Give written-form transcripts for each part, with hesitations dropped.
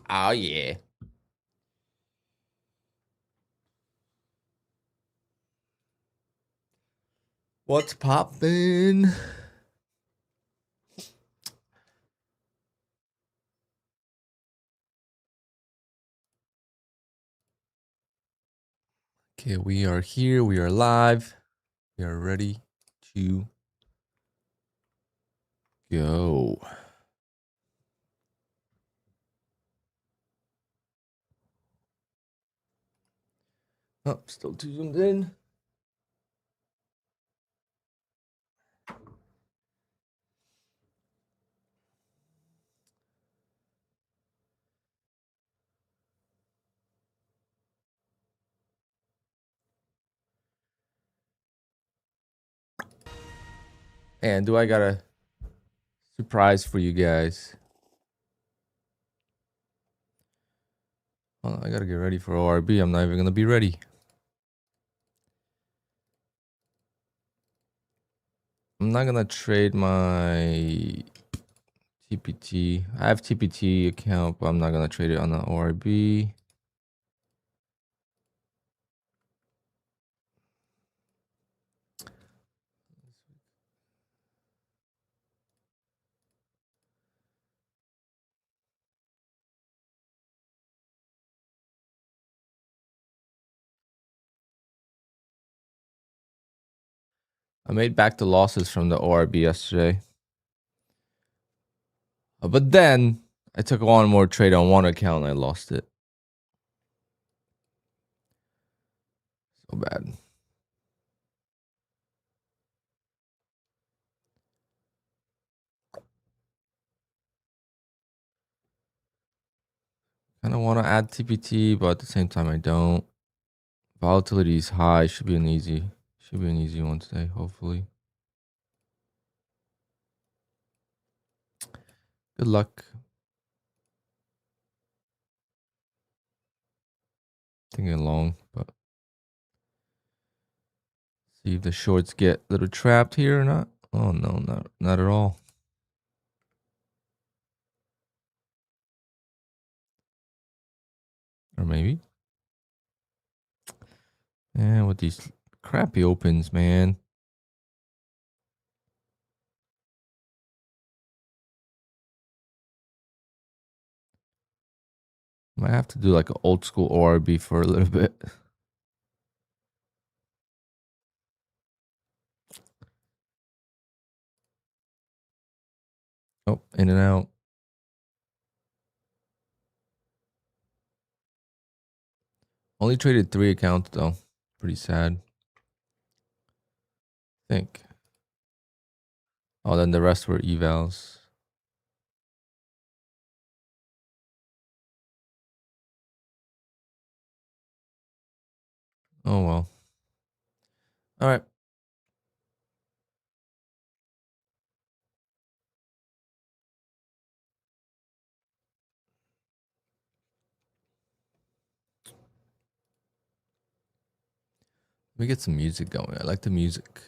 Oh, yeah. What's poppin'? Okay, we are here. We are live. We are ready to go. Oh, still too zoomed in. And do I got a surprise for you guys? Well, I gotta get ready for ORB. I'm not even gonna be ready. I'm not gonna trade my TPT. I have TPT account, but I'm not gonna trade it on the ORB. I made back the losses from the ORB yesterday. But then I took one more trade on one account and I lost it. So bad. Kind of want to add TPT, but at the same time I don't. Volatility is high. Should be an easy one today, hopefully. Good luck. Thinking long, but see if the shorts get a little trapped here or not. Oh no, not at all. Or maybe. Yeah, with these crappy opens, man. Might have to do like an old school ORB for a little bit. Oh, in and out. Only traded 3 accounts though. Pretty sad. I think. Oh, then the rest were evals. Oh well. All right. Let me get some music going. I like the music.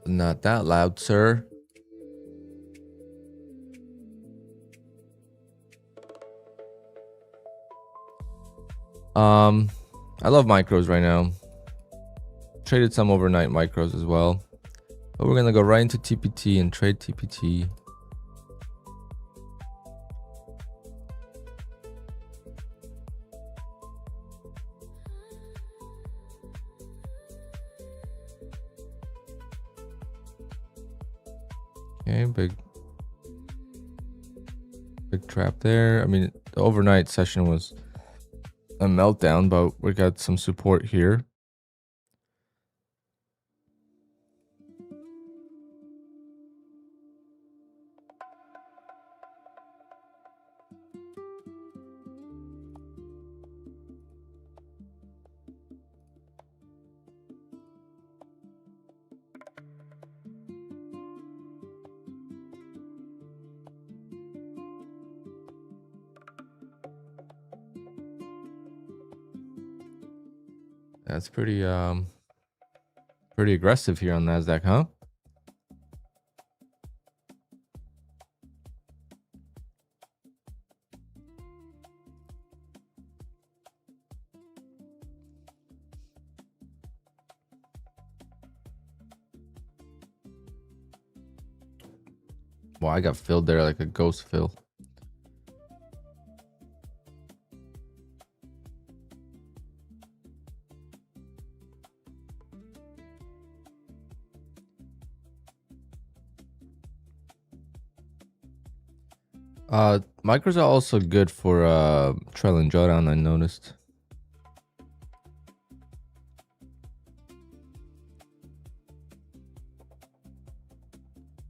Not that loud, sir. I love micros right now. Traded some overnight micros as well. But we're gonna go right into TPT and trade TPT. Okay, big trap there. I mean, the overnight session was a meltdown, but we got some support here. That's pretty aggressive here on NASDAQ, huh? Wow, I got filled there like a ghost fill. Micros are also good for trailing drawdown, I noticed.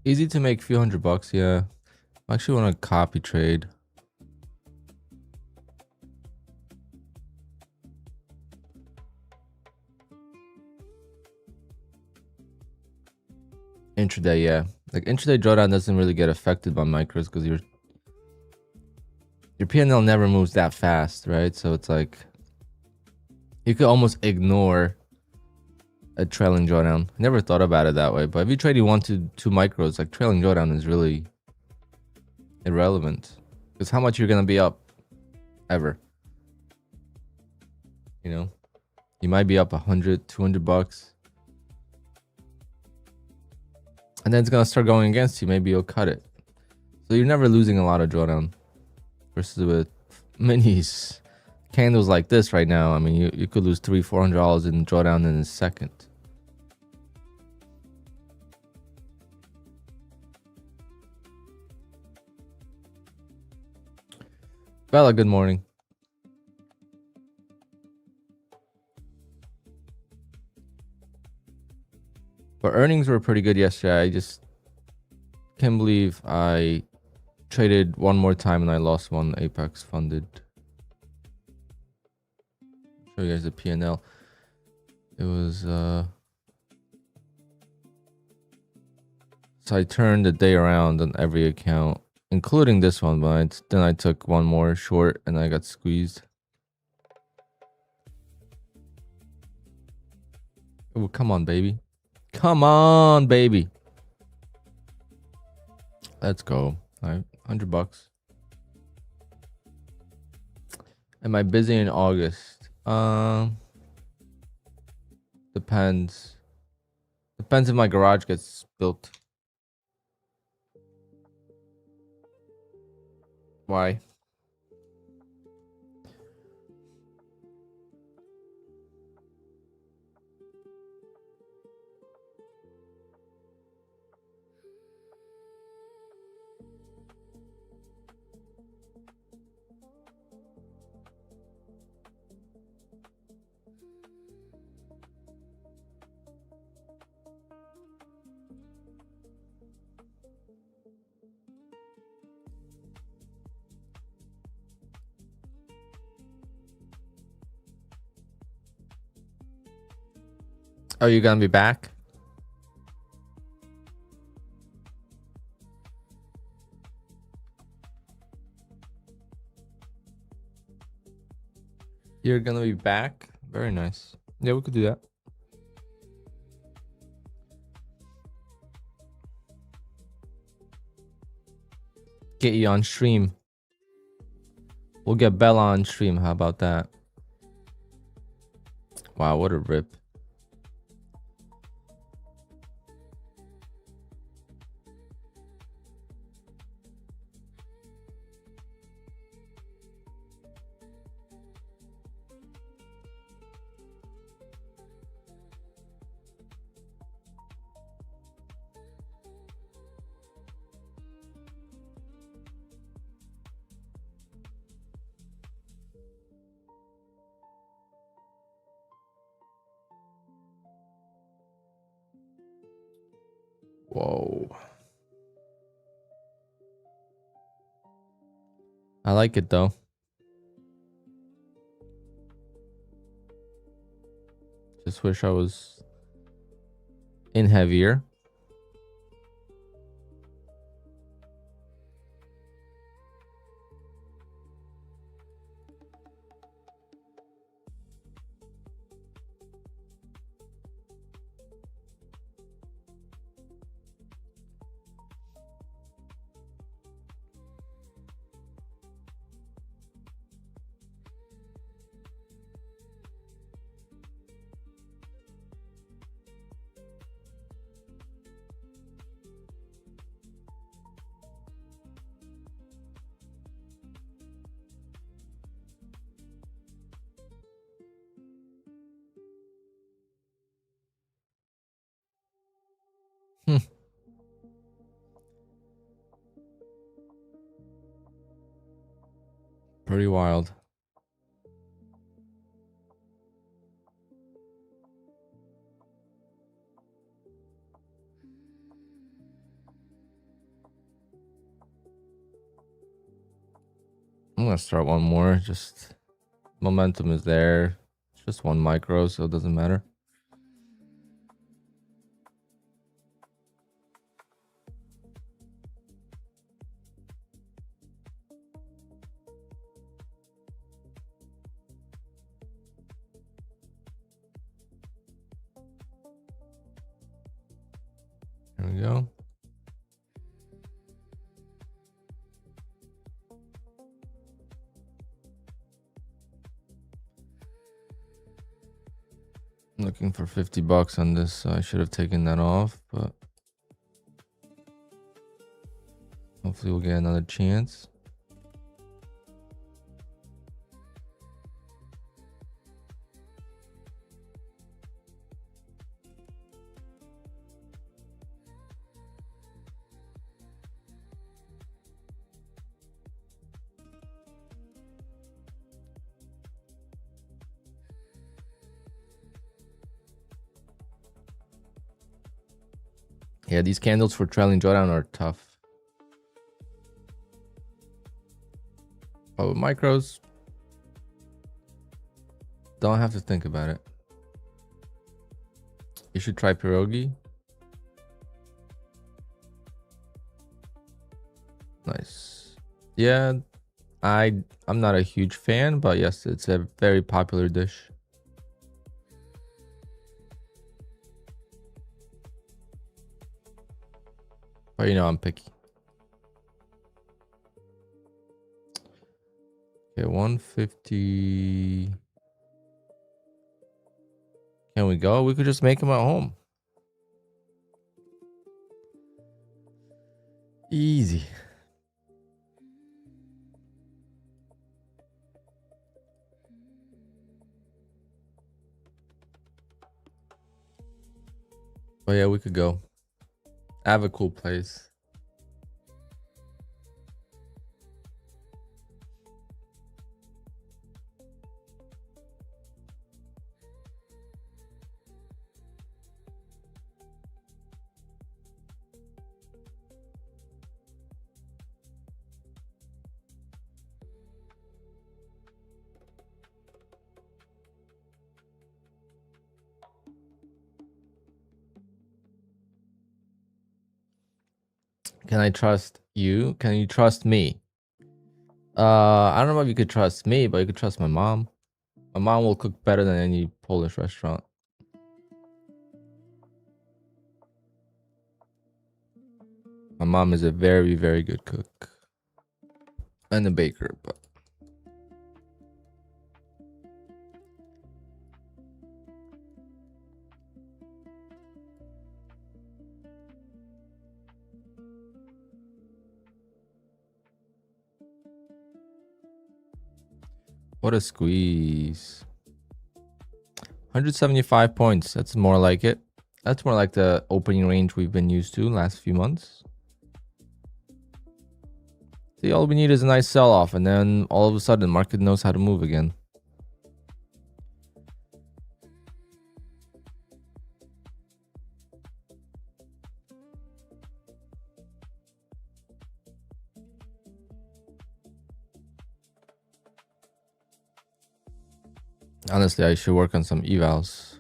Easy to make a few $100, yeah. I actually want to copy trade. Intraday, yeah. Like intraday drawdown doesn't really get affected by micros because your P&L never moves that fast, right? So it's like you could almost ignore a trailing drawdown. Never thought about it that way, but if you're trading 1 to 2 micros, like trailing drawdown is really irrelevant because how much you're gonna be up ever, you know? You might be up $100, $200, and then it's gonna start going against you. Maybe you'll cut it, so you're never losing a lot of drawdown. Versus with minis, candles like this right now, I mean, you could lose $300-$400 in drawdown in a second. Bella, good morning. But earnings were pretty good yesterday. I just can't believe I traded one more time and I lost one Apex funded. Show you guys the P&L. It was so I turned the day around on every account, including this one, but then I took one more short and I got squeezed. Oh, come on, baby. Come on, baby. Let's go. All right, $100. Am I busy in August? Depends. Depends if my garage gets built. Why? Are you gonna be back? You're gonna be back? Very nice. Yeah, we could do that. Get you on stream. We'll get Bella on stream. How about that? Wow, what a rip. Whoa. I like it though. Just wish I was in heavier. Pretty wild. I'm gonna start one more. Just momentum is there. It's just one micro, so it doesn't matter. There we go. I'm looking for 50 bucks on this, so I should have taken that off, but hopefully we'll get another chance. Yeah, these candles for trailing drawdown are tough. But with micros, don't have to think about it. You should try pierogi. Nice. Yeah, I'm not a huge fan, but yes, it's a very popular dish. But you know, I'm picky. Okay, 150. Can we go? We could just make them at home. Easy. But yeah, we could go. I have a cool place. Can I trust you? Can you trust me? I don't know if you could trust me, but you could trust my mom. My mom will cook better than any Polish restaurant. My mom is a very, very good cook. And a baker, but what a squeeze. 175 points. That's more like it. That's more like the opening range we've been used to last few months. See, all we need is a nice sell-off, and then all of a sudden, the market knows how to move again. Honestly, I should work on some evals.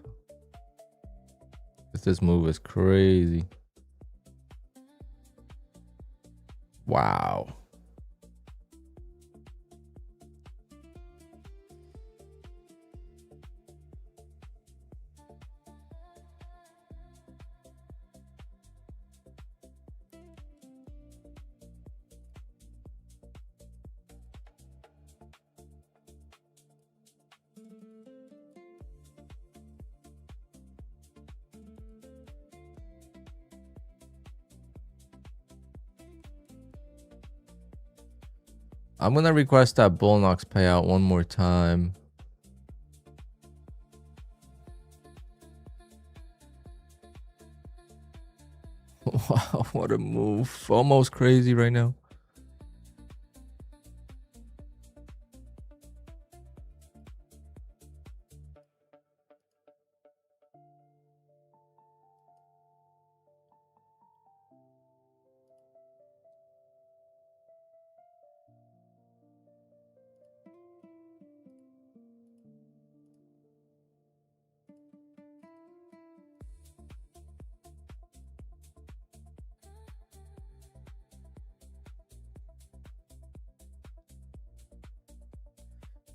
This move is crazy. Wow. I'm gonna request that Bullnox payout one more time. Wow, what a move. Almost crazy right now.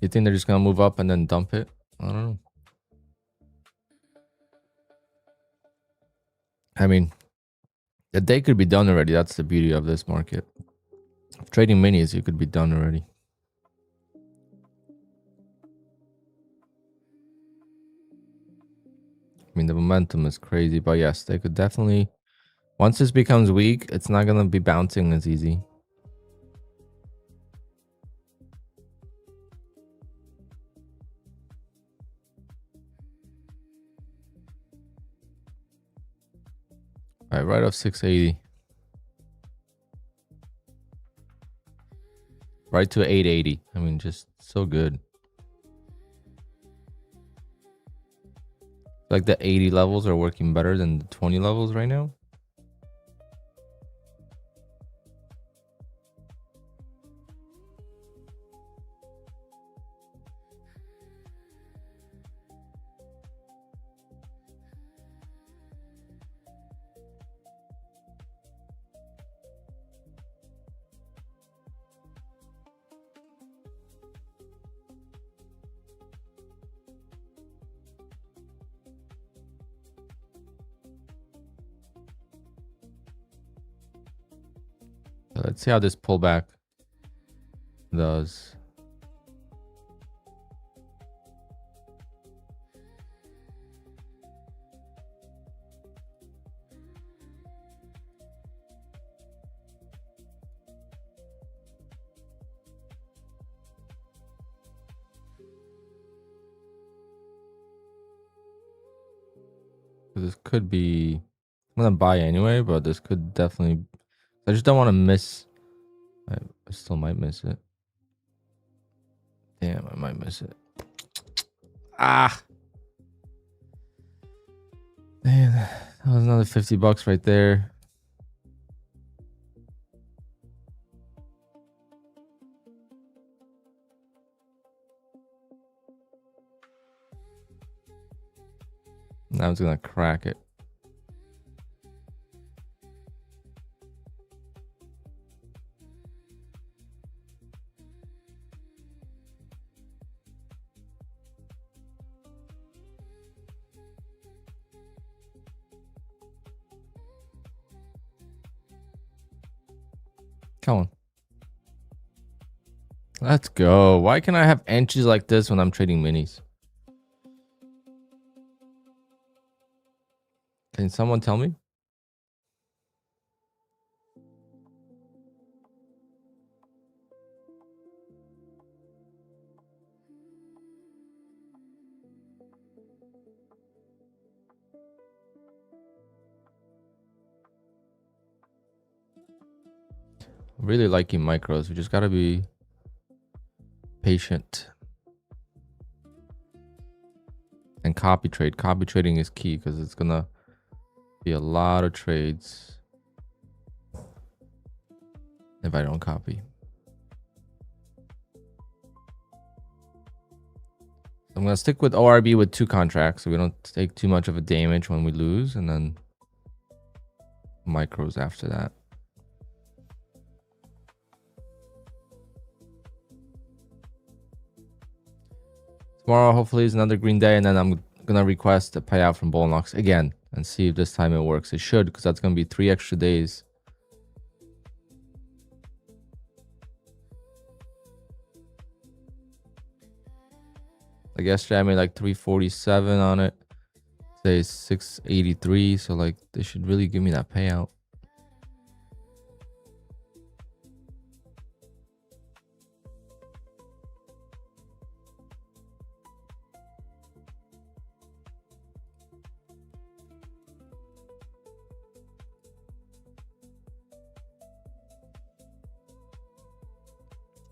You think they're just gonna move up and then dump it? I don't know. I mean, the day could be done already. That's the beauty of this market. Trading minis, you could be done already. I mean, the momentum is crazy, but yes, they could definitely. Once this becomes weak, it's not gonna be bouncing as easy. All right, right off 680. Right to 880. I mean, just so good. Like the 80 levels are working better than the 20 levels right now. So let's see how this pullback does. This could be. I'm gonna buy anyway, but this could definitely. I just don't want to miss. I still might miss it. Damn, I might miss it. Ah. Man, that was another $50 right there. Now it's gonna crack it. Come on. Let's go. Why can I have entries like this when I'm trading minis? Can someone tell me? I'm really liking micros. We just gotta be patient. And copy trade. Copy trading is key because it's gonna be a lot of trades if I don't copy. I'm gonna stick with ORB with 2 contracts so we don't take too much of a damage when we lose, and then micros after that. Tomorrow hopefully is another green day, and then I'm gonna request a payout from Bullnox again and see if this time it works. It should, because that's gonna be 3 extra days. Like yesterday I made like 347 on it. Today is 683, so like they should really give me that payout.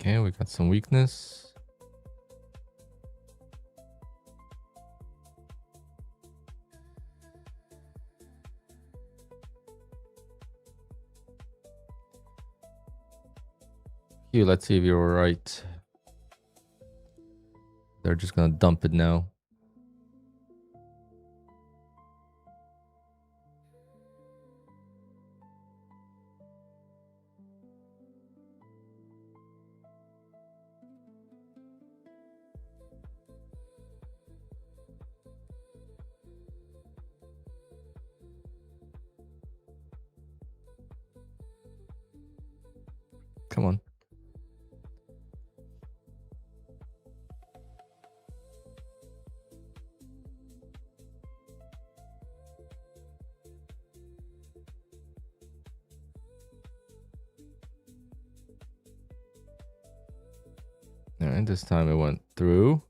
Okay, we got some weakness. Here, let's see if you're right. They're just gonna dump it now. Come on. All right, this time it went through.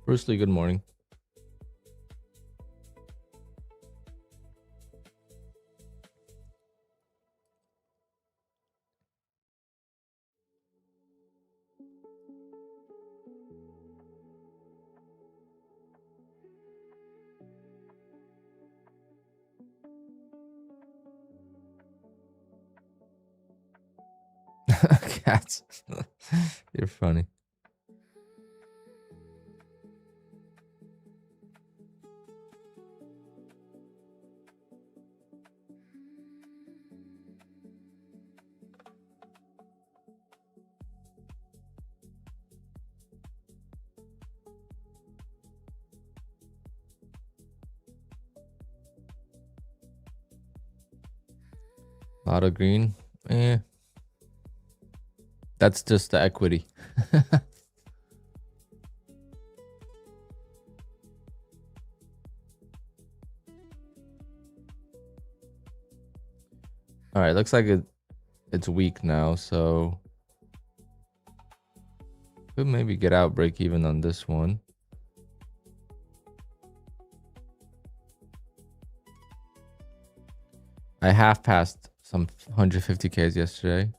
Bruce Lee, good morning. Cats. You're funny. A lot of green. That's just the equity. All right, looks like it's weak now, so could maybe get out break even on this one. I half passed some 150Ks yesterday.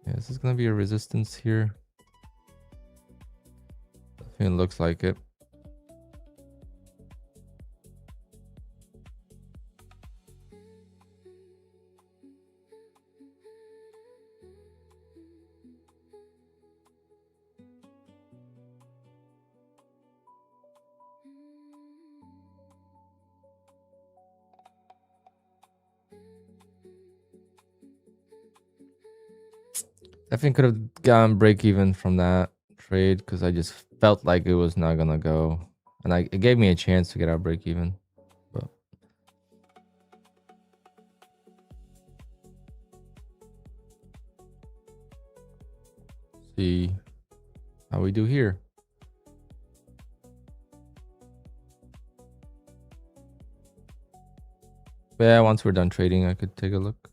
Yeah, this is gonna be a resistance here. It looks like it. Definitely could have gotten break even from that trade because I just felt like it was not gonna go, and it gave me a chance to get out break even. But see how we do here. But yeah, once we're done trading, I could take a look.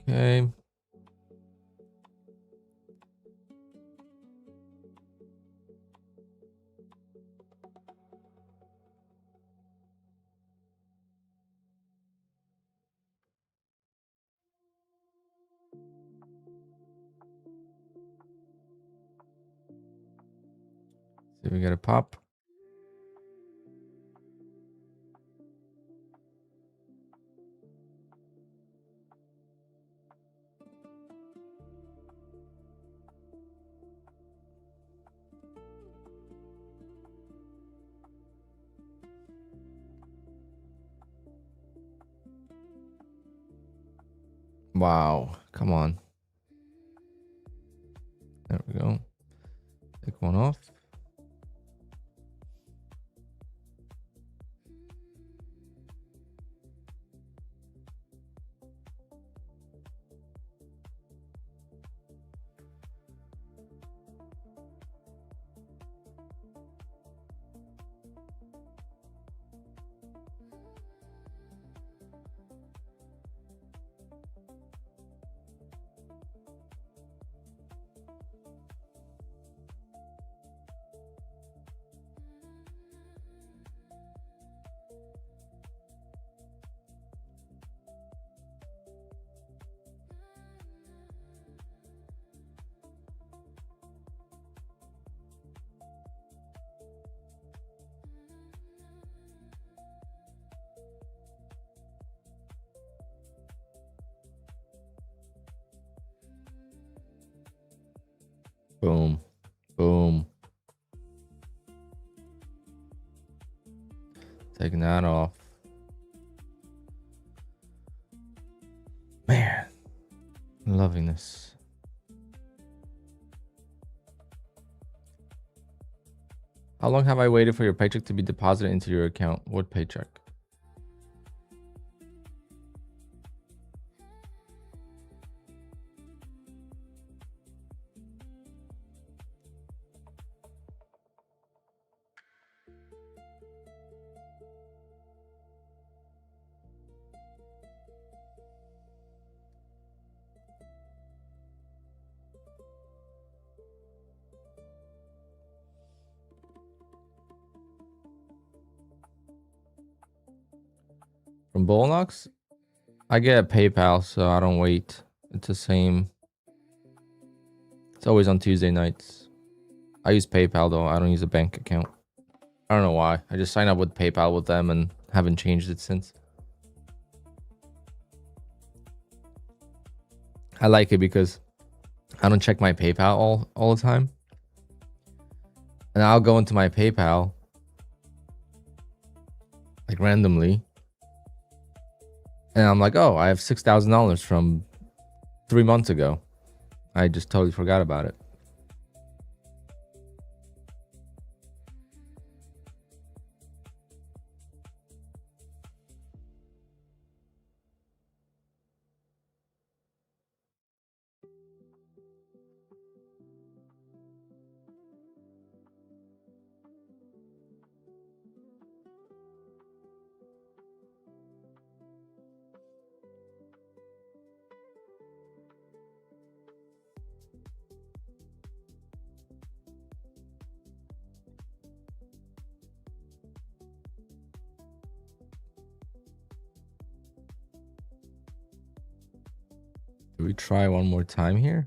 Okay. See if we get a pop. Wow, come on. There we go. Take one off. Boom. Boom. Taking that off. Man, I'm loving this. How long have I waited for your paycheck to be deposited into your account? What paycheck? From Bullnox? I get PayPal, so I don't wait. It's the same. It's always on Tuesday nights. I use PayPal though. I don't use a bank account. I don't know why. I just signed up with PayPal with them and haven't changed it since. I like it because I don't check my PayPal all the time. And I'll go into my PayPal like randomly. And I'm like, oh, I have $6,000 from 3 months ago. I just totally forgot about it. Do we try one more time here?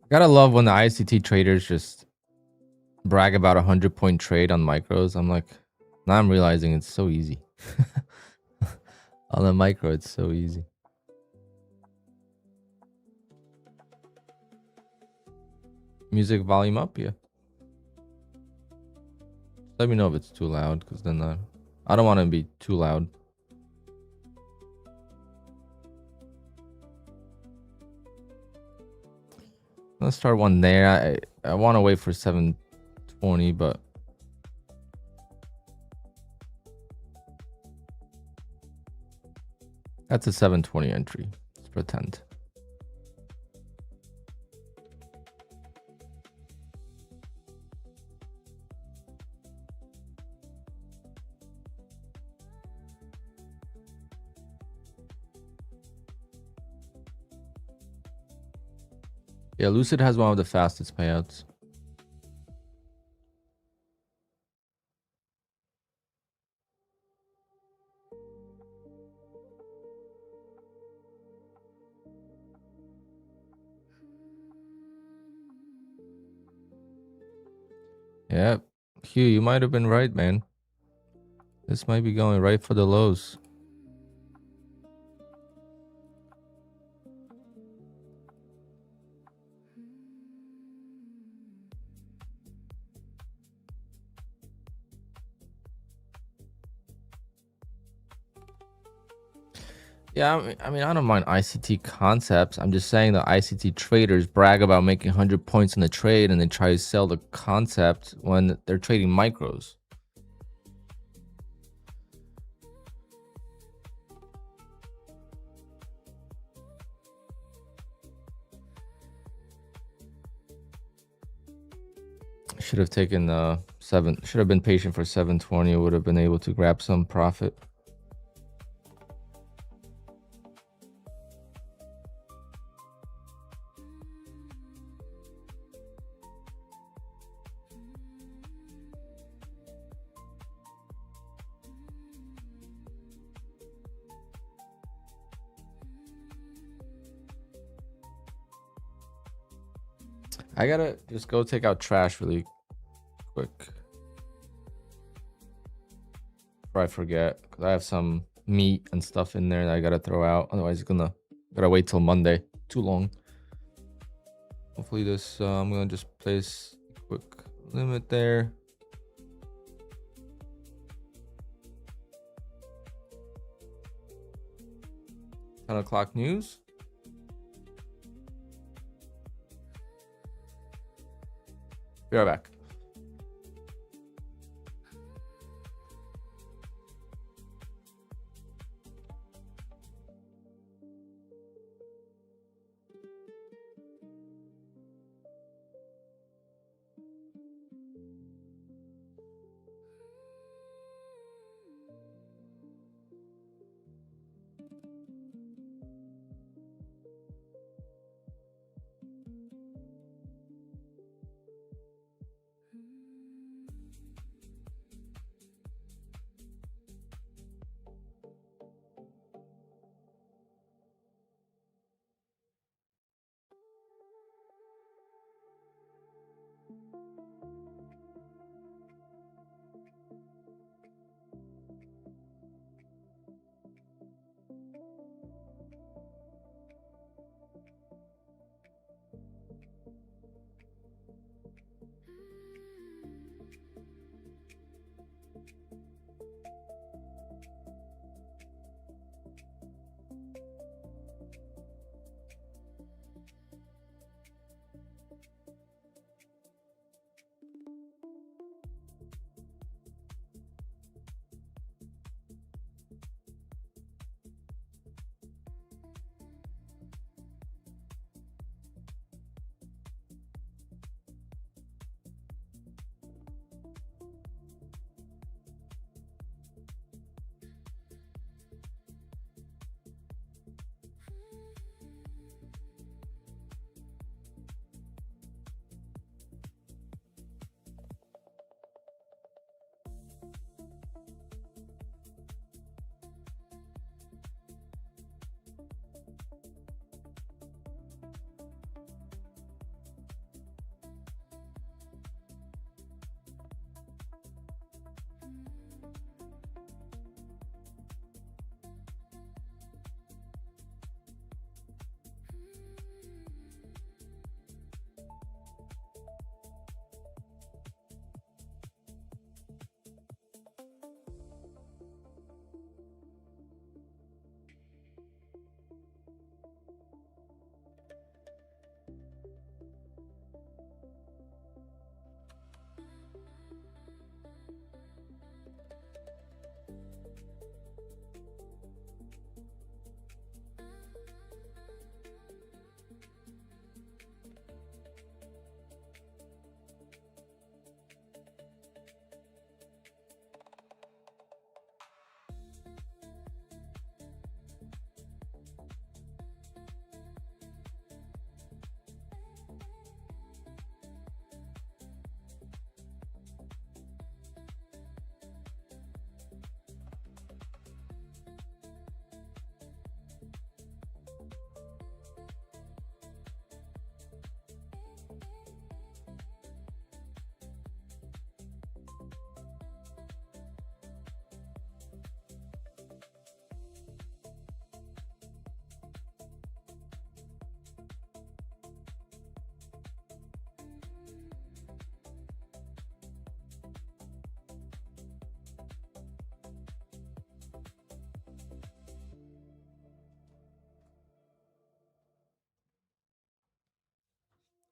Gotta love when the ICT traders just brag about 100-point trade on micros. I'm like, now I'm realizing it's so easy. On the micro, it's so easy. Music volume up, yeah. Let me know if it's too loud, because then I don't want to be too loud. Let's start one there. I want to wait for 720, but that's a 720 entry. Let's pretend. Yeah, Lucid has one of the fastest payouts. Yeah, Hugh, you might have been right, man. This might be going right for the lows. Yeah, I mean, I don't mind ICT concepts. I'm just saying the ICT traders brag about making 100 points in the trade and they try to sell the concept when they're trading micros. Should have taken 7. Should have been patient for 720. Would have been able to grab some profit. I gotta just go take out trash really quick before I forget, because I have some meat and stuff in there that I gotta throw out. Otherwise, it's gotta wait till Monday. Too long. Hopefully this, I'm gonna just place a quick limit there. $10 news. Be right back.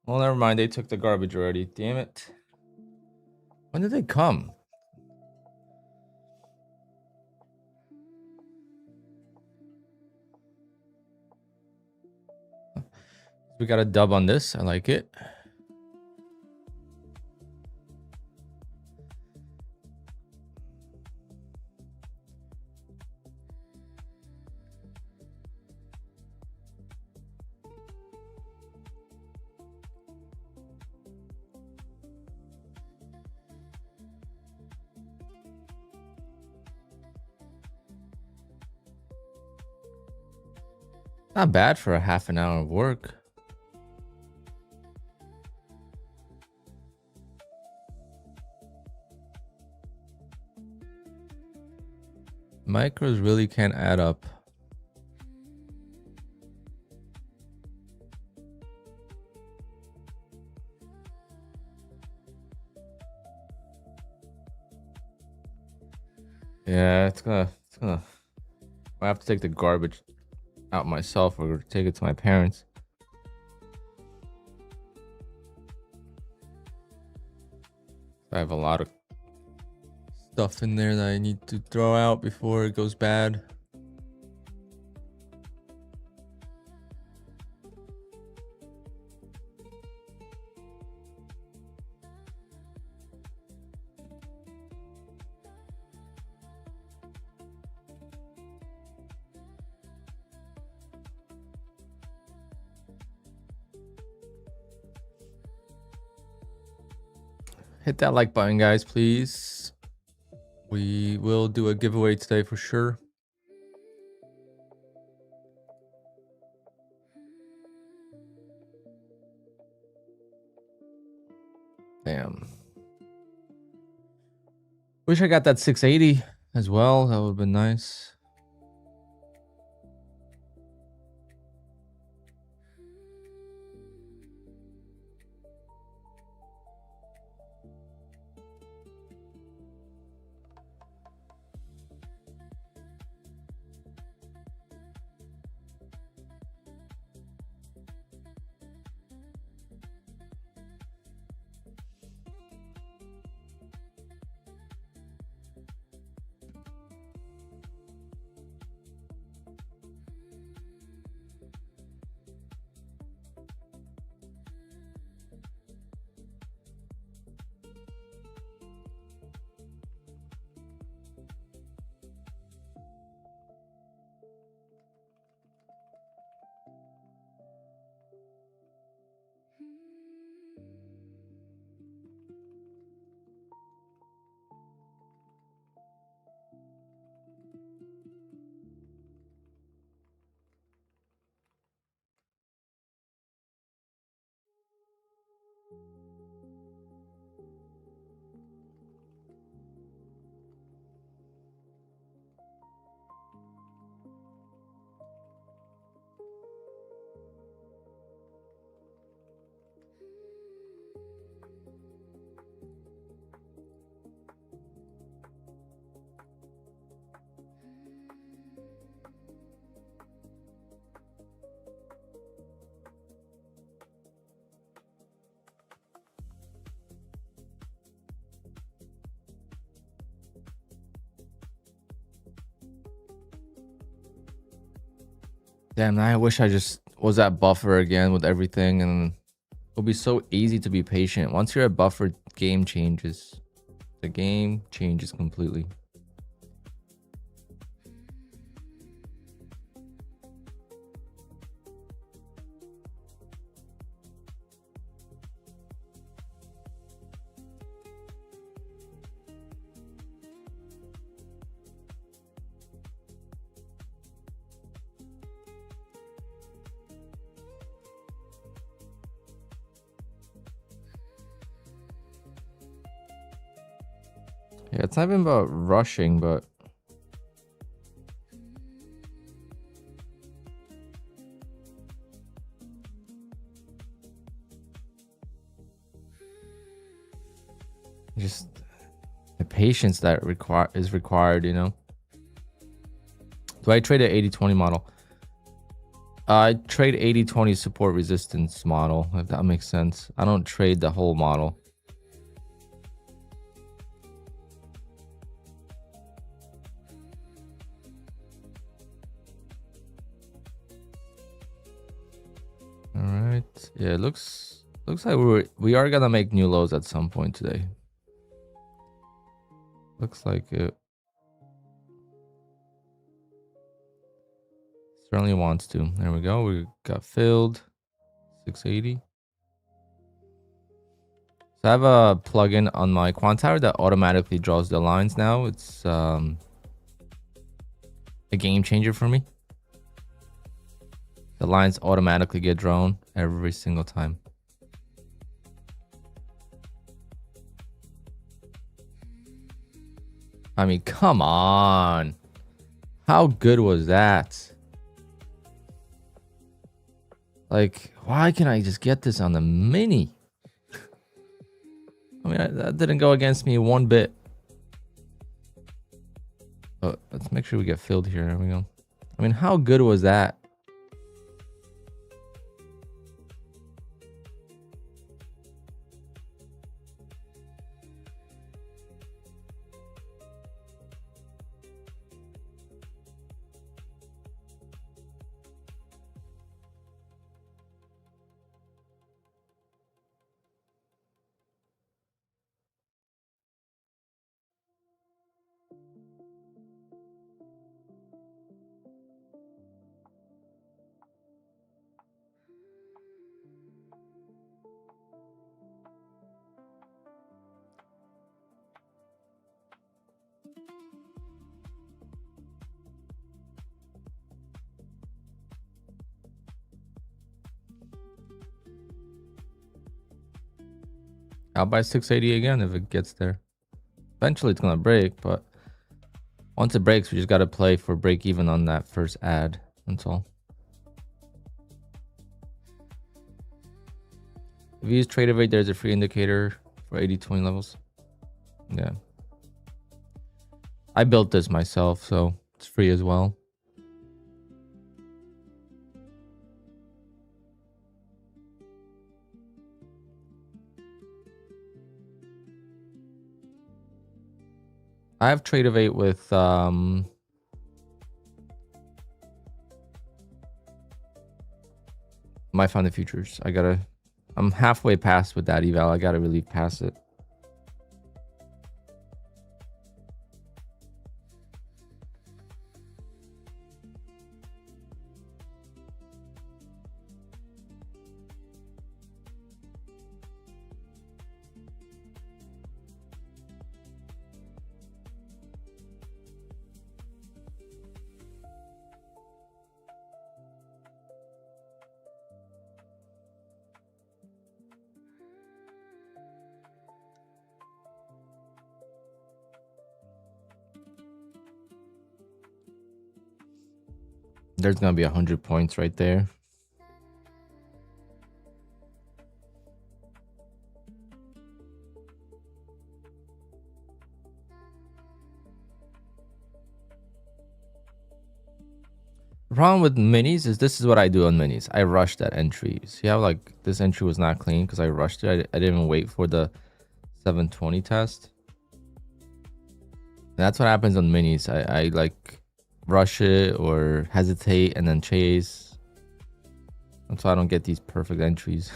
Well, never mind. They took the garbage already. Damn it. When did they come? We got a dub on this. I like it. Not bad for a half an hour of work. Micros really can't add up. Yeah, it's gonna I have to take the garbage out myself or take it to my parents. I have a lot of stuff in there that I need to throw out before it goes bad. Hit that like button, guys, please. We will do a giveaway today for sure. Damn. Wish I got that 680 as well. That would have been nice. Damn, I wish I just was at buffer again with everything, and it'll be so easy to be patient. Once you're at buffer, game changes. The game changes completely. Yeah, it's not even about rushing, but just the patience that is required, you know. Do I trade an 80-20 model? I trade 80-20 support resistance model, if that makes sense. I don't trade the whole model. All right. Yeah, it looks like we are gonna make new lows at some point today. Looks like it. Certainly wants to. There we go. We got filled. 680. So I have a plugin on my QUANTOWER that automatically draws the lines now. It's, a game changer for me. The lines automatically get drawn every single time. I mean, come on. How good was that? Like, why can't I just get this on the mini? I mean, that didn't go against me one bit. Oh, let's make sure we get filled here. There we go. I mean, how good was that? I'll buy 680 again if it gets there. Eventually it's gonna break, but once it breaks, we just gotta play for break even on that first ad. That's all. If you use Trade Evade, there's a free indicator for 80-20 levels. Yeah. I built this myself, so it's free as well. I have Trade Evade with my Find the Futures. I'm halfway past with that eval. I gotta really pass it. There's gonna be 100 points right there. The problem with minis is this is what I do on minis. I rush that entry. See how like this entry was not clean because I rushed it. I didn't even wait for the 720 test. And that's what happens on minis. I like rush it or hesitate and then chase. That's why I don't get these perfect entries.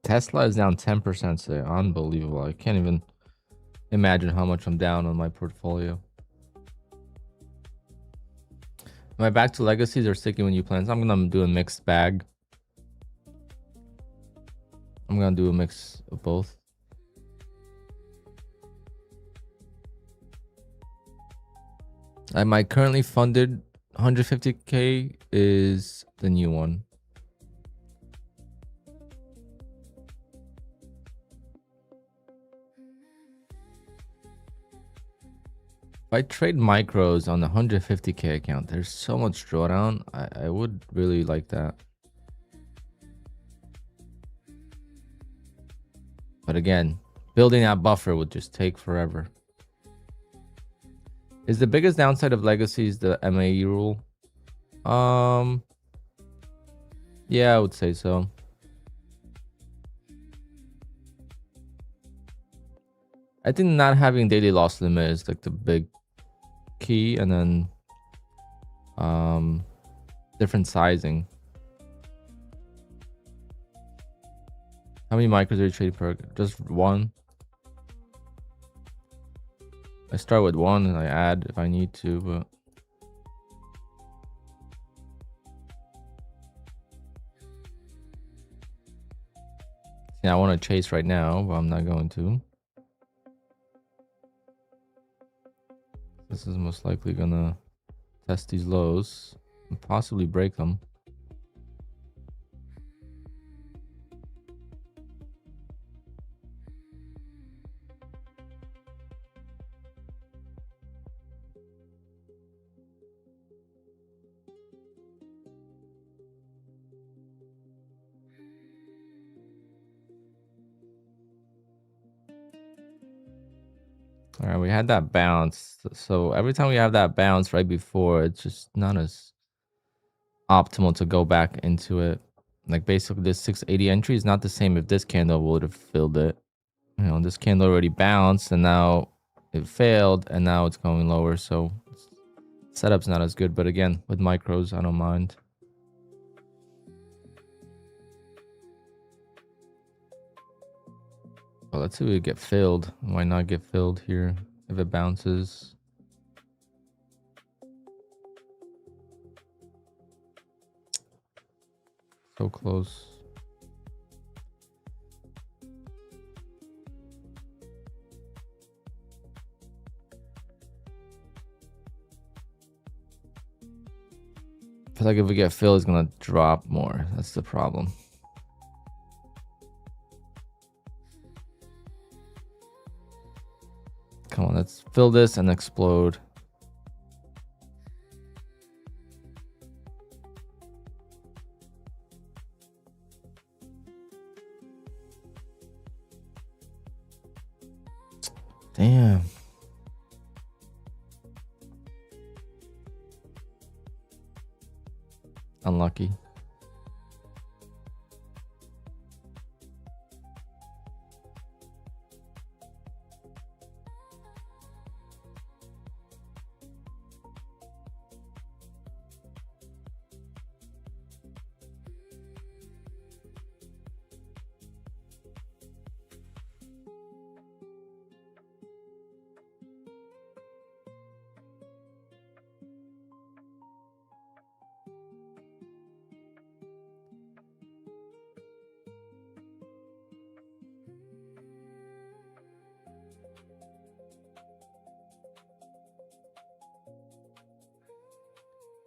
Tesla is down 10% today. Unbelievable. I can't even imagine how much I'm down on my portfolio. Am I back to legacies or sticking with new plans? I'm gonna do a mixed bag. I'm gonna do a mix of both. My currently funded 150k is the new one. If I trade micros on the 150k account, there's so much drawdown. I would really like that. But again, building that buffer would just take forever. Is the biggest downside of legacies the MAE rule? Yeah, I would say so. I think not having daily loss limit is like the big key, and then different sizing. How many micros are you trading per? Just one. I start with one and I add if I need to, but yeah, I want to chase right now, but I'm not going to. This is most likely gonna test these lows and possibly break them. All right, we had that bounce. So every time we have that bounce right before, it's just not as optimal to go back into it. Like basically this 680 entry is not the same if this candle would have filled it. You know, this candle already bounced and now it failed and now it's going lower. So setup's not as good, but again, with micros, I don't mind. Well, let's see if we get filled. Why not get filled here if it bounces? So close. I feel like if we get filled, it's gonna drop more. That's the problem. Come on, let's fill this and explode. Damn. Unlucky.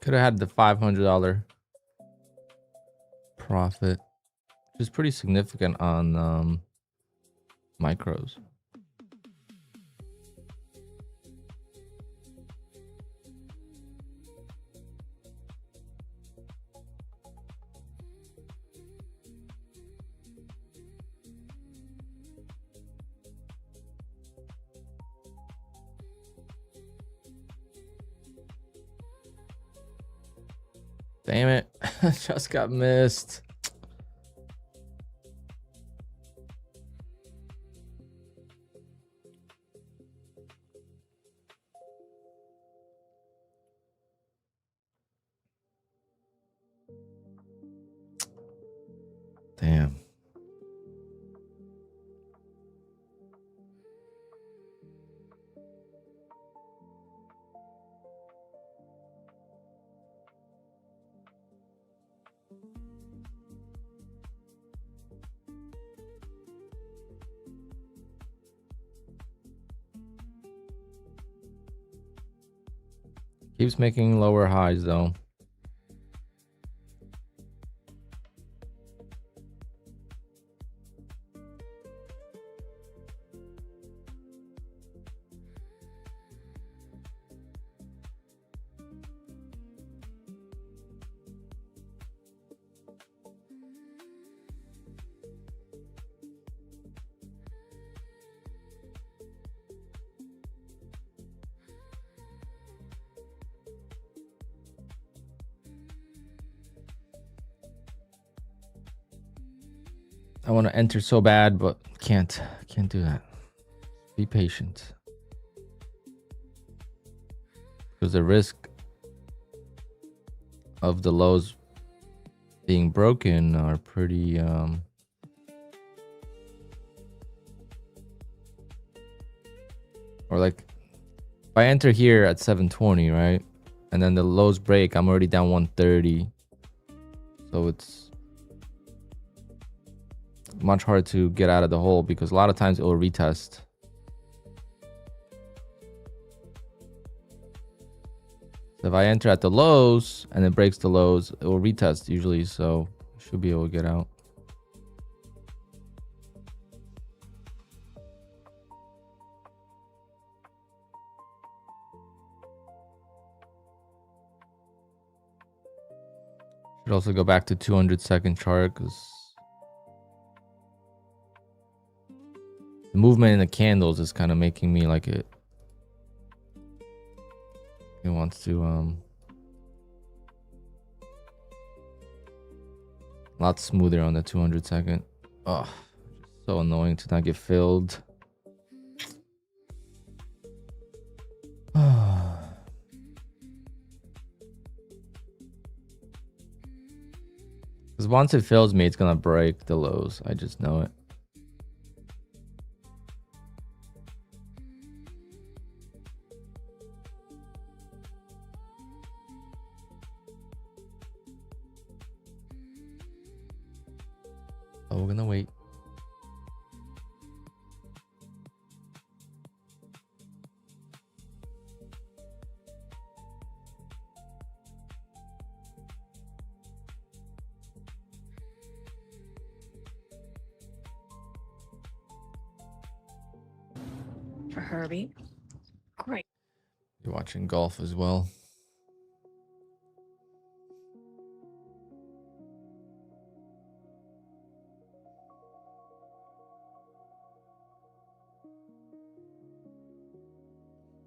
Could have had the $500 profit, which is pretty significant on micros. Damn it. Just got missed. Damn. Keeps making lower highs though. I want to enter so bad, but can't do that. Be patient. Because the risk of the lows being broken are pretty or like if I enter here at 720, right? And then the lows break, I'm already down 130. So it's much harder to get out of the hole because a lot of times it will retest. So if I enter at the lows and it breaks the lows, it will retest usually. So should be able to get out. Should also go back to 200-second chart because the movement in the candles is kind of making me like it wants to a lot smoother on the 200-second. Oh, so annoying to not get filled. Because once it fills me, it's gonna break the lows. I just know it. Oh, we're gonna wait. For Herbie. Great. You're watching golf as well.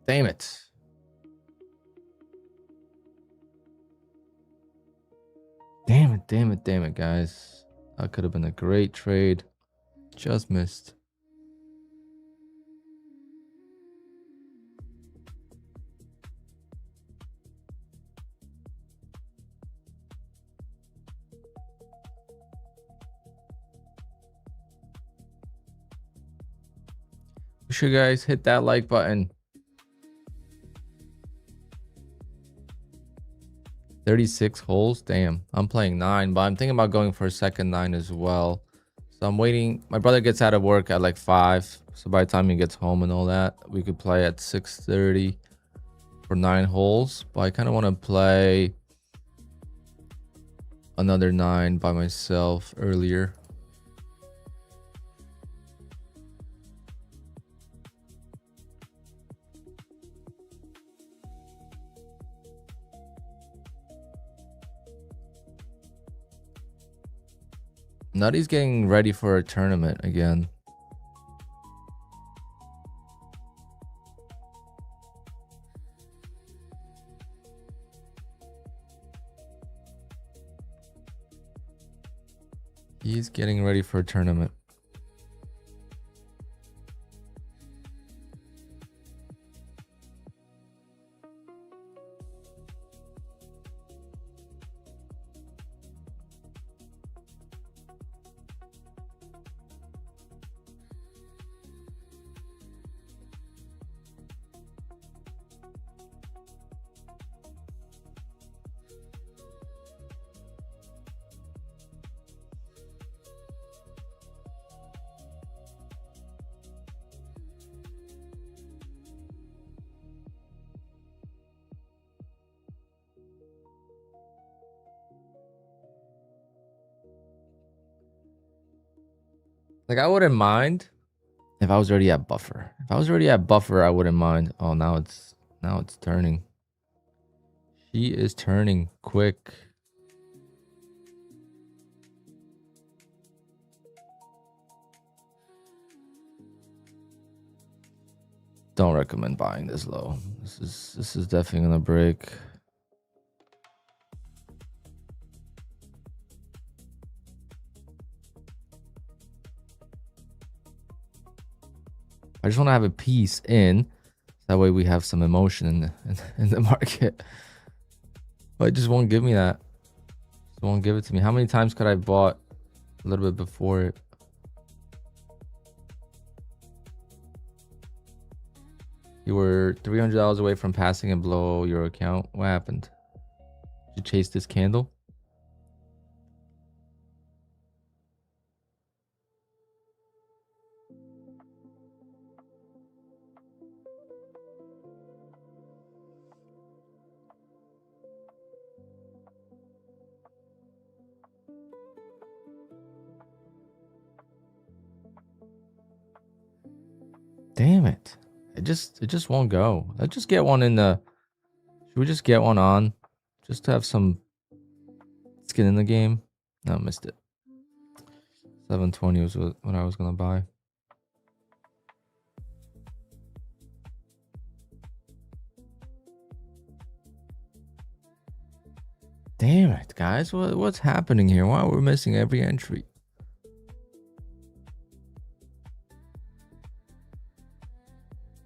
Damn it. Damn it, guys. That could have been a great trade. Just missed. Make sure you guys hit that like button. 36 holes. Damn. I'm playing 9, but I'm thinking about going for a second 9 as well. So I'm waiting. My brother gets out of work at like 5. So by the time he gets home and all that, we could play at 6:30 for 9 holes. But I kind of want to play another 9 by myself earlier. Nutty's getting ready for a tournament again. He's getting ready for a tournament. Like, I wouldn't mind if I was already at buffer. If I was already at buffer, I wouldn't mind. Oh, now it's turning. She is turning quick. Don't recommend buying this low. This is definitely gonna break. I just want to have a piece in. That way we have some emotion in the market. But it just won't give me that. Just won't give it to me. How many times could I have bought a little bit before it? You were $300 away from passing and blow your account. What happened? Did you chase this candle? Damn it. It just won't go. Let's just get one in the... Should we just get one on? Just to have some skin in the game? No, missed it. 720 was what I was gonna buy. Damn it, guys. What's happening here? Why are we missing every entry?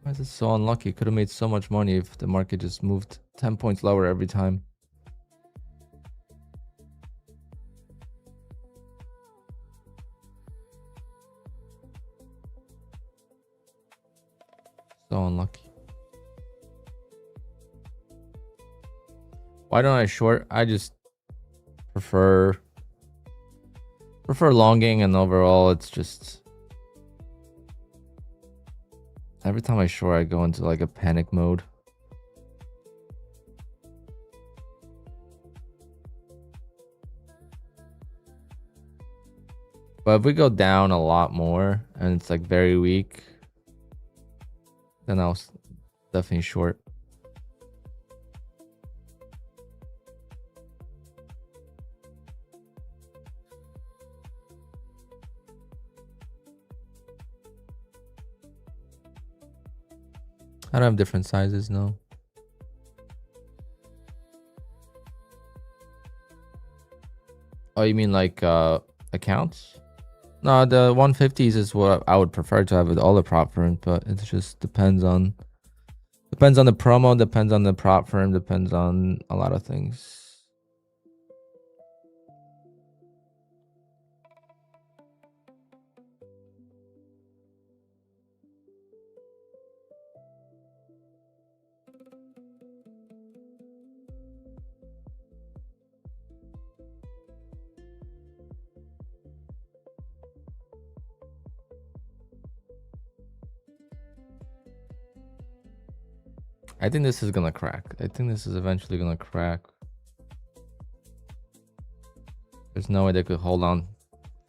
Why is it so unlucky? Could have made so much money if the market just moved 10 points lower every time. So unlucky. Why don't I short? I just prefer longing, and overall it's just every time I short I go into like a panic mode. But if we go down a lot more and it's like very weak, then I'll definitely short. I don't have different sizes, no. Oh, you mean like accounts? No, the 150s is what I would prefer to have with all the prop firms, but it just depends on the promo, depends on the prop firm, depends on a lot of things. I think this is gonna crack. I think this is eventually gonna crack. There's no way they could hold on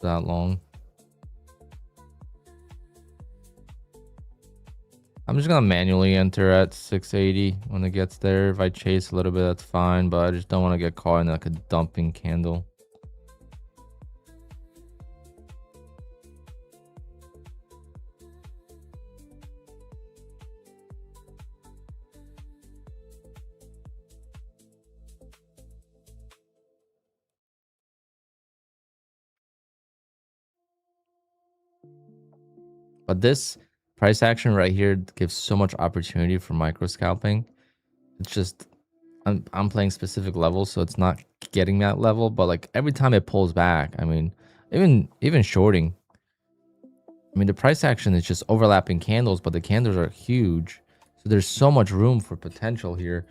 that long. I'm just gonna manually enter at 680 when it gets there. If I chase a little bit, that's fine, but I just don't want to get caught in like a dumping candle. But this price action right here gives so much opportunity for micro scalping. It's just I'm playing specific levels, so it's not getting that level. But like every time it pulls back, I mean, even shorting. I mean, the price action is just overlapping candles, but the candles are huge, so there's so much room for potential here.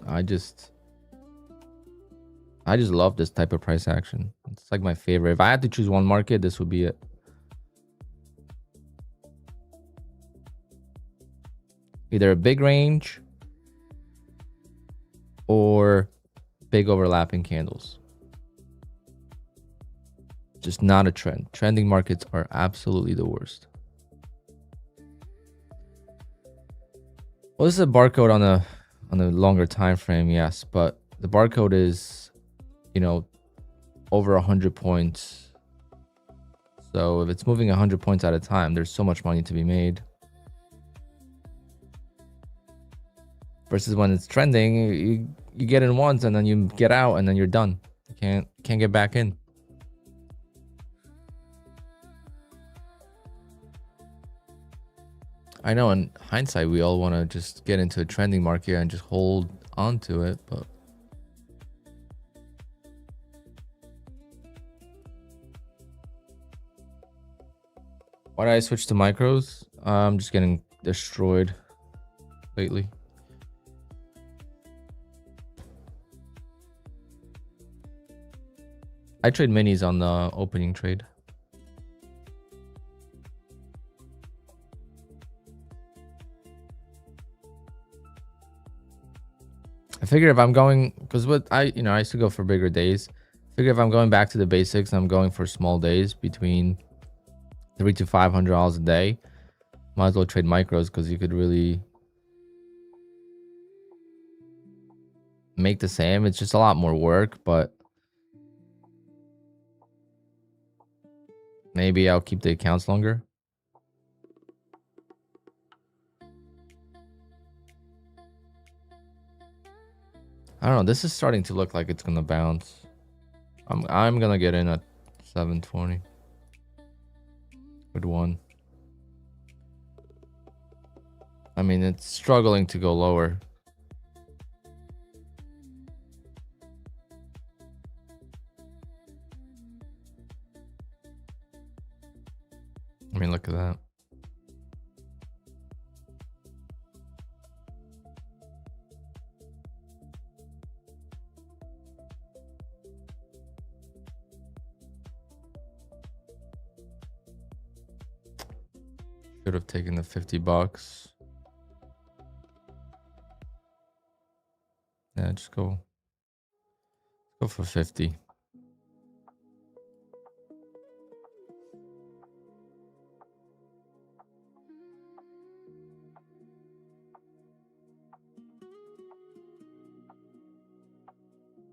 I just love this type of price action. It's like my favorite. If I had to choose one market, this would be it. Either a big range or big overlapping candles. Just not a trend. Trending markets are absolutely the worst. Well, this is a barcode on a longer time frame, yes, but the barcode is, you know, over 100 points. So if it's moving 100 points at a time, there's so much money to be made. Versus when it's trending, you get in once and then you get out and then you're done. You can't get back in. I know in hindsight, we all want to just get into a trending market and just hold on to it, but why did I switch to micros? I'm just getting destroyed lately. I trade minis on the opening trade. I figure if I'm going, because what I used to go for bigger days. I figure if I'm going back to the basics, I'm going for small days between $300 to $500 a day. Might as well trade micros because you could really make the same. It's just a lot more work, but maybe I'll keep the accounts longer. I don't know. This is starting to look like it's gonna bounce. I'm gonna get in at 720 with one. I mean, it's struggling to go lower. I mean, look at that. Should have taken the $50. Yeah, just go for 50.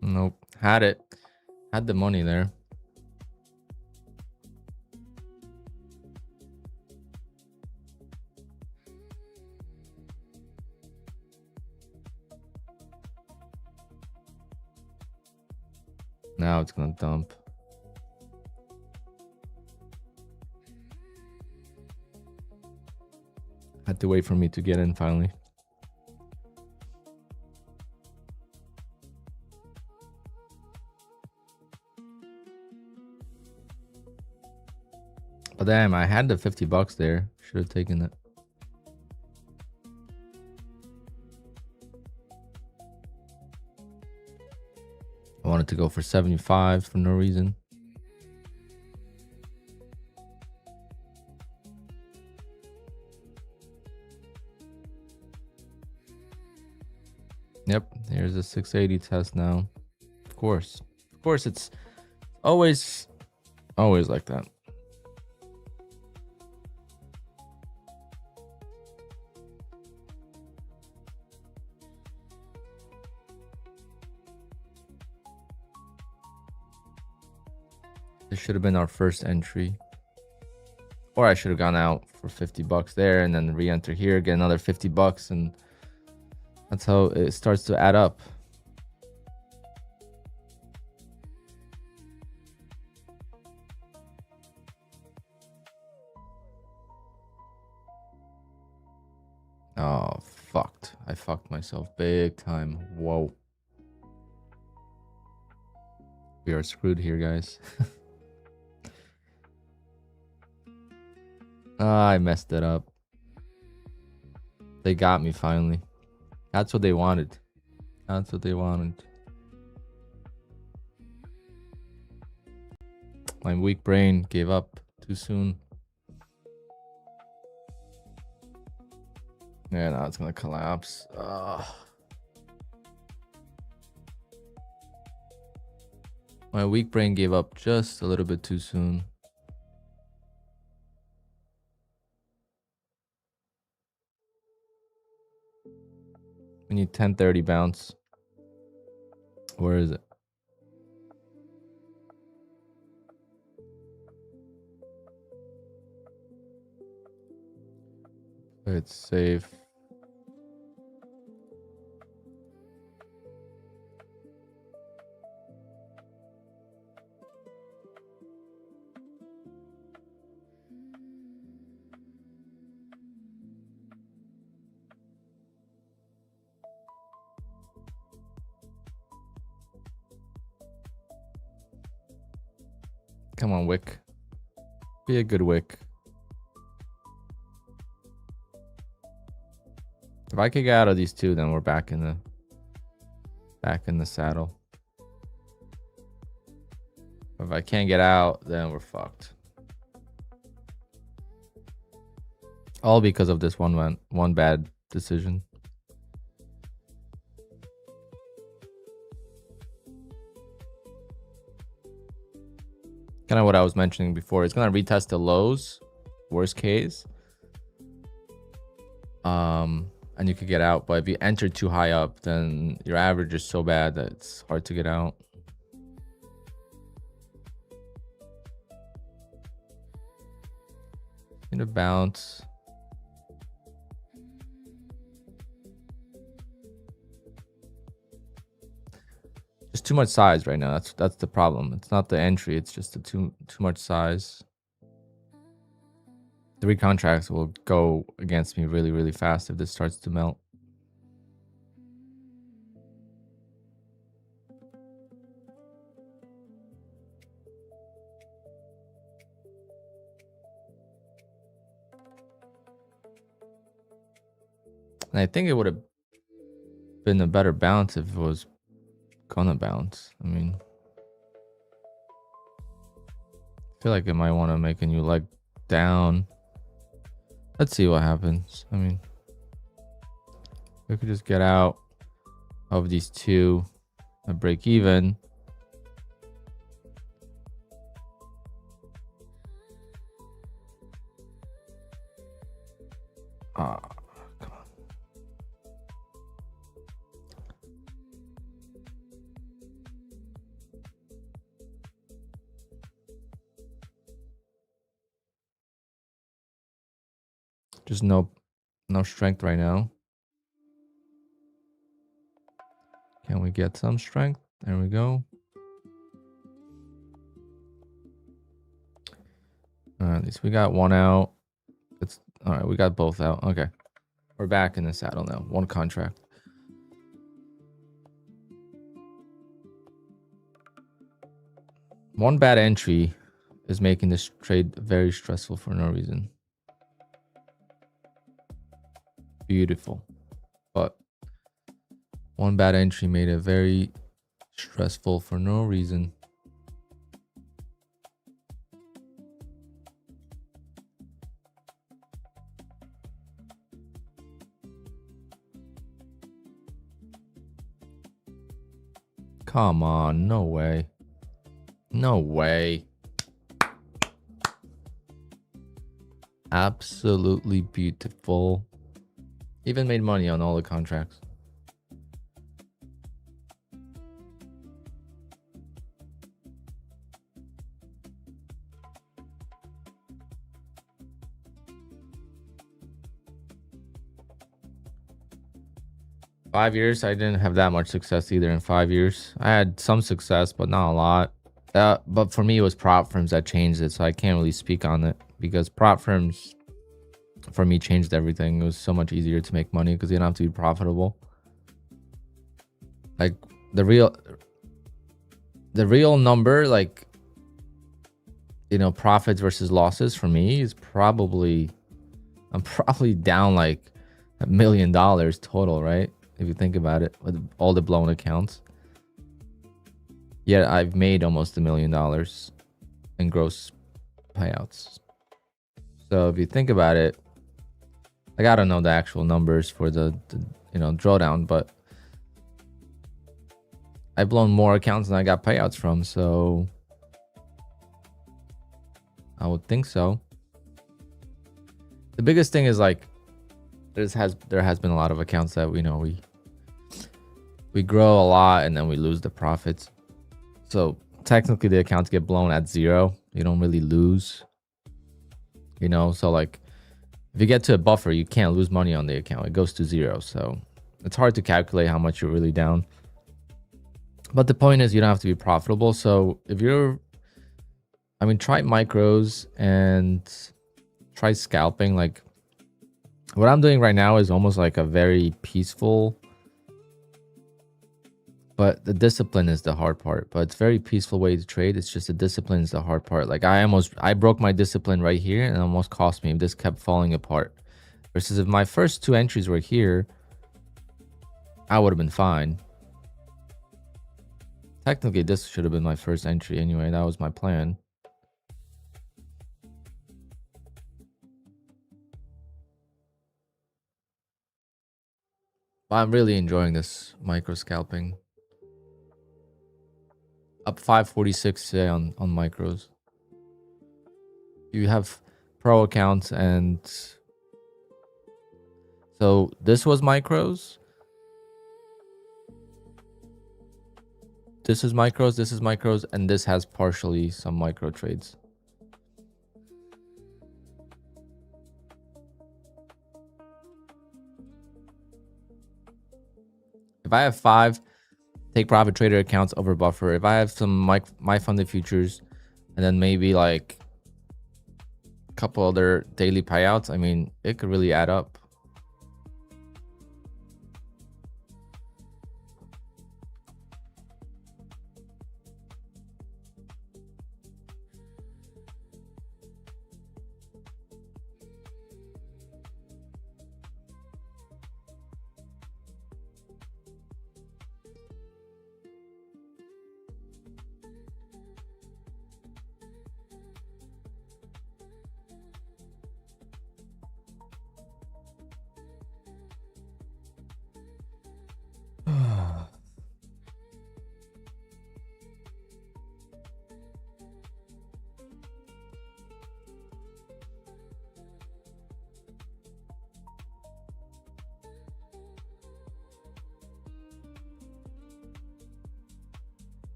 Nope. Had it. Had the money there. Now it's gonna dump. Had to wait for me to get in finally. But damn, I had the $50 there. Should have taken it. I wanted to go for 75 for no reason. Yep, here's a 680 test now. Of course, it's always like that. This should have been our first entry. Or I should have gone out for $50 there and then re-enter here, get another $50, and that's how it starts to add up. Oh, fucked. I fucked myself big time. Whoa. We are screwed here, guys. I messed it up. They got me finally. That's what they wanted. That's what they wanted. My weak brain gave up too soon. Yeah, now it's gonna collapse. My weak brain gave up just a little bit too soon. We need 1030 bounce. Where is it? It's safe. Come on, wick. Be a good wick. If I could get out of these two, then we're back in the saddle. If I can't get out, then we're fucked. All because of this one bad decision. Kind of what I was mentioning before. It's gonna retest the lows, worst case. And you could get out, but if you enter too high up, then your average is so bad that it's hard to get out. Need to bounce. Just too much size right now. That's the problem. It's not the entry. It's just the too much size. 3 contracts will go against me really, really fast if this starts to melt. And I think it would have been a better bounce if it was gonna bounce. I mean, I feel like it might want to make a new leg down. Let's see what happens. I mean, we could just get out of these two and break even. Come on. Just no strength right now. Can we get some strength? There we go. At least we got one out. It's all right. We got both out. Okay, we're back in the saddle now. 1 contract. One bad entry is making this trade very stressful for no reason. Beautiful, but one bad entry made it very stressful for no reason. Come on, no way. No way. Absolutely beautiful. Even made money on all the contracts. Five years, I didn't have that much success either in 5 years. I had some success, but not a lot. But for me, it was prop firms that changed it, so I can't really speak on it because prop firms, for me, changed everything. It was so much easier to make money because you don't have to be profitable. Like the real number, like, you know, profits versus losses for me is probably, I'm probably down like $1 million total, right? If you think about it, with all the blown accounts. Yet I've made almost $1 million in gross payouts. So if you think about it, like, I don't know the actual numbers for the you know, drawdown, but I've blown more accounts than I got payouts from, so I would think so. The biggest thing is, like, there has been a lot of accounts that we know we grow a lot and then we lose the profits. So technically the accounts get blown at 0. You don't really lose, you know. So like, if you get to a buffer, you can't lose money on the account. It goes to 0. So it's hard to calculate how much you're really down. But the point is, you don't have to be profitable. So if you're, I mean, try micros and try scalping. Like, what I'm doing right now is almost like a very peaceful But the discipline is the hard part. But it's a very peaceful way to trade. It's just the discipline is the hard part. Like I broke my discipline right here and it almost cost me if this kept falling apart. Versus if my first 2 entries were here, I would have been fine. Technically, this should have been my first entry anyway. That was my plan. But I'm really enjoying this micro scalping. Up 546 today on micros. You have pro accounts, and so this was micros. This is micros, and this has partially some micro trades. If I have 5 take profit trader accounts over buffer, if I have some my funded futures, and then maybe like a couple other daily payouts, I mean, it could really add up.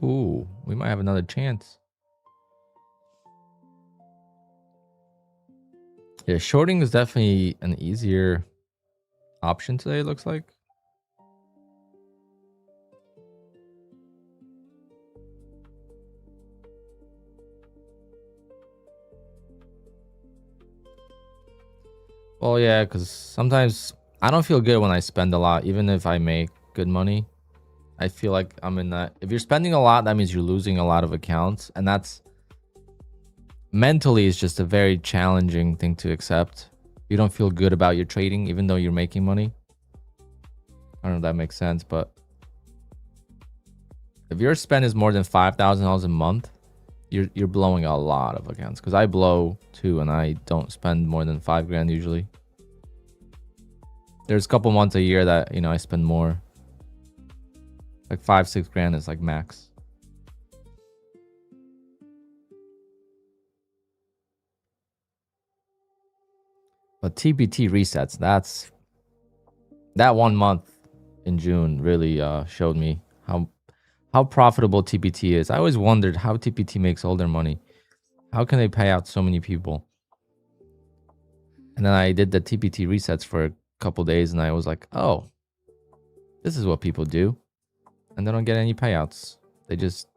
Ooh, we might have another chance. Yeah, shorting is definitely an easier option today, it looks like. Well, yeah, because sometimes I don't feel good when I spend a lot, even if I make good money. I feel like I'm in that. If you're spending a lot, that means you're losing a lot of accounts. And that's mentally is just a very challenging thing to accept. You don't feel good about your trading, even though you're making money. I don't know if that makes sense, but if your spend is more than $5,000 a month, you're blowing a lot of accounts. Because I blow too, and I don't spend more than 5 grand usually. There's a couple months a year that, you know, I spend more. Like 5-6 grand is like max. But TPT resets, that 1 month in June really showed me how profitable TPT is. I always wondered how TPT makes all their money. How can they pay out so many people? And then I did the TPT resets for a couple days and I was like, oh, this is what people do. And they don't get any payouts. They just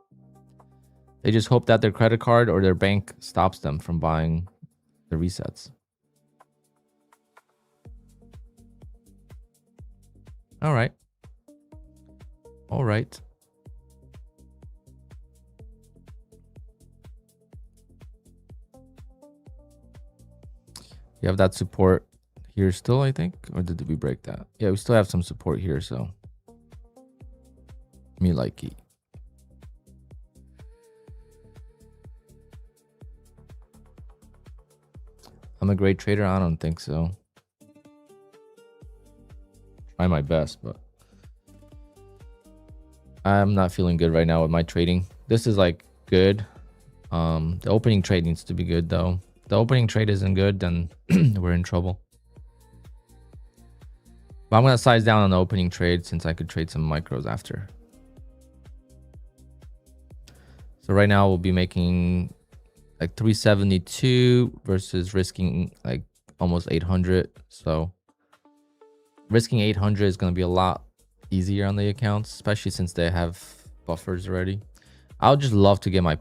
hope that their credit card or their bank stops them from buying the resets. All right. All right. You have that support here still, I think? Or did we break that? Yeah, we still have some support here, so. Me likey. I'm a great trader? I don't think so. Try my best, but I'm not feeling good right now with my trading. This is like good. The opening trade needs to be good though. If the opening trade isn't good, then we're in trouble. But I'm gonna size down on the opening trade since I could trade some micros after. So right now we'll be making like 372 versus risking like almost 800. So risking 800 is going to be a lot easier on the accounts, especially since they have buffers already. I would just love to get my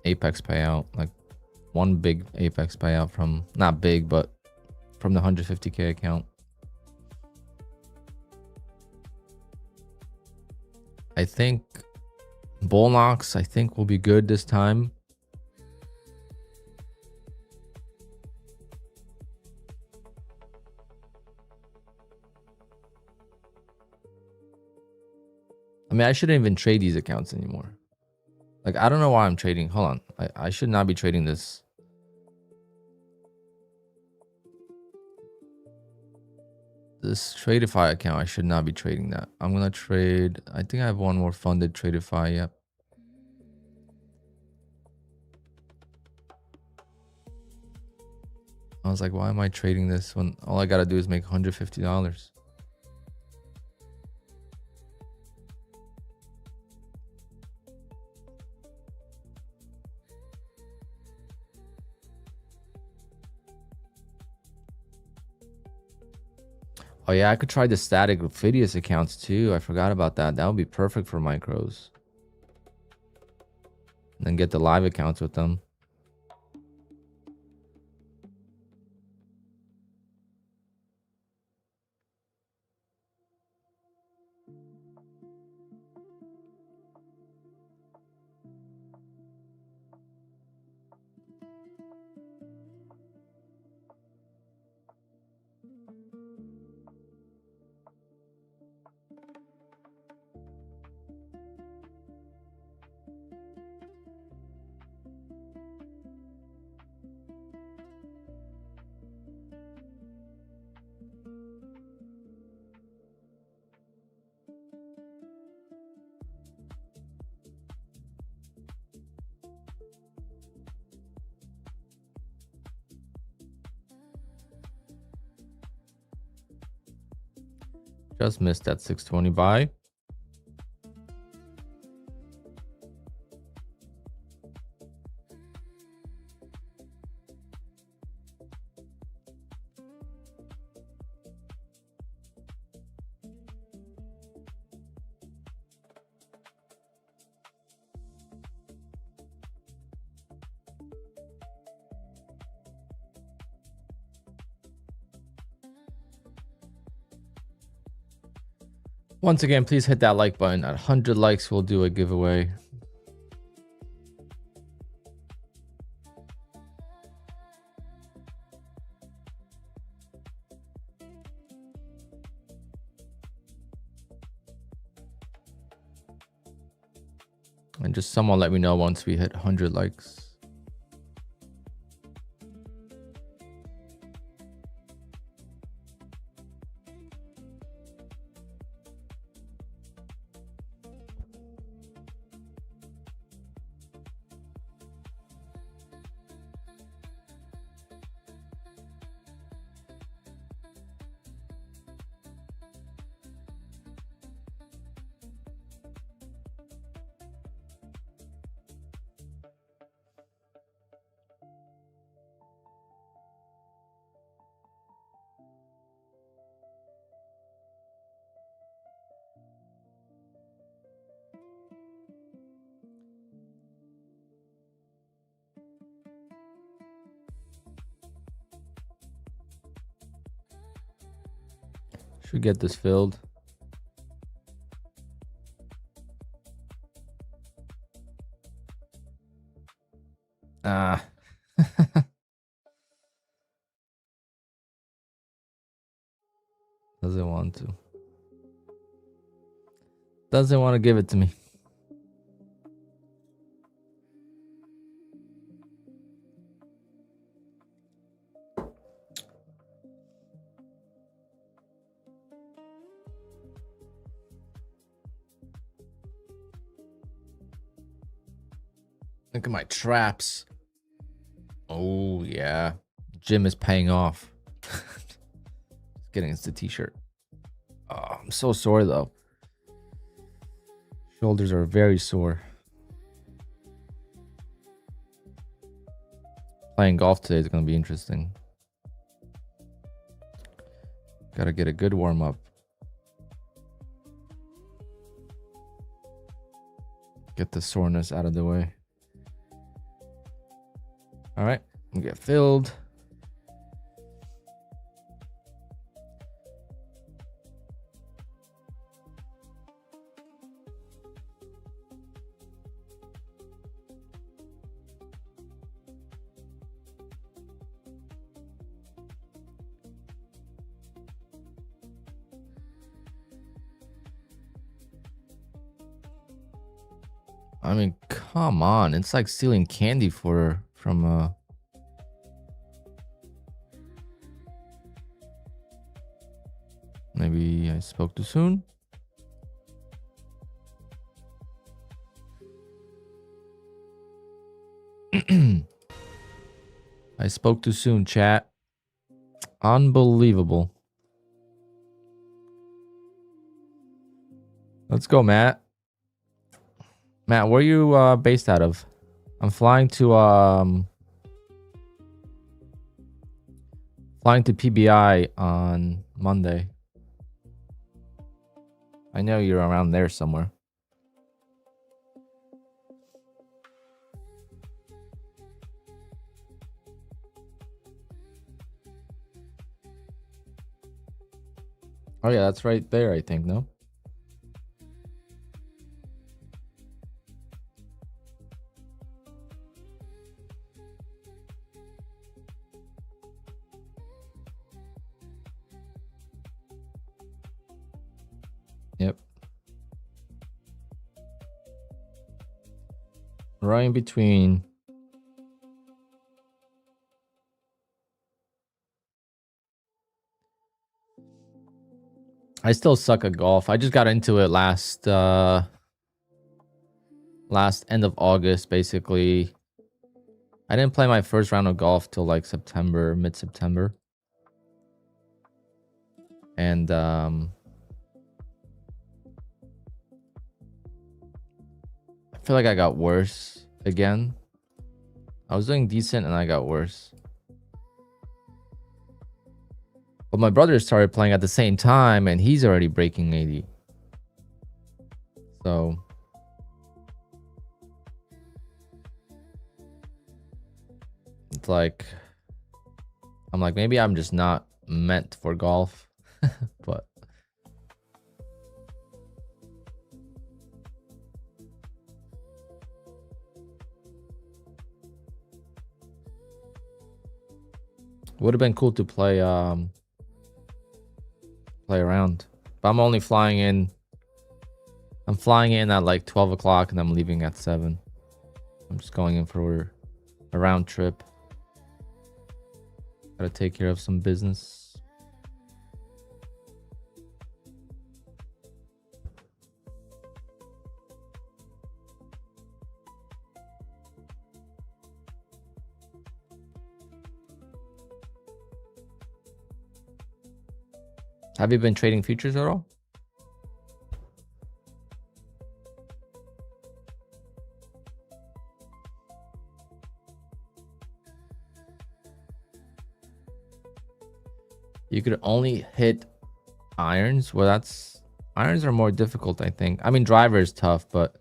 Apex payout, like one big Apex payout from, not big, but from the 150K account. I think bull knocks, I think will be good this time. I mean, I shouldn't even trade these accounts anymore. Like, I don't know why I'm trading. Hold on. I should not be trading this. This Tradeify account, I should not be trading that. I'm going to trade. I think I have one more funded Tradeify. Yep. I was like, why am I trading this when all I got to do is make $150? Oh yeah, I could try the static Phidias accounts too. I forgot about that. That would be perfect for micros. And then get the live accounts with them. Just missed that 620 buy. Once again, please hit that like button. At 100 likes, we'll do a giveaway. And just someone let me know once we hit 100 likes. Should get this filled. Ah. Doesn't want to. Doesn't want to give it to me. Look at my traps. Oh, yeah. Gym is paying off. Just kidding. It's the t-shirt. Oh, I'm so sore, though. Shoulders are very sore. Playing golf today is going to be interesting. Gotta get a good warm-up. Get the soreness out of the way. All right, get filled. I mean, come on. It's like stealing candy from maybe I spoke too soon. I spoke too soon, chat. Unbelievable. Let's go, Matt. Matt, where are you based out of? I'm flying to PBI on Monday. I know you're around there somewhere. Oh yeah, that's right there, I think, no? Yep. Right in between. I still suck at golf. I just got into it last end of August, basically. I didn't play my first round of golf till like September, mid-September. And I feel like I got worse again. I was doing decent and I got worse. But my brother started playing at the same time and he's already breaking 80. So it's like, I'm like, maybe I'm just not meant for golf. But would have been cool to play around. But I'm only flying in. I'm flying in at like 12 o'clock and I'm leaving at 7. I'm just going in for a round trip. Gotta take care of some business. Have you been trading futures at all? You could only hit irons. Well, that's irons are more difficult, I think. I mean, driver is tough, but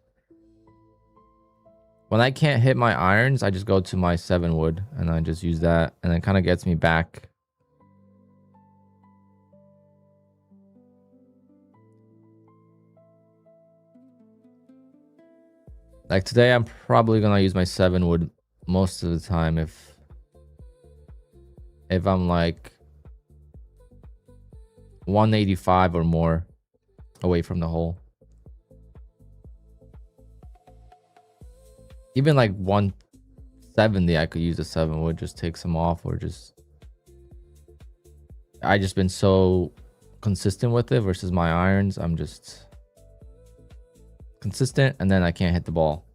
when I can't hit my irons, I just go to my 7 wood and I just use that, and it kind of gets me back. Like today, I'm probably gonna use my 7 wood most of the time if I'm like 185 or more away from the hole. Even like 170, I could use a 7 wood, just take some off, or just I just been so consistent with it versus my irons. I'm just consistent and then I can't hit the ball.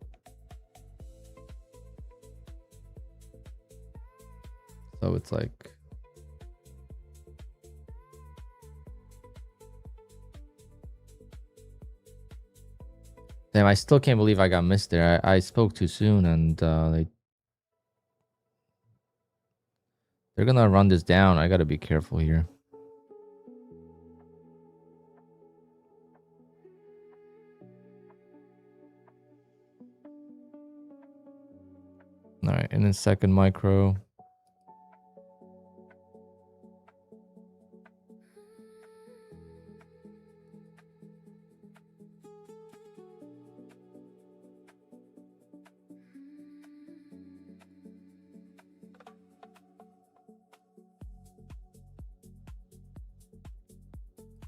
So it's like, damn, I still can't believe I got missed there. I spoke too soon and they're gonna run this down. I gotta be careful here. All right, and then second micro.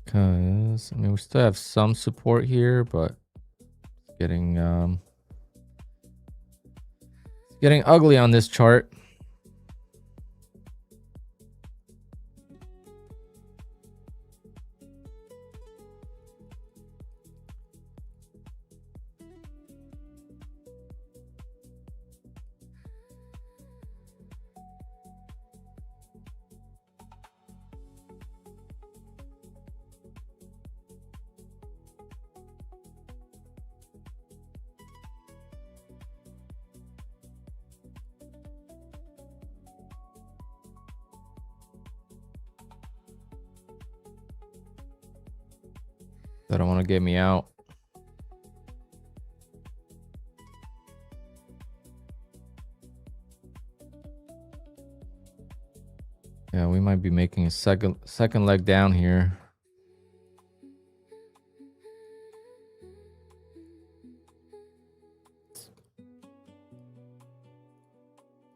Cause I mean we still have some support here, but it's getting Getting ugly on this chart. They don't want to get me out. Yeah, we might be making a second leg down here.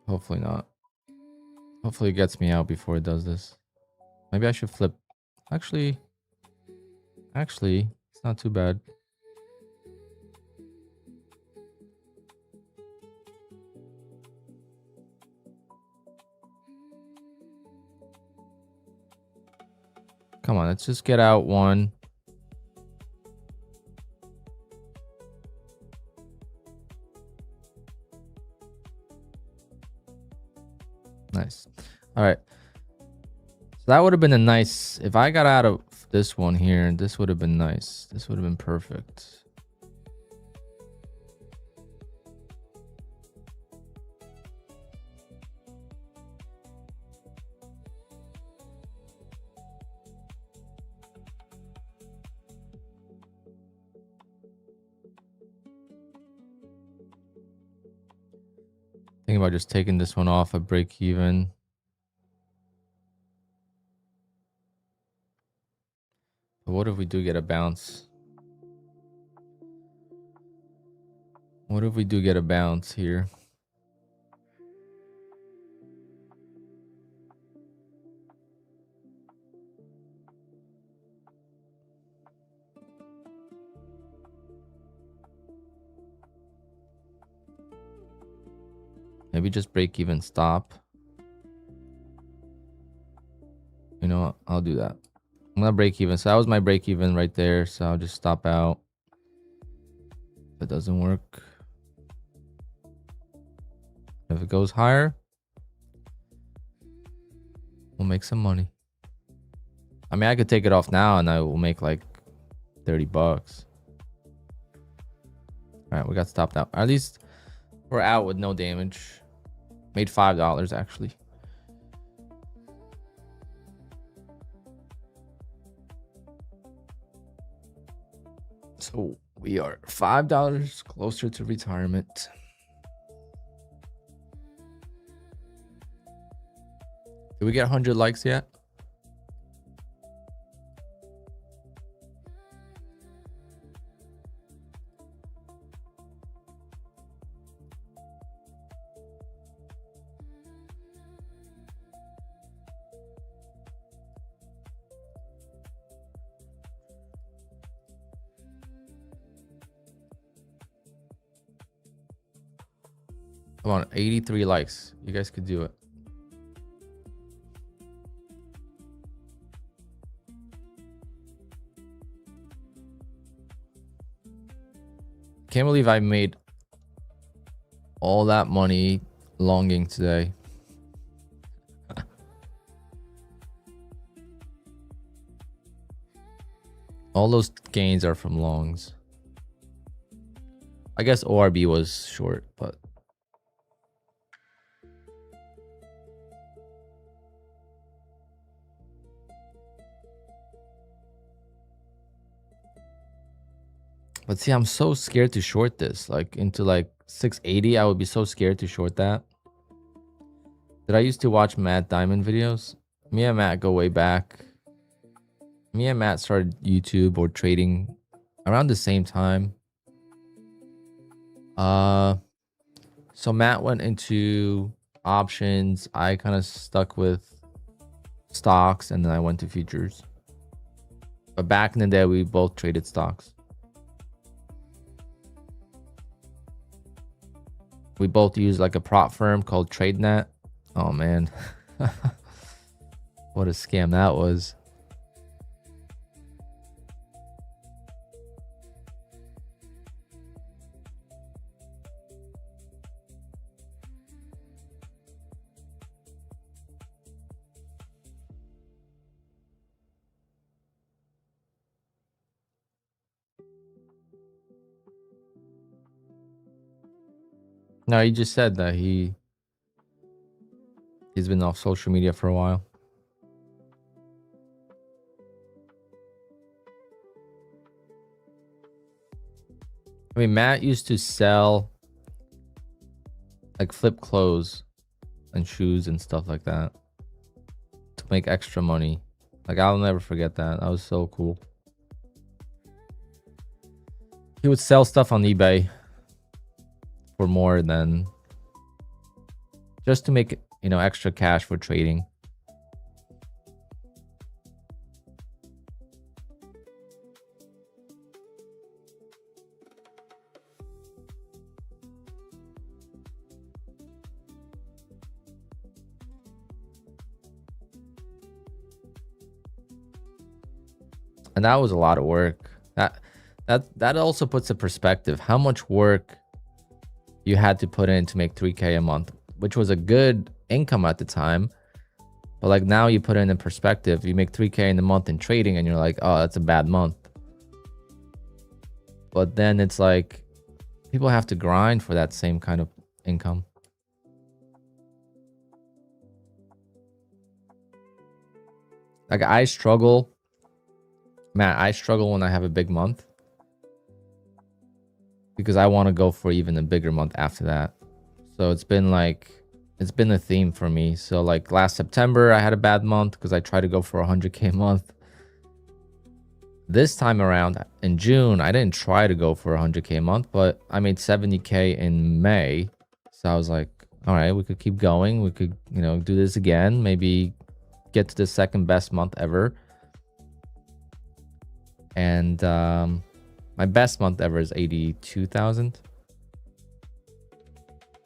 Hopefully not. Hopefully it gets me out before it does this. Maybe I should flip. Actually, it's not too bad. Come on, let's just get out one. Nice. All right. So that would have been a nice, if I got out of this one here, this would have been nice. This would have been perfect. Thinking about just taking this one off a break even. But what if we do get a bounce? What if we do get a bounce here? Maybe just break even stop. You know what? I'll do that. I'm gonna break even. So that was my break even right there. So I'll just stop out. If it doesn't work. If it goes higher, we'll make some money. I mean, I could take it off now and I will make like 30 bucks. All right, we got stopped out. At least we're out with no damage. Made $5 actually. So we are $5 closer to retirement. Did we get 100 likes yet? Come on, 83 likes. You guys could do it. Can't believe I made all that money longing today. All those gains are from longs. I guess ORB was short, but see, I'm so scared to short this. Like into like 680, I would be so scared to short that. Did I used to watch Matt Diamond videos? Me and Matt go way back. Me and Matt started YouTube or trading around the same time. So Matt went into options. I kind of stuck with stocks and then I went to futures. But back in the day, we both traded stocks. We both use like a prop firm called TradeNet. Oh man. What a scam that was. No, he just said that he's been off social media for a while. I mean, Matt used to sell like flip clothes and shoes and stuff like that to make extra money. Like, I'll never forget that. That was so cool. He would sell stuff on eBay for more than just to make, you know, extra cash for trading. And that was a lot of work. That also puts a perspective how much work you had to put in to make 3K a month, which was a good income at the time. But like now you put it in perspective, you make 3K in a month in trading and you're like, oh, that's a bad month. But then it's like people have to grind for that same kind of income. Like I struggle, Matt, I struggle when I have a big month because I want to go for even a bigger month after that. So it's been a theme for me. So like last September, I had a bad month because I tried to go for 100K a month. This time around in June, I didn't try to go for 100K a month, but I made 70K in May. So I was like, all right, we could keep going. We could, you know, do this again. Maybe get to the second best month ever. And my best month ever is 82,000,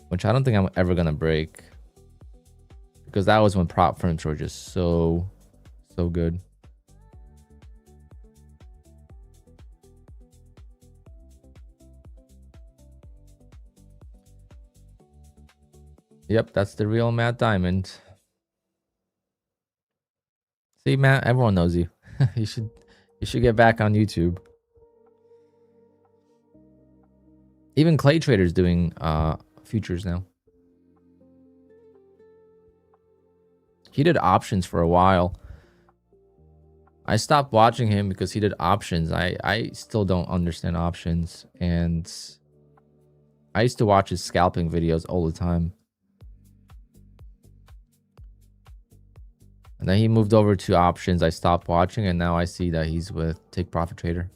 which I don't think I'm ever gonna break because that was when prop firms were just so good. Yep, that's the real Matt Diamond. See, Matt, everyone knows you. You should get back on YouTube. Even Clay Trader's doing futures now. He did options for a while. I stopped watching him because he did options. I still don't understand options. And I used to watch his scalping videos all the time. And then he moved over to options. I stopped watching and now I see that he's with Take Profit Trader.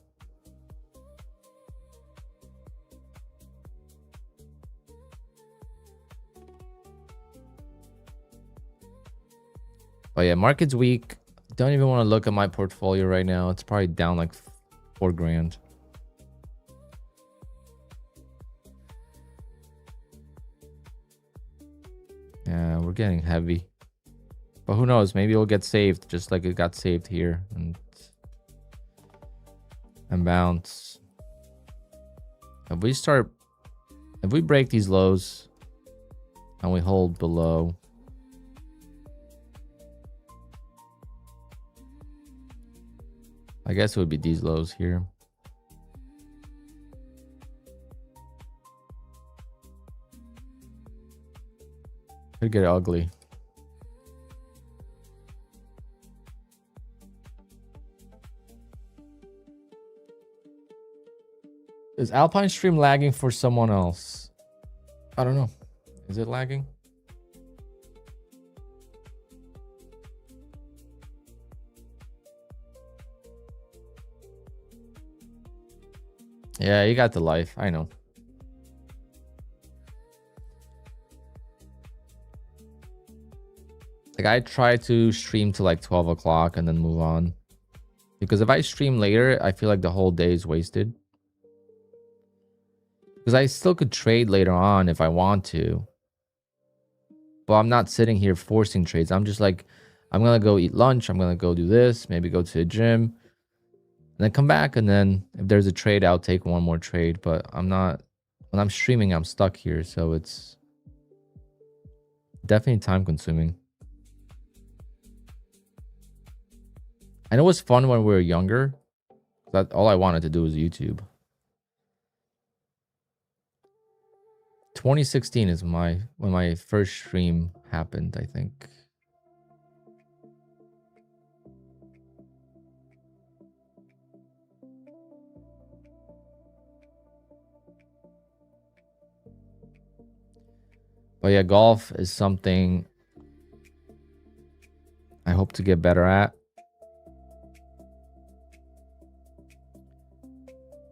But yeah, market's weak. Don't even want to look at my portfolio right now. It's probably down like 4 grand. Yeah, we're getting heavy. But who knows? Maybe it'll get saved just like it got saved here and bounce. If we break these lows and we hold below, I guess it would be these lows here. Could get ugly. Is Alpine stream lagging for someone else? I don't know. Is it lagging? Yeah, you got the life. I know. Like I try to stream to like 12 o'clock and then move on. Because if I stream later, I feel like the whole day is wasted. Because I still could trade later on if I want to. But I'm not sitting here forcing trades. I'm just like, I'm going to go eat lunch. I'm going to go do this. Maybe go to the gym. And then come back. And then if there's a trade, I'll take one more trade. But I'm not... When I'm streaming, I'm stuck here. So it's definitely time consuming. I know it was fun when we were younger. That all I wanted to do was YouTube. 2016 is when my first stream happened, I think. But yeah, golf is something I hope to get better at.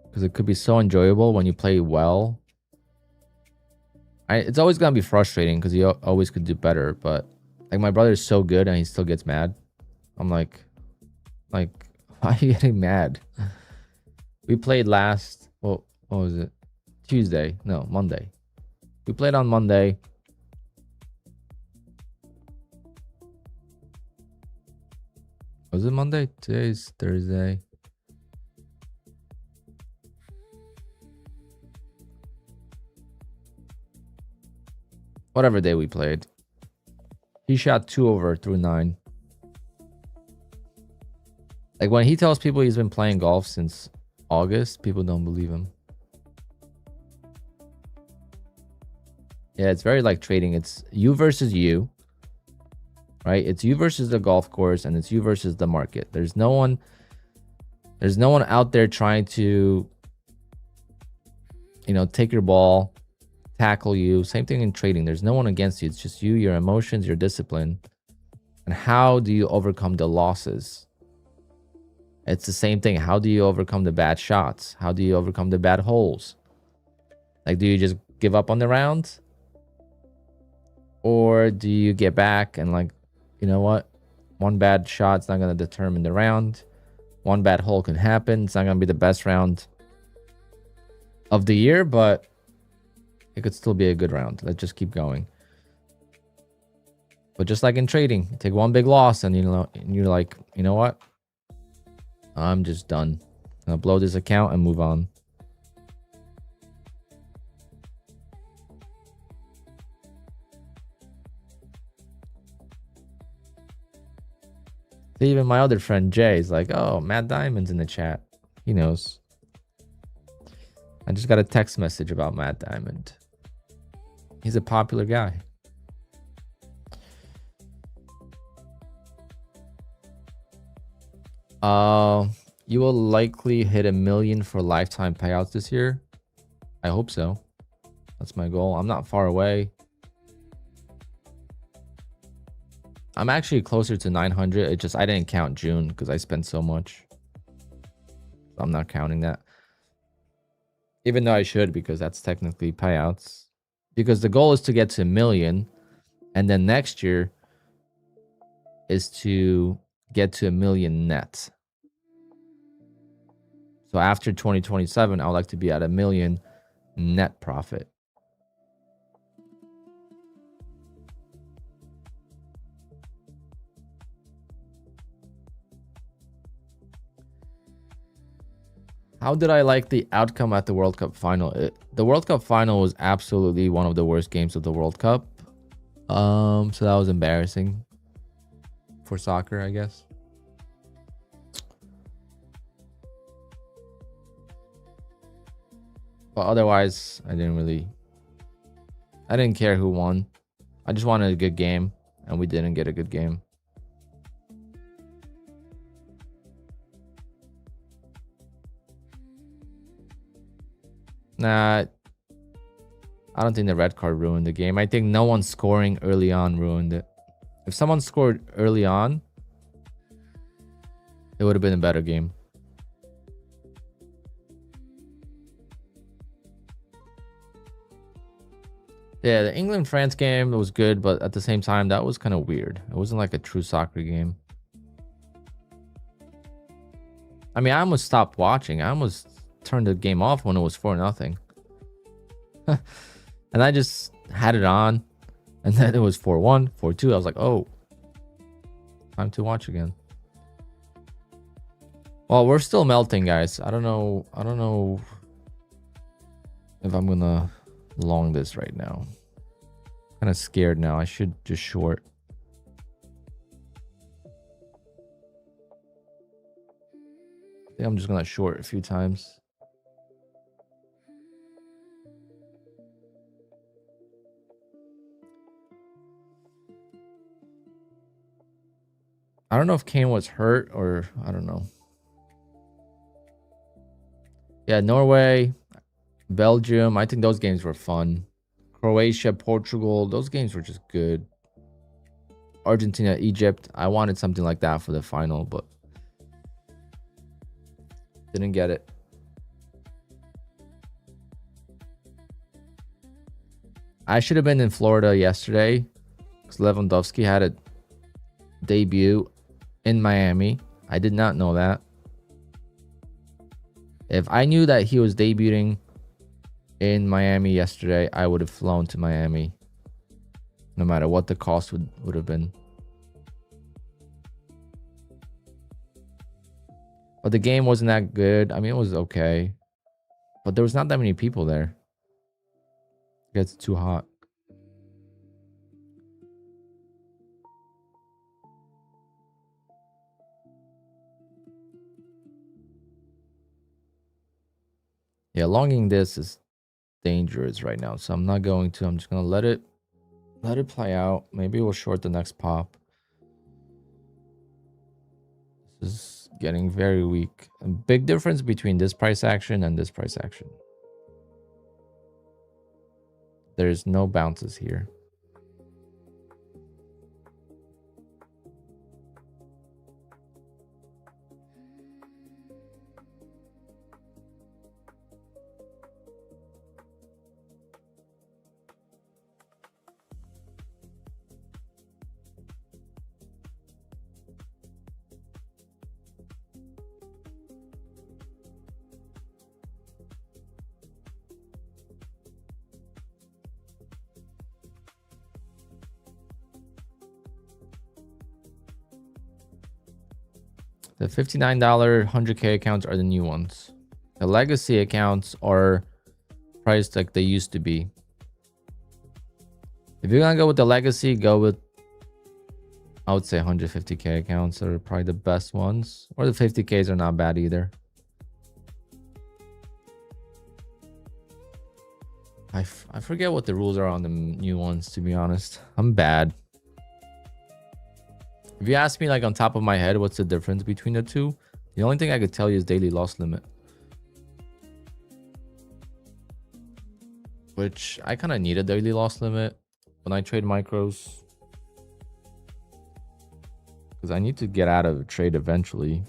Because it could be so enjoyable when you play well. It's always going to be frustrating because you always could do better. But like my brother is so good and he still gets mad. I'm like, why are you getting mad? We played last, well, what was it? Tuesday. No, Monday. We played on Monday. Was it Monday? Today's Thursday. Whatever day we played. He shot 2 over through 9. Like when he tells people he's been playing golf since August, people don't believe him. Yeah, it's very like trading. It's you versus you. Right? It's you versus the golf course and it's you versus the market. There's no one out there trying to, you know, take your ball, tackle you. Same thing in trading. There's no one against you. It's just you, your emotions, your discipline. And how do you overcome the losses? It's the same thing. How do you overcome the bad shots? How do you overcome the bad holes? Like, do you just give up on the round? Or do you get back and like, you know what? One bad shot's not going to determine the round. One bad hole can happen. It's not going to be the best round of the year, but it could still be a good round. Let's just keep going. But just like in trading, you take one big loss and you're like, you know what? I'm just done. I'm gonna blow this account and move on. Even my other friend Jay is like, oh, Matt Diamond's in the chat. He knows. I just got a text message about Matt Diamond. He's a popular guy. You will likely hit 1 million for lifetime payouts this year. I hope so. That's my goal. I'm not far away. I'm actually closer to 900. It just, I didn't count June because I spent so much. I'm not counting that. Even though I should, because that's technically payouts. Because the goal is to get to 1 million. And then next year is to get to 1 million net. So after 2027, I would like to be at 1 million net profit. How did I like the outcome at the World Cup final? The World Cup final was absolutely one of the worst games of the World Cup. So that was embarrassing for soccer, I guess. But otherwise, I didn't care who won. I just wanted a good game, and we didn't get a good game. Nah, I don't think the red card ruined the game. I think no one scoring early on ruined it. If someone scored early on, it would have been a better game. Yeah, the England-France game was good, but at the same time, that was kind of weird. It wasn't like a true soccer game. I mean, I almost stopped watching. I almost turned the game off when it was 4-0. And I just had it on, and then it was 4-1, 4-2. I was like, oh, time to watch again. Well, we're still melting, guys. I don't know if I'm gonna long this right now. Kind of scared now. I should just short. I think I'm just gonna short a few times. I don't know if Kane was hurt or I don't know. Yeah, Norway, Belgium. I think those games were fun. Croatia, Portugal. Those games were just good. Argentina, Egypt. I wanted something like that for the final, but didn't get it. I should have been in Florida yesterday because Lewandowski had a debut in Miami. I did not know that. If I knew that he was debuting in Miami yesterday, I would have flown to Miami. No matter what the cost would have been. But the game wasn't that good. I mean, it was okay. But there was not that many people there. It gets too hot. Yeah, longing this is dangerous right now. So I'm not going to. I'm just going to let it play out. Maybe we'll short the next pop. This is getting very weak. A big difference between this price action and this price action. There's no bounces here. The $59 100K accounts are the new ones. The legacy accounts are priced like they used to be. If you're gonna go with the legacy, go with, I would say 150K accounts are probably the best ones. Or the 50Ks are not bad either. I forget what the rules are on the new ones, to be honest. I'm bad. If you ask me like on top of my head, what's the difference between the two? The only thing I could tell you is daily loss limit. Which I kind of need a daily loss limit when I trade micros. Because I need to get out of a trade eventually.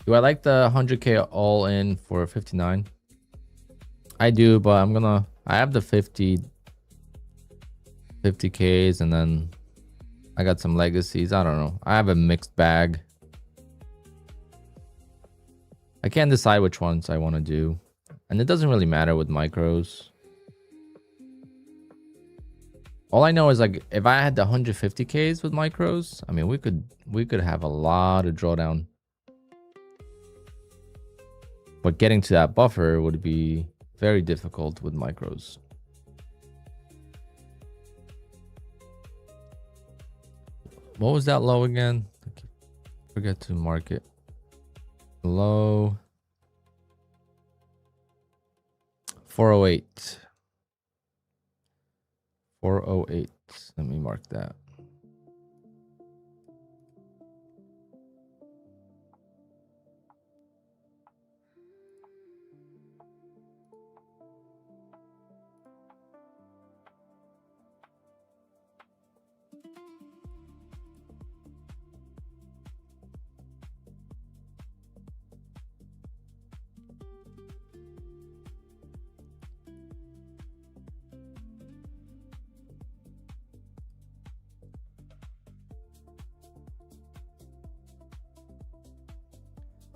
Do I like the 100K all in for 59? I do, but I have the 50Ks and then I got some legacies. I don't know. I have a mixed bag. I can't decide which ones I want to do. And it doesn't really matter with micros. All I know is like if I had the 150Ks with micros, I mean we could have a lot of drawdown. But getting to that buffer would be very difficult with micros. What was that low again? I forget to mark it. Low. 408. 408. Let me mark that.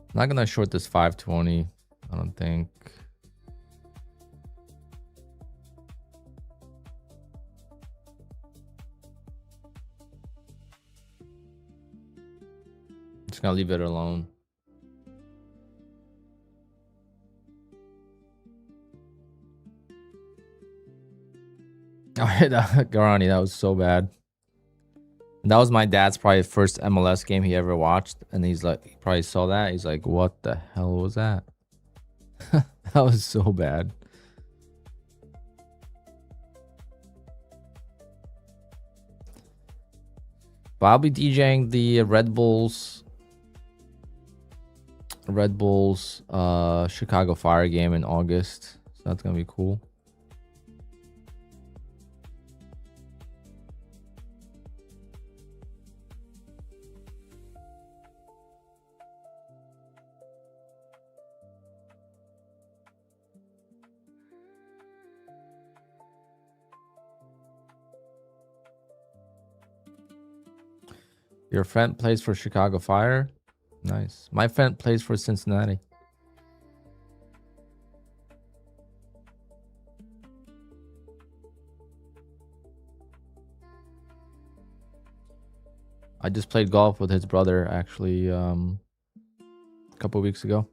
I'm not gonna short this 520. I don't think. Just gonna leave it alone. Oh, Garani, that was so bad. That was my dad's probably first MLS game he ever watched, and he's like, he probably saw that. He's like, "What the hell was that?" That was so bad. But I'll be DJing the Red Bulls Chicago Fire game in August, so that's gonna be cool. Your friend plays for Chicago Fire? Nice. My friend plays for Cincinnati. I just played golf with his brother actually a couple weeks ago.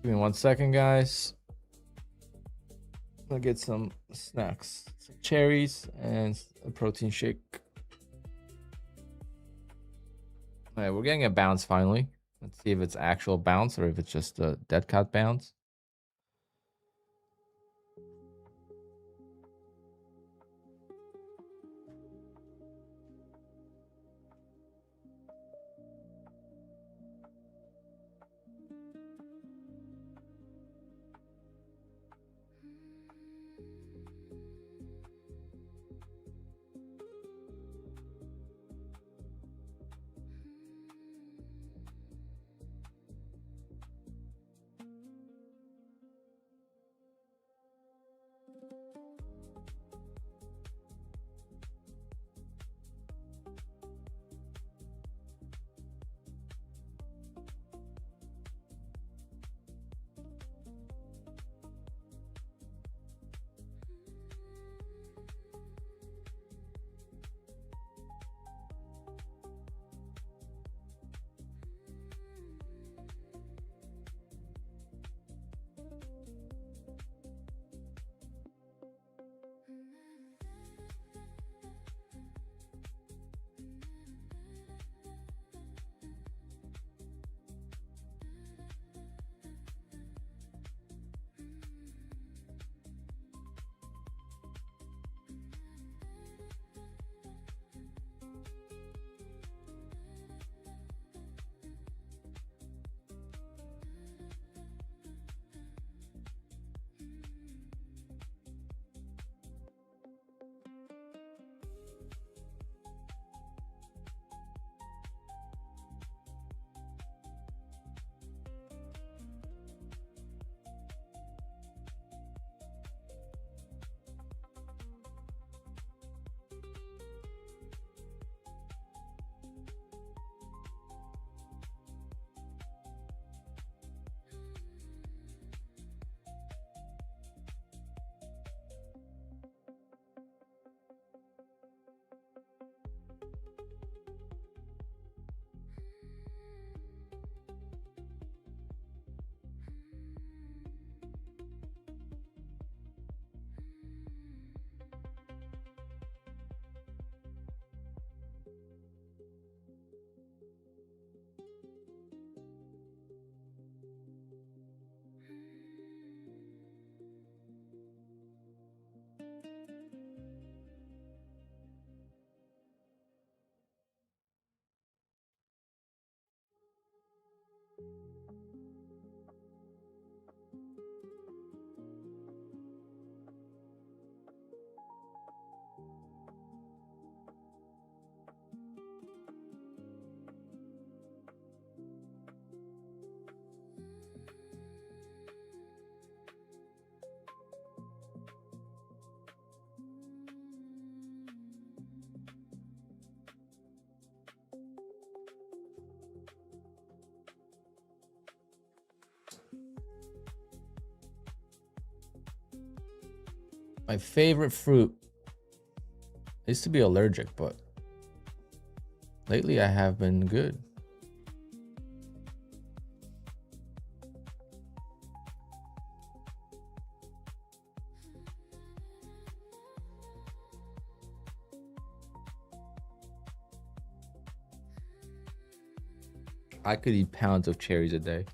Give me 1 second, guys. I'll get some snacks, some cherries, and a protein shake. All right, we're getting a bounce finally. Let's see if it's actual bounce or if it's just a dead cat bounce. My favorite fruit. I used to be allergic, but lately I have been good. I could eat pounds of cherries a day.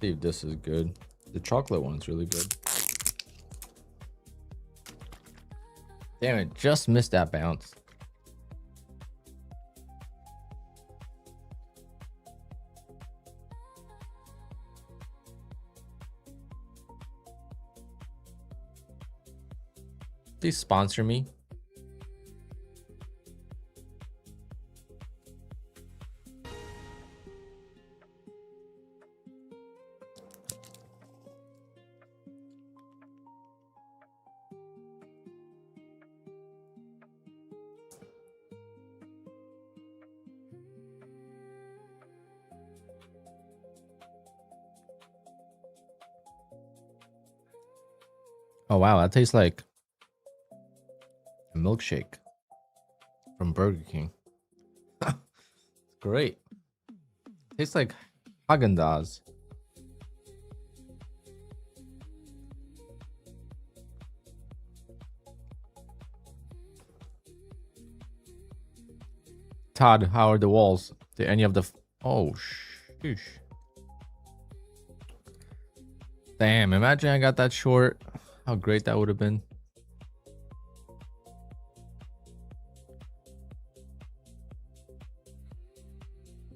See if this is good. The chocolate one's really good. Damn it, just missed that bounce. Please sponsor me. Oh wow, that tastes like a milkshake from Burger King. Great. Tastes like Haagen-Dazs. Todd, how are the walls? Did any of the... Oh, sheesh. Damn, imagine I got that short. How great that would have been.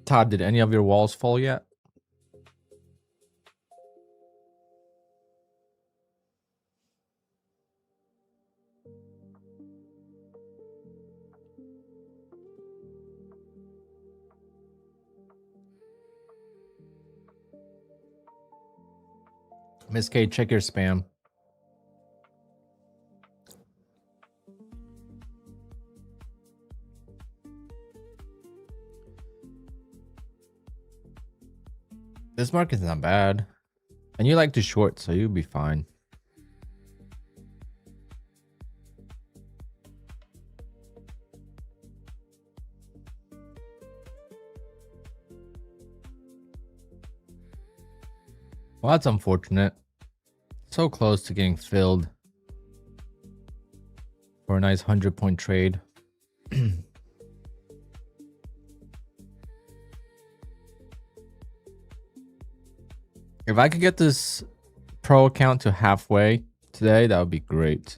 Todd, did any of your walls fall yet? Miss K, check your spam. This market's not bad. And you like to short, so you'll be fine. Well, that's unfortunate. So close to getting filled for a nice 100-point trade. If I could get this pro account to halfway today, that would be great.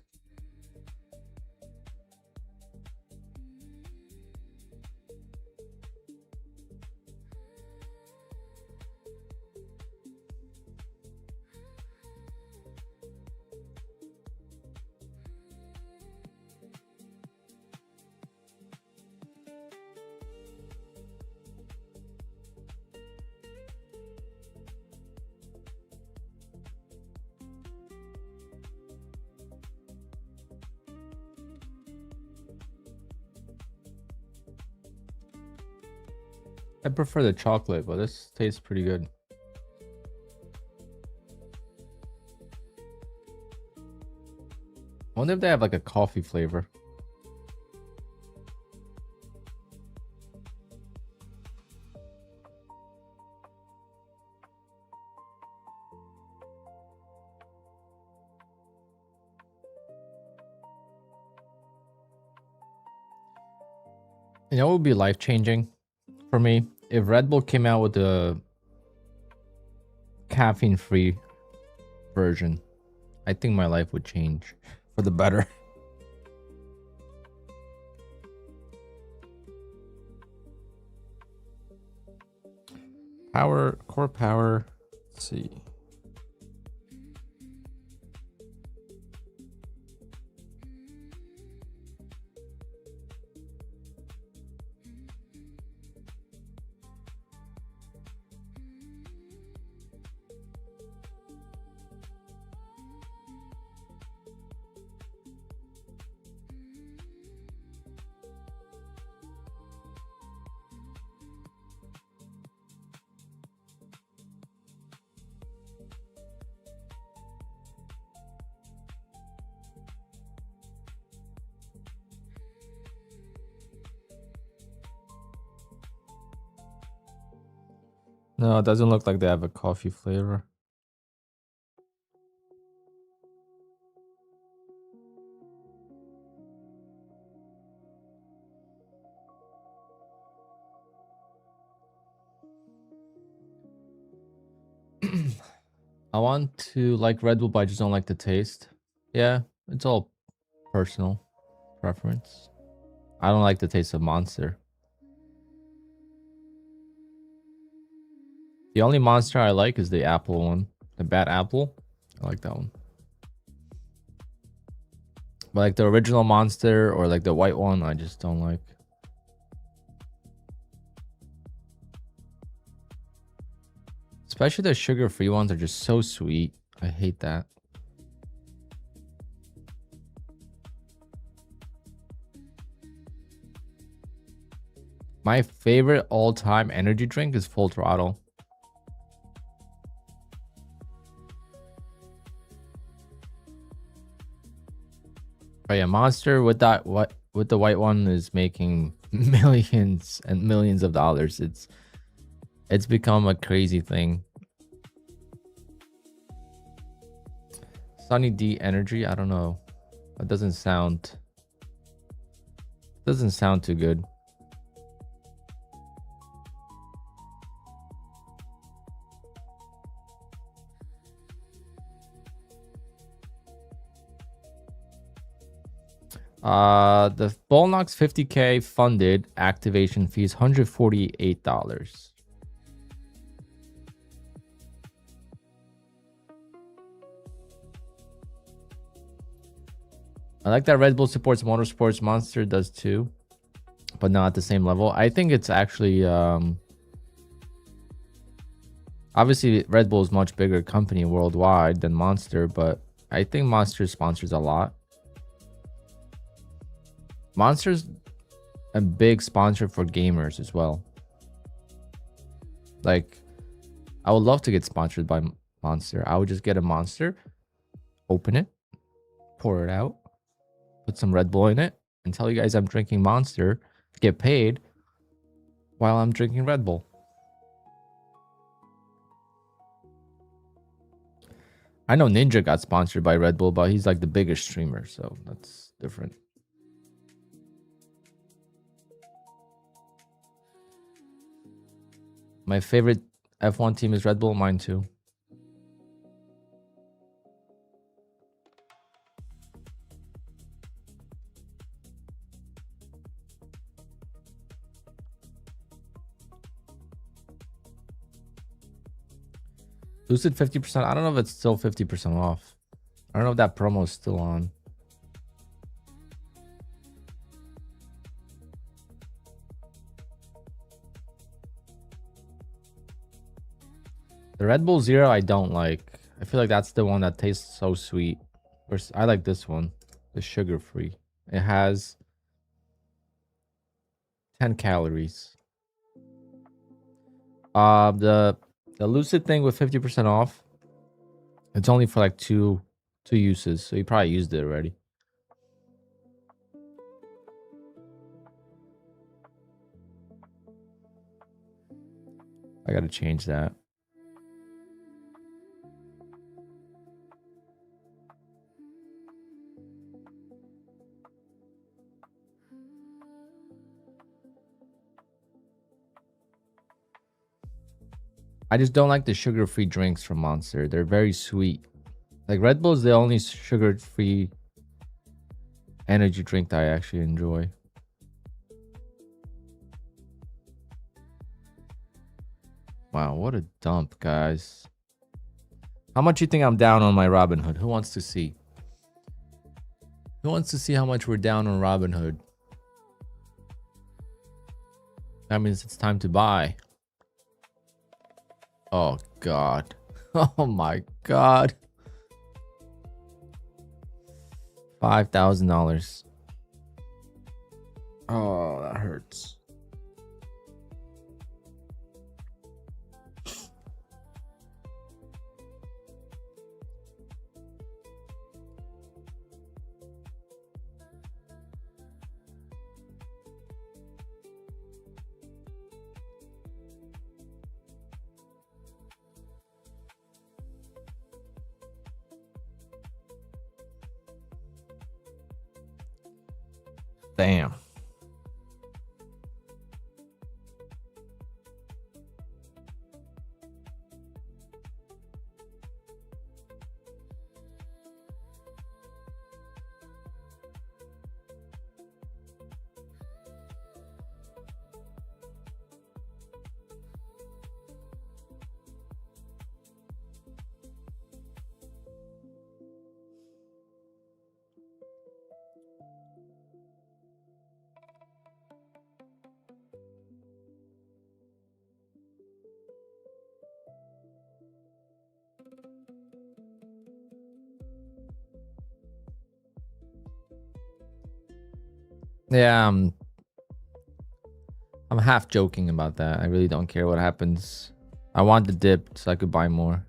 I prefer the chocolate, but this tastes pretty good. I wonder if they have like a coffee flavor. You know what would be life-changing for me? If Red Bull came out with a caffeine-free version, I think my life would change for the better. Power, core power, let's see. No, it doesn't look like they have a coffee flavor. I want to like Red Bull, but I just don't like the taste. Yeah, it's all personal preference. I don't like the taste of Monster. The only Monster I like is the apple one. The bad apple. I like that one. But like the original Monster or like the white one, I just don't like. Especially the sugar-free ones are just so sweet. I hate that. My favorite all-time energy drink is Full Throttle. But yeah, Monster with that with the white one is making millions and millions of dollars. It's become a crazy thing. Sunny D Energy, I don't know. That doesn't sound too good. The Bullnox 50K funded activation fees $148. I like that Red Bull supports motorsports. Monster does too, but not at the same level. I think it's actually obviously Red Bull is a much bigger company worldwide than Monster, but I think Monster sponsors a lot. Monster's a big sponsor for gamers as well. Like, I would love to get sponsored by Monster. I would just get a Monster, open it, pour it out, put some Red Bull in it, and tell you guys I'm drinking Monster, get paid while I'm drinking Red Bull. I know Ninja got sponsored by Red Bull, but he's like the biggest streamer, so that's different. My favorite F1 team is Red Bull, mine too. Lucid 50%. I don't know if it's still 50% off. I don't know if that promo is still on. The Red Bull Zero I don't like. I feel like that's the one that tastes so sweet. I like this one, the sugar free. It has 10 calories. The Lucid thing with 50% off. It's only for like two uses, so you probably used it already. I gotta change that. I just don't like the sugar-free drinks from Monster. They're very sweet. Like Red Bull is the only sugar-free energy drink that I actually enjoy. Wow, what a dump, guys. How much you think I'm down on my Robinhood? Who wants to see? Who wants to see how much we're down on Robinhood? That means it's time to buy. Oh, God. Oh, my God. $5,000. Oh, that hurts. Damn. Yeah, I'm half joking about that. I really don't care what happens. I want the dip so I could buy more.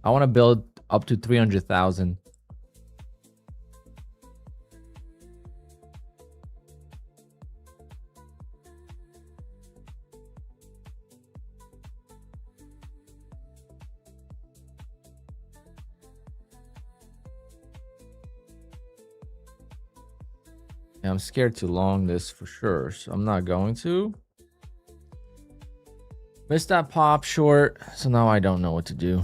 I want to build up to 300,000. Yeah, I'm scared to long this for sure, so I'm not going to. Missed that pop short, so now I don't know what to do.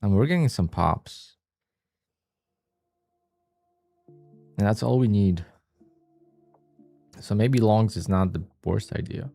And we're getting some pops. And that's all we need. So maybe longs is not the worst idea.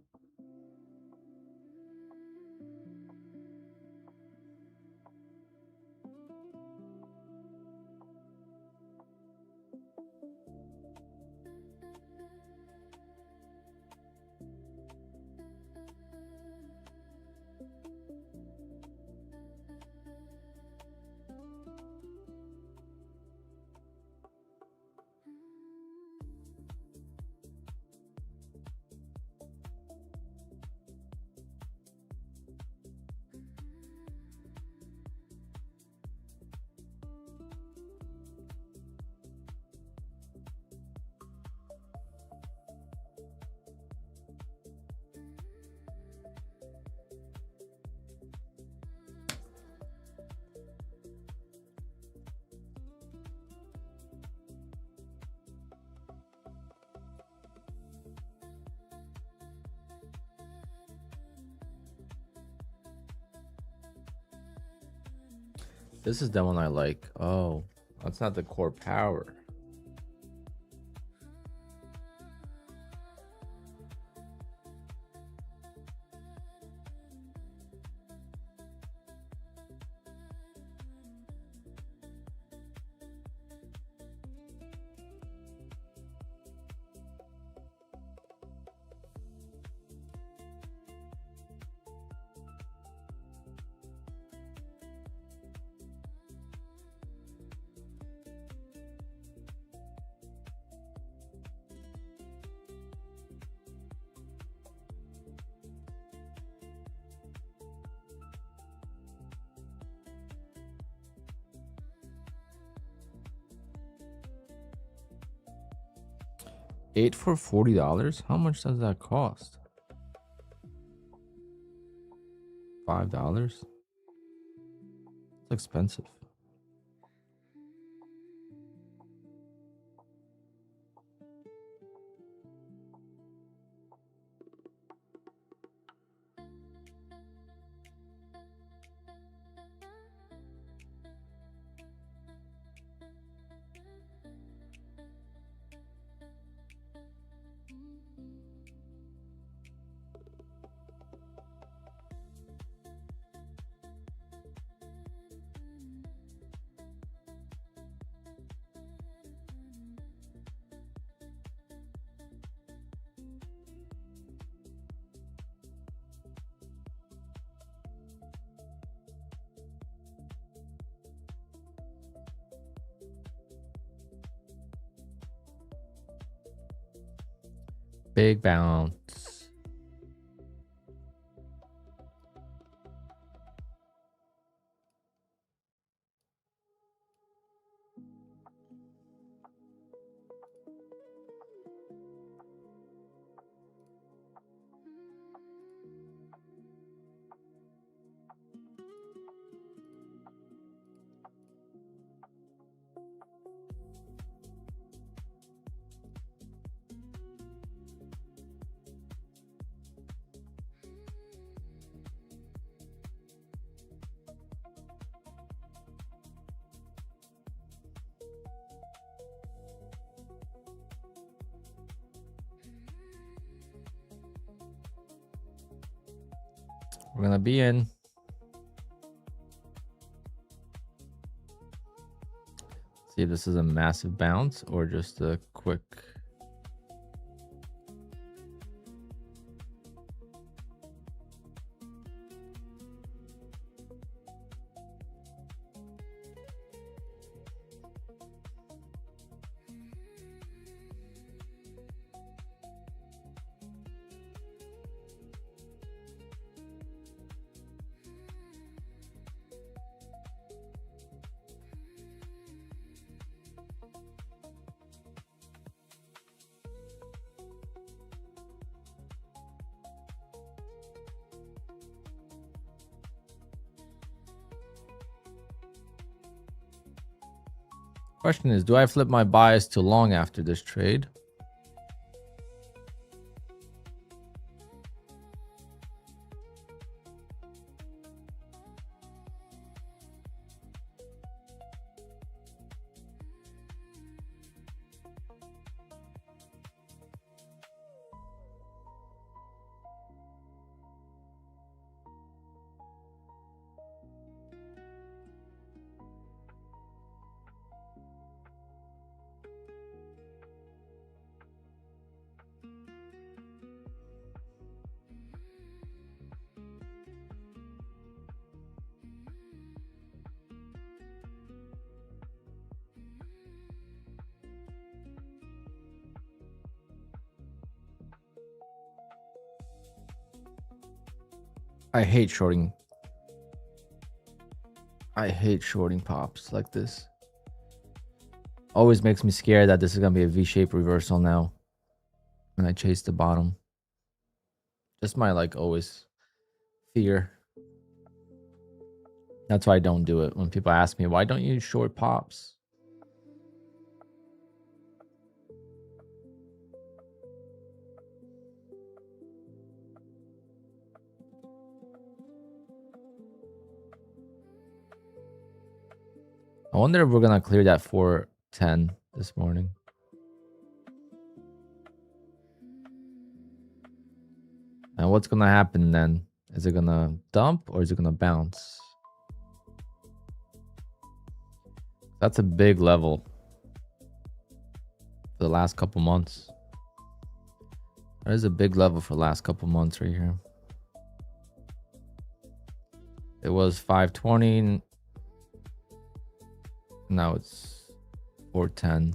This is the one I like. Oh, that's not the core power. $8 for $40? How much does that cost? $5? It's expensive. Big bounce. We're gonna be in. See if this is a massive bounce or just a quick. Question is, do I flip my bias to long after this trade? I hate shorting. I hate shorting pops like this. Always makes me scared that this is gonna be a V-shaped reversal now. And I chase the bottom. Just my like always fear. That's why I don't do it. When people ask me, why don't you short pops? I wonder if we're gonna clear that 410 this morning. And what's gonna happen then? Is it gonna dump or is it gonna bounce? That's a big level for the last couple months. That is a big level for the last couple months right here. It was 520. Now it's 410.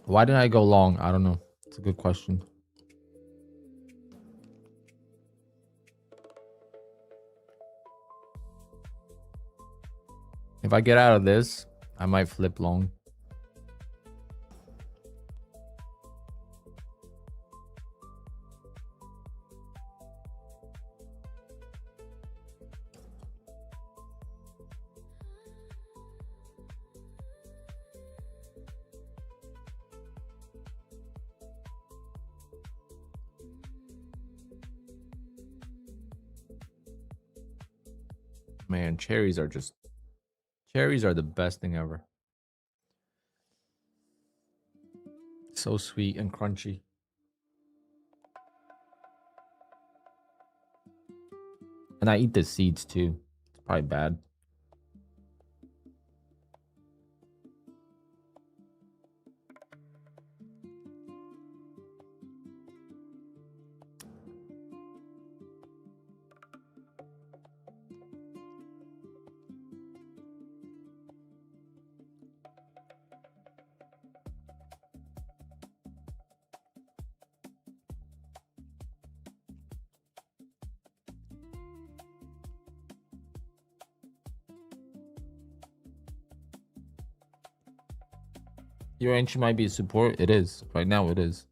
Why didn't I go long? I don't know. It's a good question. If I get out of this, I might flip long. Man, cherries are the best thing ever. So sweet and crunchy. And I eat the seeds too. It's probably bad. Your entry might be a support. It is. Right now it is.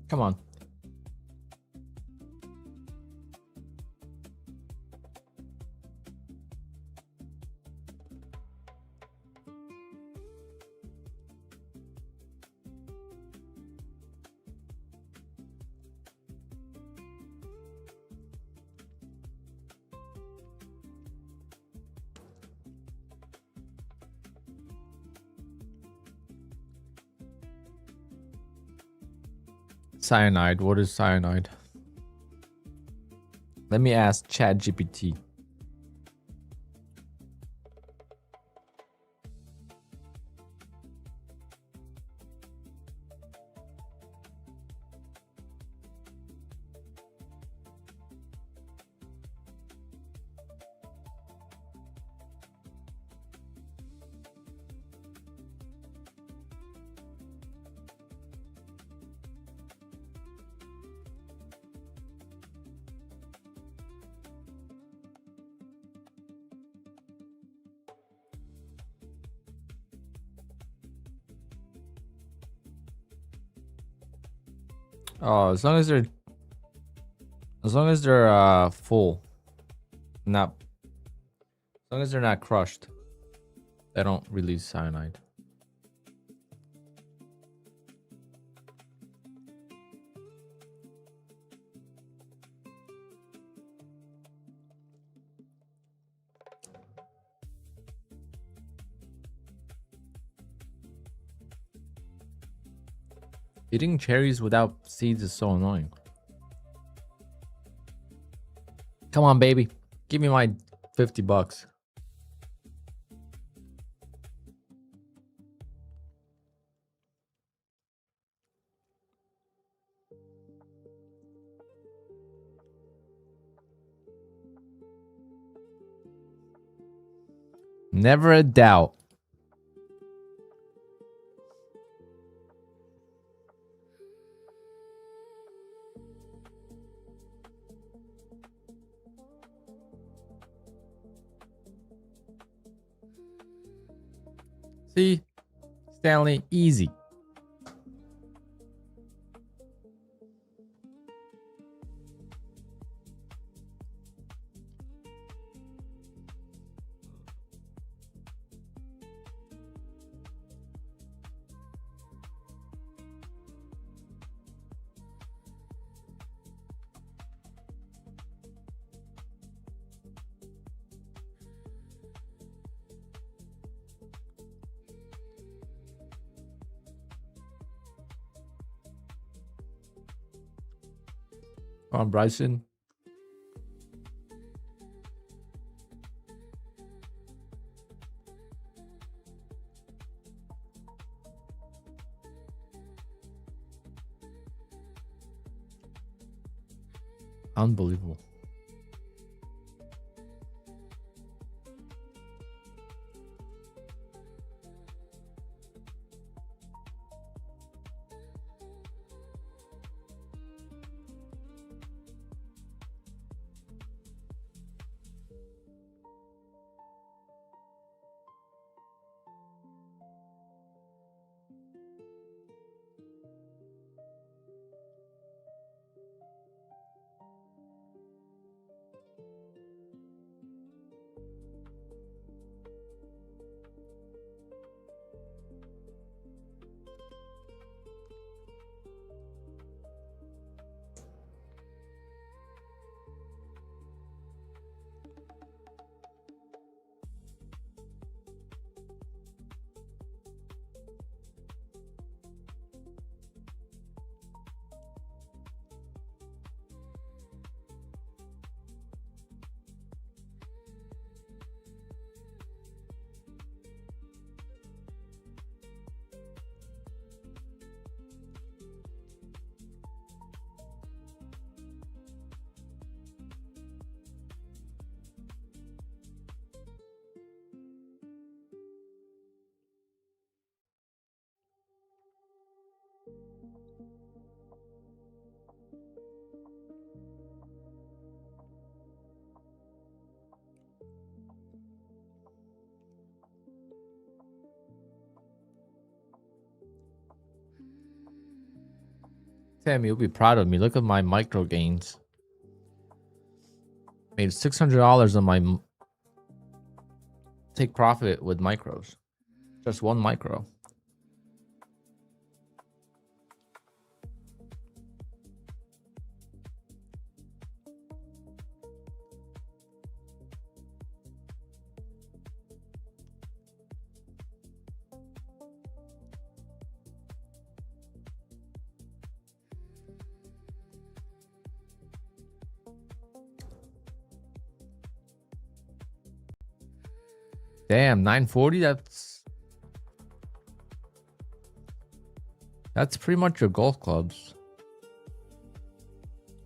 Come on. Cyanide. What is cyanide? Let me ask ChatGPT. Oh, as long as they're full, not as long as they're not crushed, they don't release cyanide. Eating cherries without seeds is so annoying. Come on, baby. Give me my $50. Never a doubt. See? Stanley, easy. Come on, Bryson. Unbelievable. Sam, you'll be proud of me. Look at my micro gains. Made $600 on my take profit with micros. Just one micro. Damn, 940. That's pretty much your golf clubs.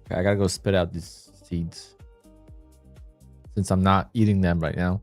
Okay, I gotta go spit out these seeds since I'm not eating them right now.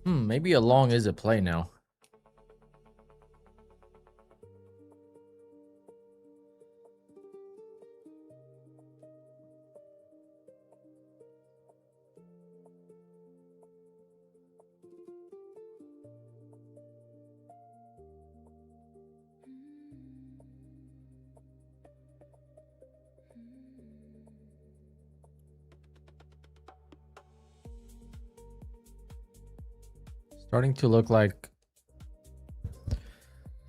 Maybe a long is a play now. Starting to look like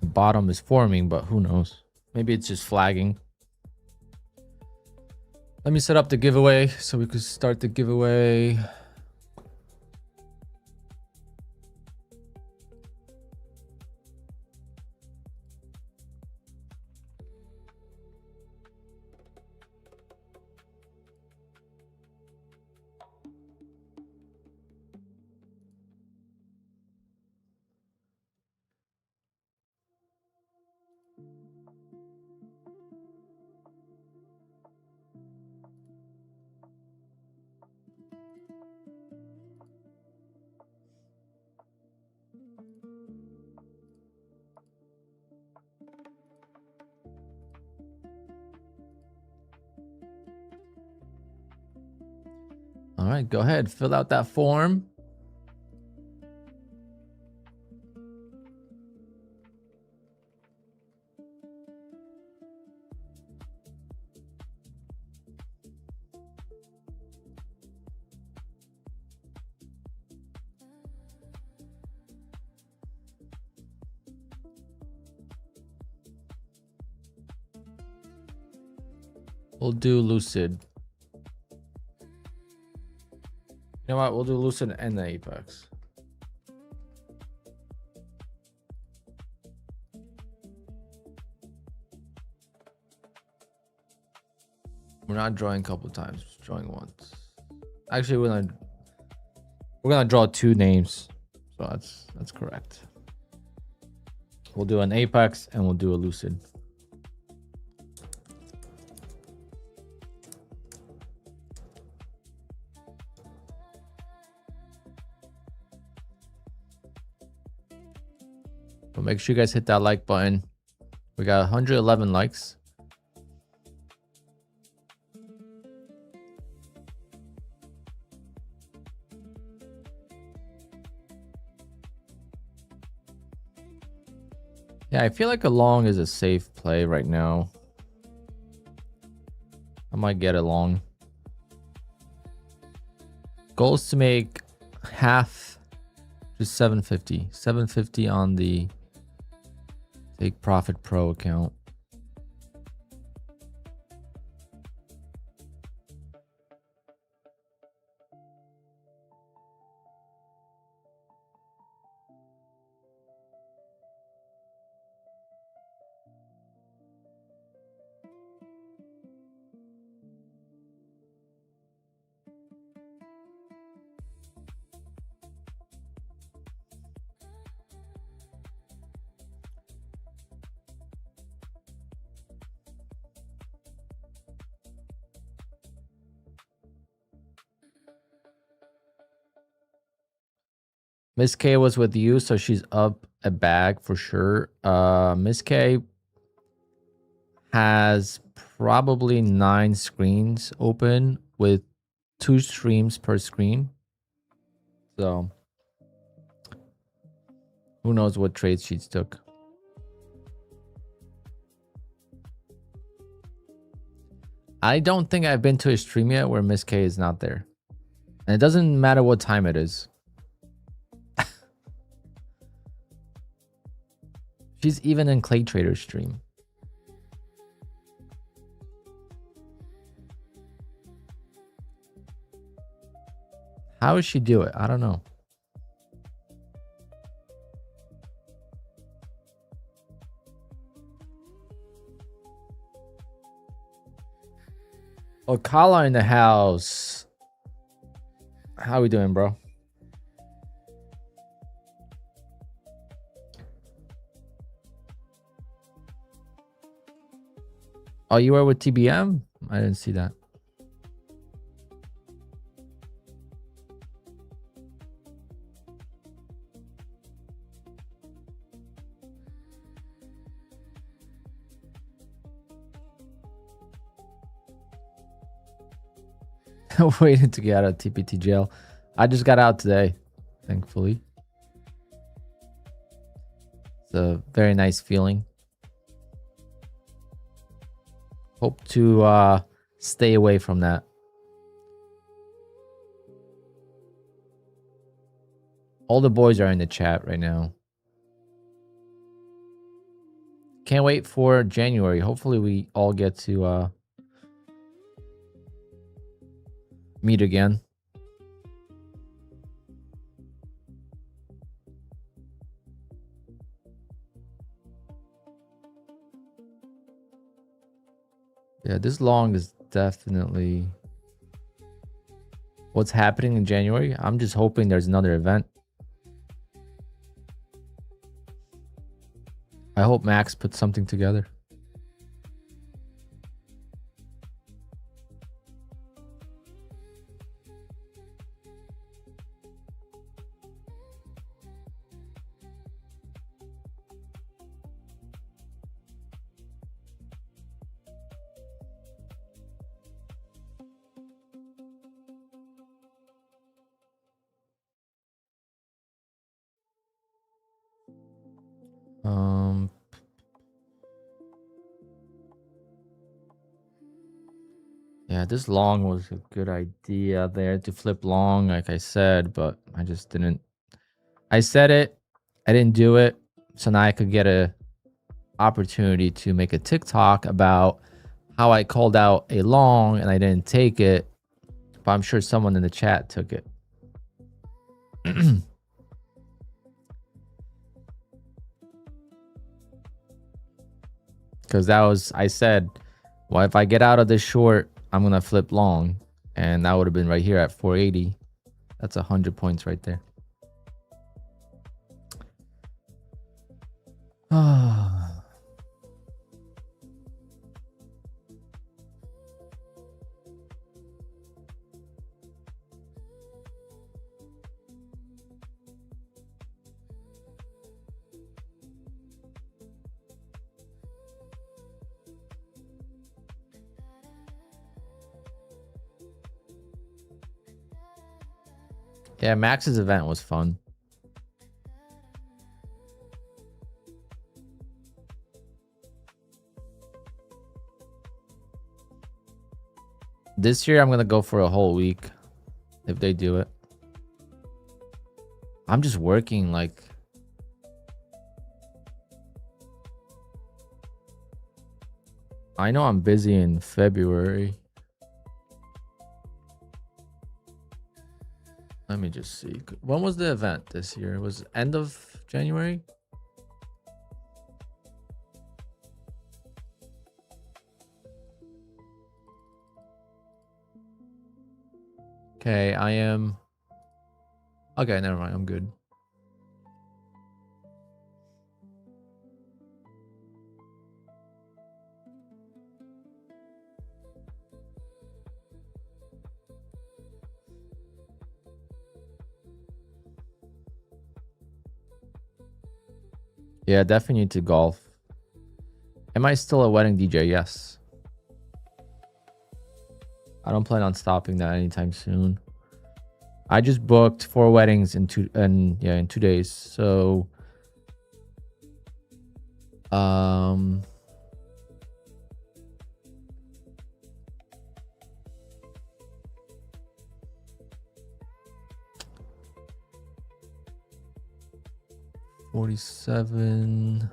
the bottom is forming, but who knows? Maybe it's just flagging. Let me set up the giveaway so we could start the giveaway. All right, go ahead, fill out that form. We'll do Lucid. You know what? We'll do Lucid and the Apex. We're not drawing a couple times, just drawing once. Actually, we're gonna draw two names, so that's correct. We'll do an Apex and we'll do a Lucid. But make sure you guys hit that like button. We got 111 likes. Yeah, I feel like a long is a safe play right now. I might get a long. Goal is to make half, just 750. 750 on the Take Profit Pro account. Miss K was with you, so she's up a bag for sure. Miss K has probably 9 screens open with 2 streams per screen. So who knows what trades she took. I don't think I've been to a stream yet where Miss K is not there. And it doesn't matter what time it is. She's even in Clay Trader's stream. How does she do it? I don't know. Okala in the house. How we doing, bro? Oh, you were with TBM? I didn't see that. Waiting to get out of TPT jail. I just got out today, thankfully. It's a very nice feeling. Hope to stay away from that. All the boys are in the chat right now. Can't wait for January. Hopefully we all get to meet again. Yeah, this long is definitely what's happening in January. I'm just hoping there's another event. I hope Max puts something together. Yeah, this long was a good idea there to flip long, like I said, but I just didn't. I said it, I didn't do it, so now I could get a opportunity to make a TikTok about how I called out a long and I didn't take it, but I'm sure someone in the chat took it. Because that was, I said, well, if I get out of this short, I'm going to flip long. And that would have been right here at 480. That's 100 points right there. Yeah, Max's event was fun. This year, I'm going to go for a whole week if they do it. I'm just working like... I know I'm busy in February. Let me just see. When was the event this year? It was end of January? Okay, I am... Okay, never mind. I'm good. Yeah, definitely need to golf. Am I still a wedding DJ? Yes. I don't plan on stopping that anytime soon. I just booked 4 weddings in 2 days. So um 47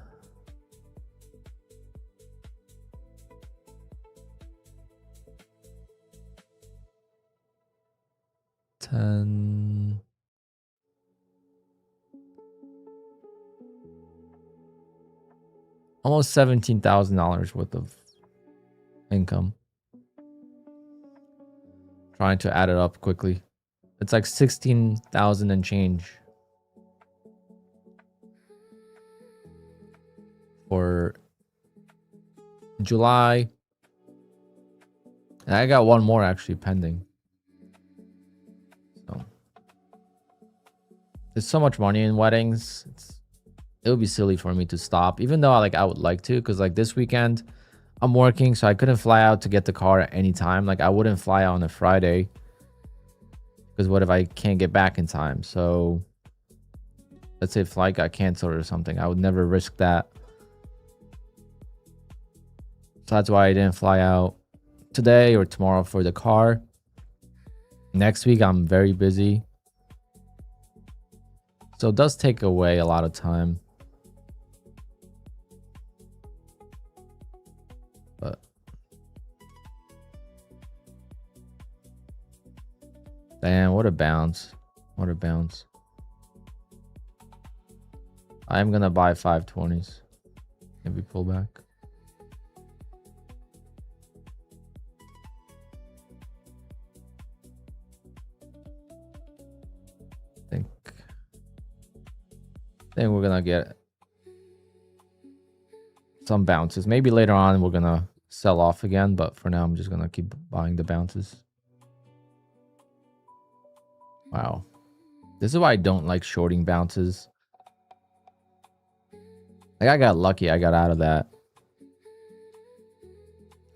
10 almost $17,000 worth of income. Trying to add it up quickly. It's like 16,000 and change for July. And I got one more actually pending. So there's so much money in weddings. It would be silly for me to stop, even though I would like to, because like this weekend I'm working, so I couldn't fly out to get the car at any time. Like I wouldn't fly out on a Friday because what if I can't get back in time? So let's say flight got canceled or something, I would never risk that. So that's why I didn't fly out today or tomorrow for the car. Next week I'm very busy, so it does take away a lot of time. But damn, what a bounce. What a bounce. I'm gonna buy 520s. Maybe pull back. I think we're gonna get some bounces. Maybe later on we're gonna sell off again, but for now I'm just gonna keep buying the bounces. Wow. This is why I don't like shorting bounces. Like I got lucky, I got out of that.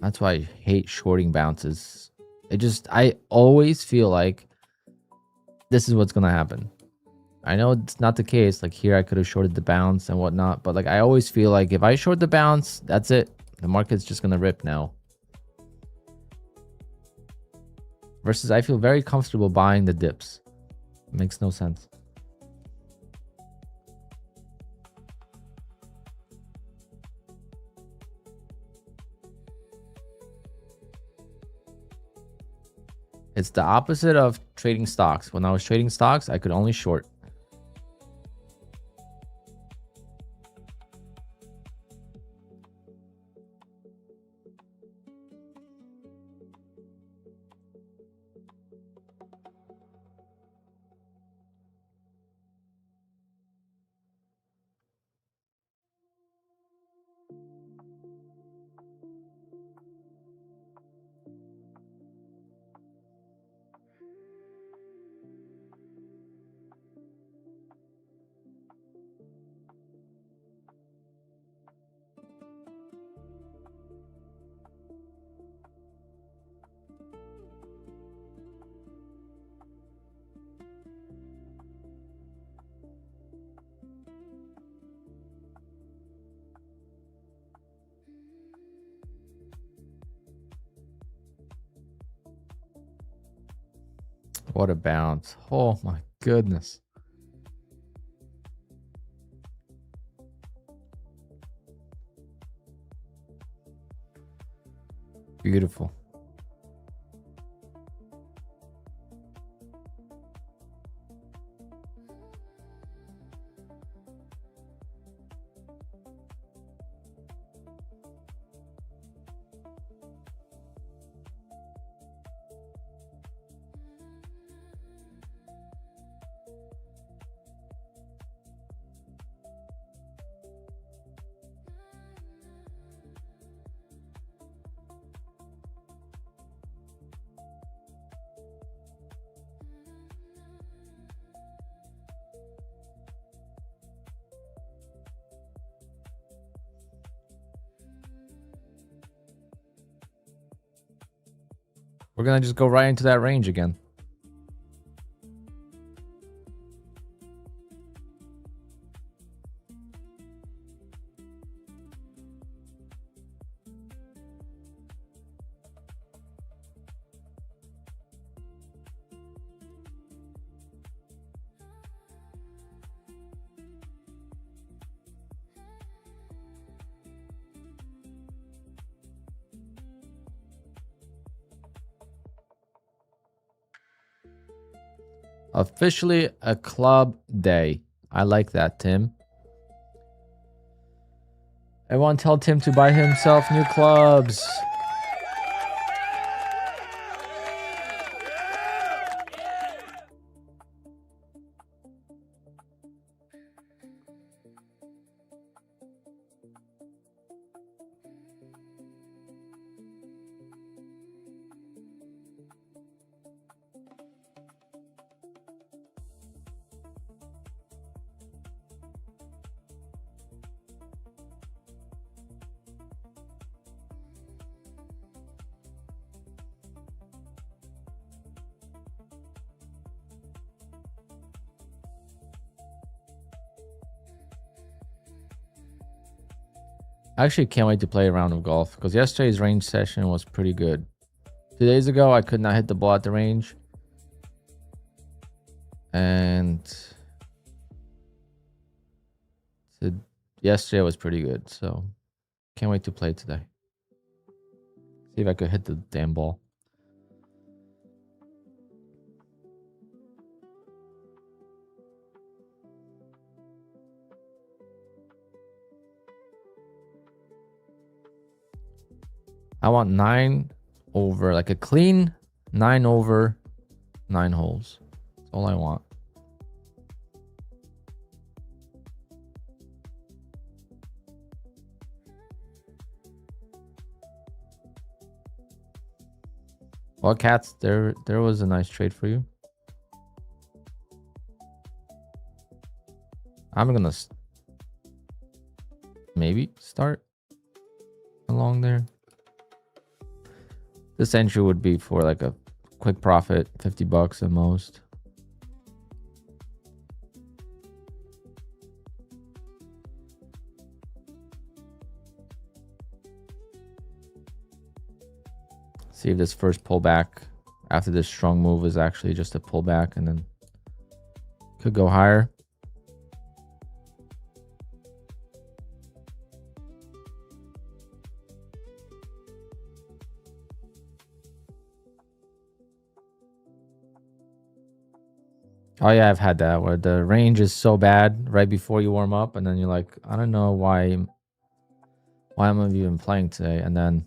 That's why I hate shorting bounces. I always feel like this is what's gonna happen. I know it's not the case. Like here I could have shorted the bounce and whatnot, but like I always feel like if I short the bounce, that's it. The market's just gonna rip now. Versus I feel very comfortable buying the dips. It makes no sense. It's the opposite of trading stocks. When I was trading stocks, I could only short. What a bounce. Oh my goodness. Beautiful. We're gonna just go right into that range again. Officially a club day. I like that, Tim. Everyone tell Tim to buy himself new clubs. I actually can't wait to play a round of golf because yesterday's range session was pretty good. 2 days ago, I could not hit the ball at the range. And yesterday was pretty good. So can't wait to play today. See if I could hit the damn ball. I want 9 over, like a clean 9 over 9 holes. That's all I want. Well, Cats, there was a nice trade for you. I'm gonna maybe start along there. This entry would be for like a quick profit, 50 bucks at most. See if this first pullback after this strong move is actually just a pullback and then could go higher. Oh yeah, I've had that where the range is so bad right before you warm up and then you're like, I don't know why am I even playing today? And then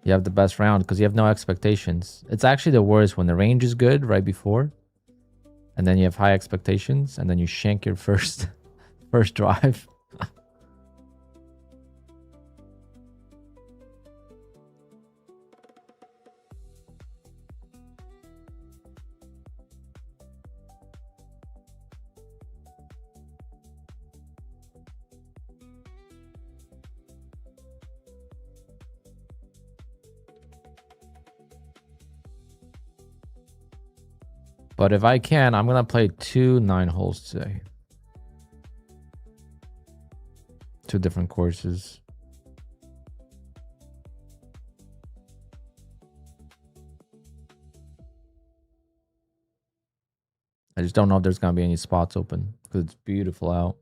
you have the best round because you have no expectations. It's actually the worst when the range is good right before and then you have high expectations and then you shank your first drive. But if I can, I'm going to play 2 9 holes today. 2 different courses. I just don't know if there's going to be any spots open because it's beautiful out.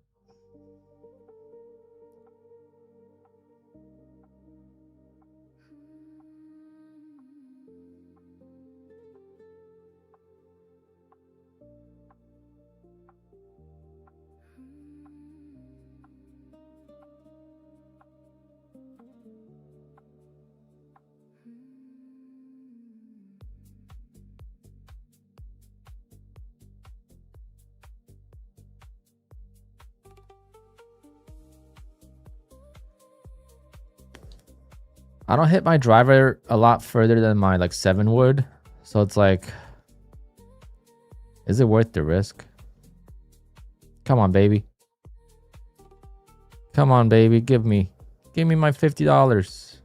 I don't hit my driver a lot further than my like 7 would. So it's like, is it worth the risk? Come on, baby. Come on, baby. Give me my $50.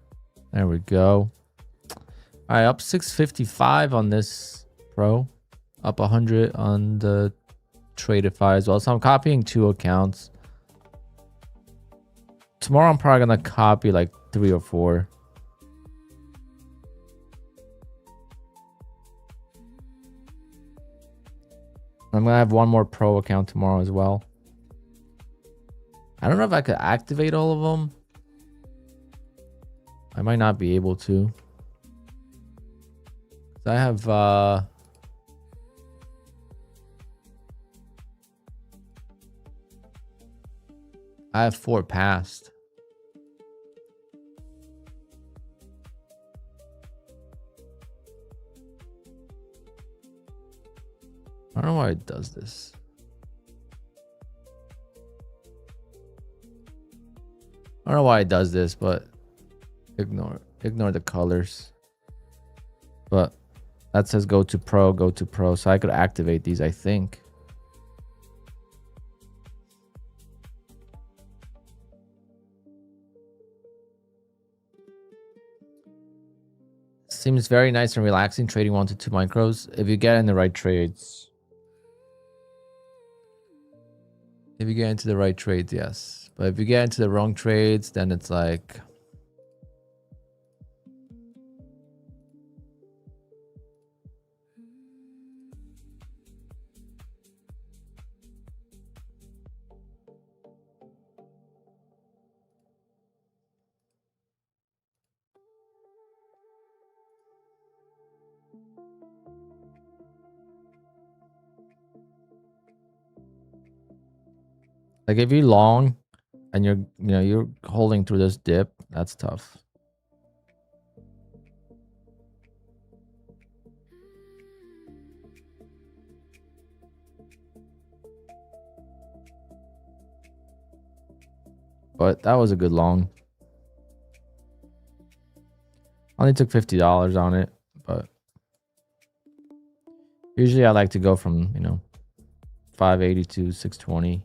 There we go. All right, up 655 on this pro, up 100 on the Tradeify as well. So I'm copying 2 accounts. Tomorrow I'm probably gonna copy like 3 or 4. I'm gonna have one more pro account tomorrow as well. I don't know if I could activate all of them. I might not be able to. I have I have 4 passed. I don't know why it does this. I don't know why it does this, but ignore the colors. But that says go to pro, so I could activate these, I think. Seems very nice and relaxing trading 1 to 2 micros if you get in the right trades. If you get into the right trades, yes. But if you get into the wrong trades, then it's like... Like if you're long and you're holding through this dip, that's tough. But that was a good long. Only took $50 on it, but usually I like to go from, 580 to 620.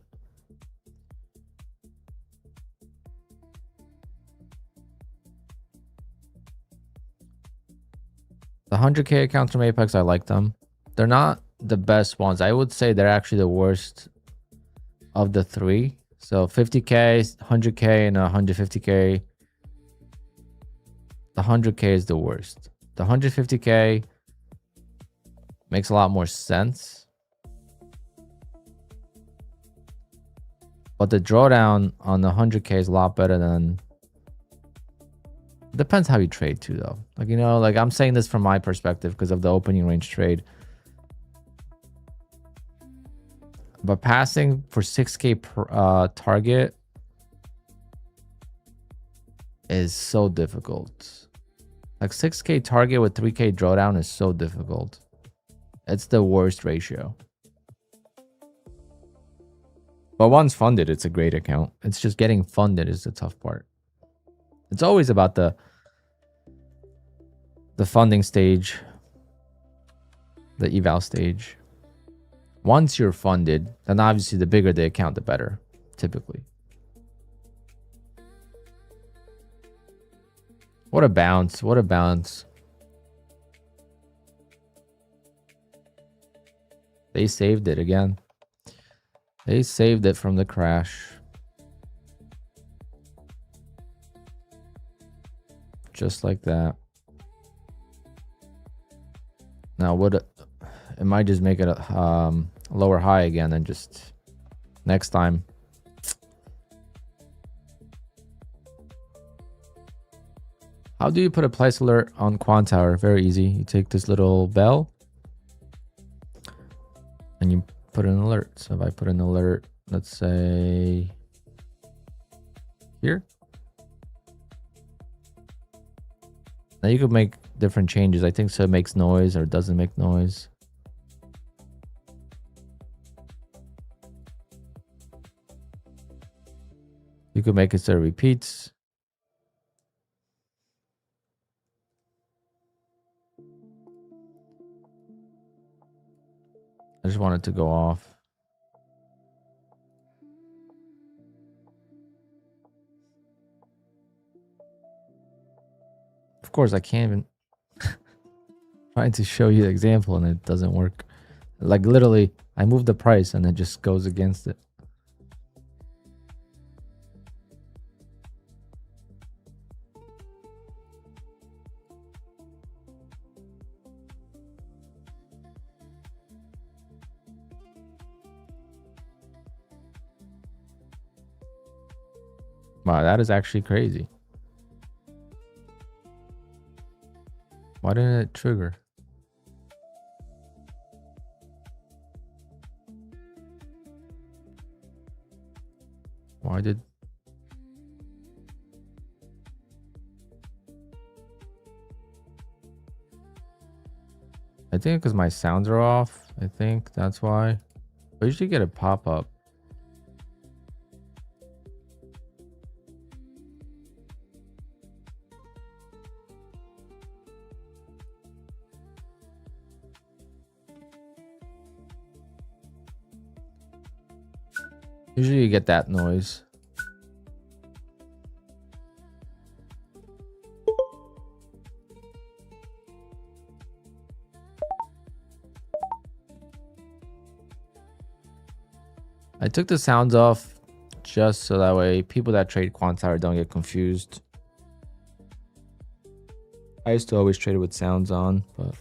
The 100K accounts from Apex, I like them. They're not the best ones. I would say they're actually the worst of the 3. So 50K, 100K, and 150K. The 100K is the worst. The 150K makes a lot more sense. But the drawdown on the 100K is a lot better than... Depends how you trade too, though. Like, I'm saying this from my perspective because of the opening range trade. But passing for 6K per, target is so difficult. Like 6K target with 3K drawdown is so difficult. It's the worst ratio. But once funded, it's a great account. It's just getting funded is the tough part. It's always about the funding stage, the eval stage. Once you're funded, then obviously the bigger the account, the better, typically. What a bounce. What a bounce. They saved it again. They saved it from the crash. Just like that. Now, it might just make it a lower high again and just next time. How do you put a price alert on QUANTOWER? Very easy. You take this little bell and you put an alert. So if I put an alert, let's say here. Now you could make different changes. I think so it makes noise or doesn't make noise. You could make it so it repeats. I just want it to go off. Of course, I can't even... Trying to show you the example and it doesn't work. Like literally, I move the price and it just goes against it. Wow, that is actually crazy. Why didn't it trigger? Why did... I think because my sounds are off. I think that's why. I usually get a pop-up. Usually you get that noise. I took the sounds off just so that way people that trade QUANTOWER don't get confused. I used to always trade it with sounds on, but...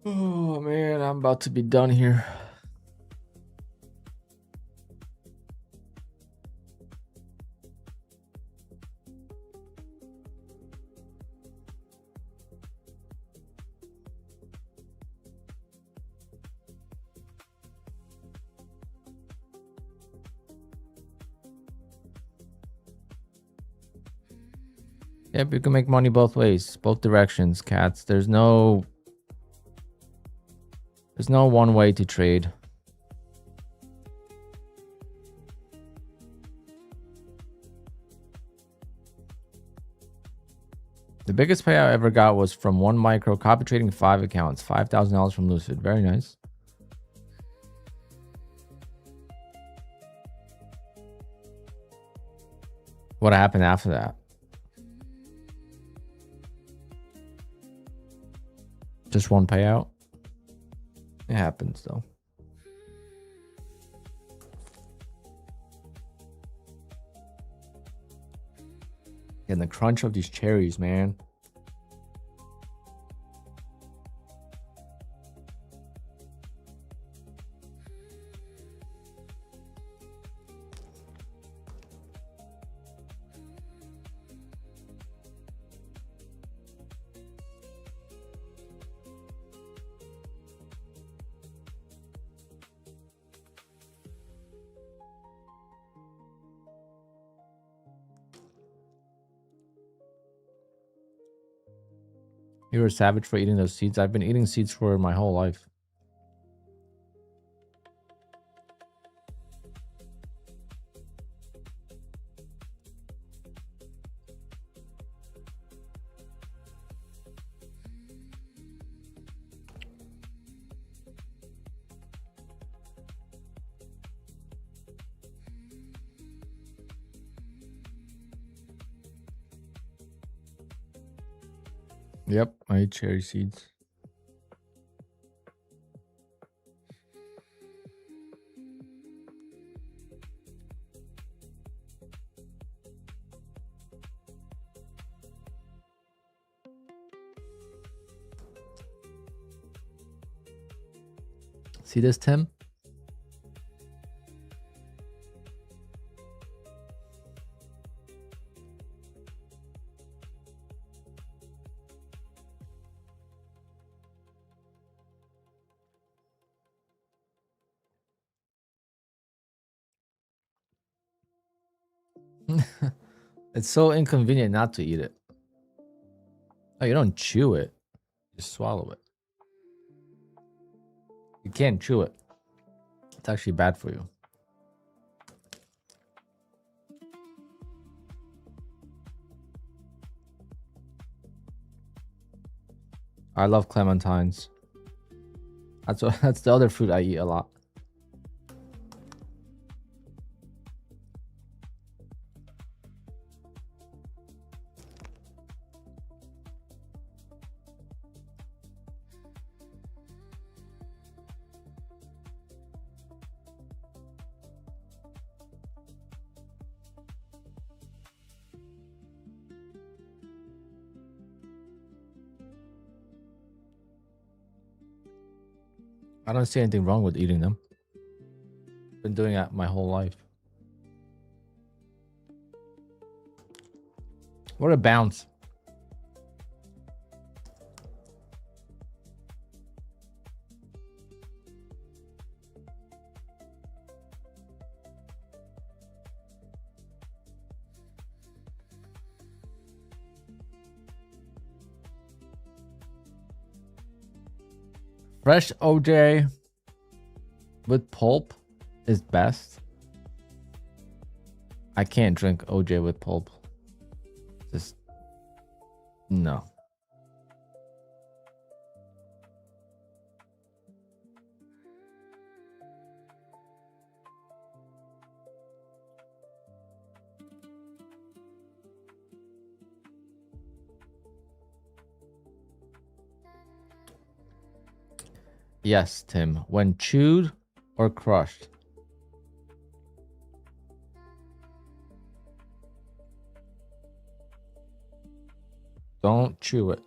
Oh man, I'm about to be done here. Yep, you can make money both ways, both directions, cats. There's no one way to trade. The biggest payout I ever got was from one micro, copy trading 5 accounts, $5,000 from Lucid. Very nice. What happened after that? Just one payout? It happens though. And the crunch of these cherries, man. You're a savage for eating those seeds. I've been eating seeds for my whole life. Yep, I eat cherry seeds. See this, Tim? It's so inconvenient not to eat it. Oh, you don't chew it. You just swallow it. You can't chew it. It's actually bad for you. I love clementines. That's the other fruit I eat a lot. I don't see anything wrong with eating them. Been doing that my whole life. What a bounce. Fresh OJ with pulp is best. I can't drink OJ with pulp. Just no. Yes, Tim. When chewed or crushed. Don't chew it.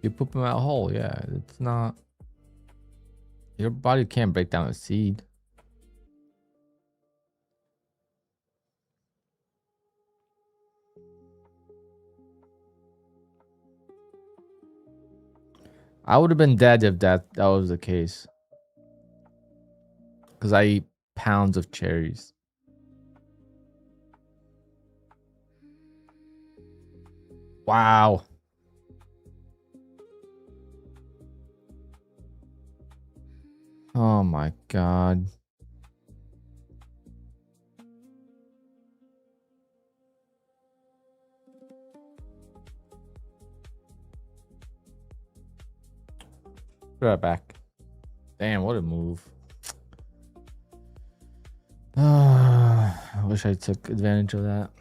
You poop them out whole, yeah. It's not. Your body can't break down a seed. I would have been dead if that was the case. Because I eat pounds of cherries. Wow. Oh my god. Be right back. Damn, what a move. I wish I took advantage of that.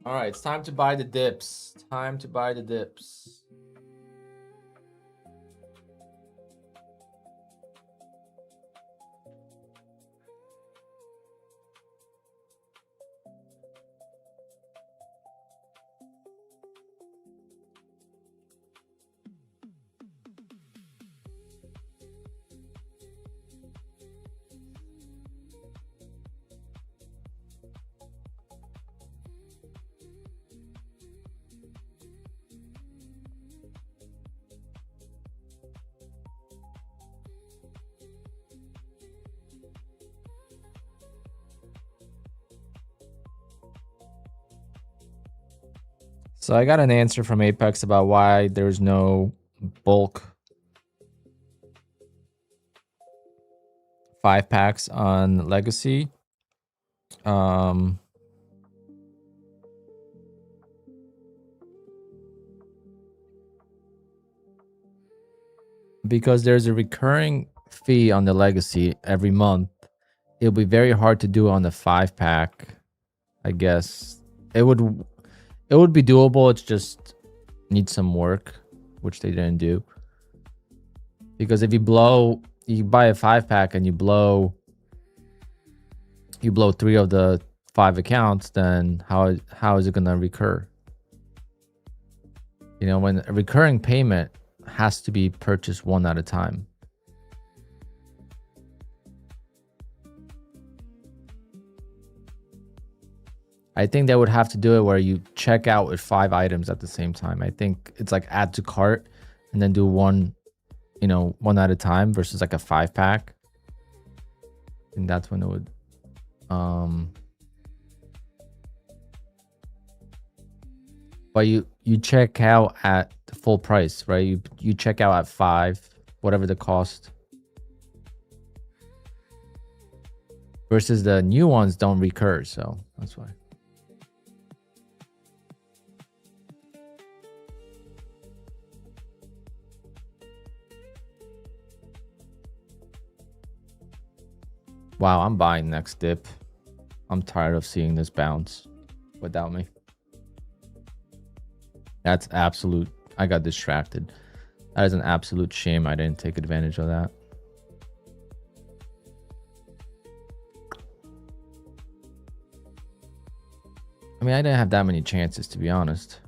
All right, it's time to buy the dips. Time to buy the dips. So I got an answer from Apex about why there's no bulk 5-packs on Legacy. Because there's a recurring fee on the Legacy every month. It'll be very hard to do on the 5-pack. I guess it would be doable. It's just needs some work, which they didn't do. Because if you buy a 5-pack and you blow 3 of the 5 accounts, then how is it gonna recur? You know, when a recurring payment has to be purchased one at a time. I think they would have to do it where you check out with 5 items at the same time. I think it's like add to cart and then do one, you know, one at a time versus like a 5-pack. And that's when it would but you check out at the full price, right? You check out at 5, whatever the cost. Versus the new ones don't recur, so that's why. Wow, I'm buying next dip. I'm tired of seeing this bounce without me. That's absolute. I got distracted. That is an absolute shame I didn't take advantage of that. I mean, I didn't have that many chances, to be honest.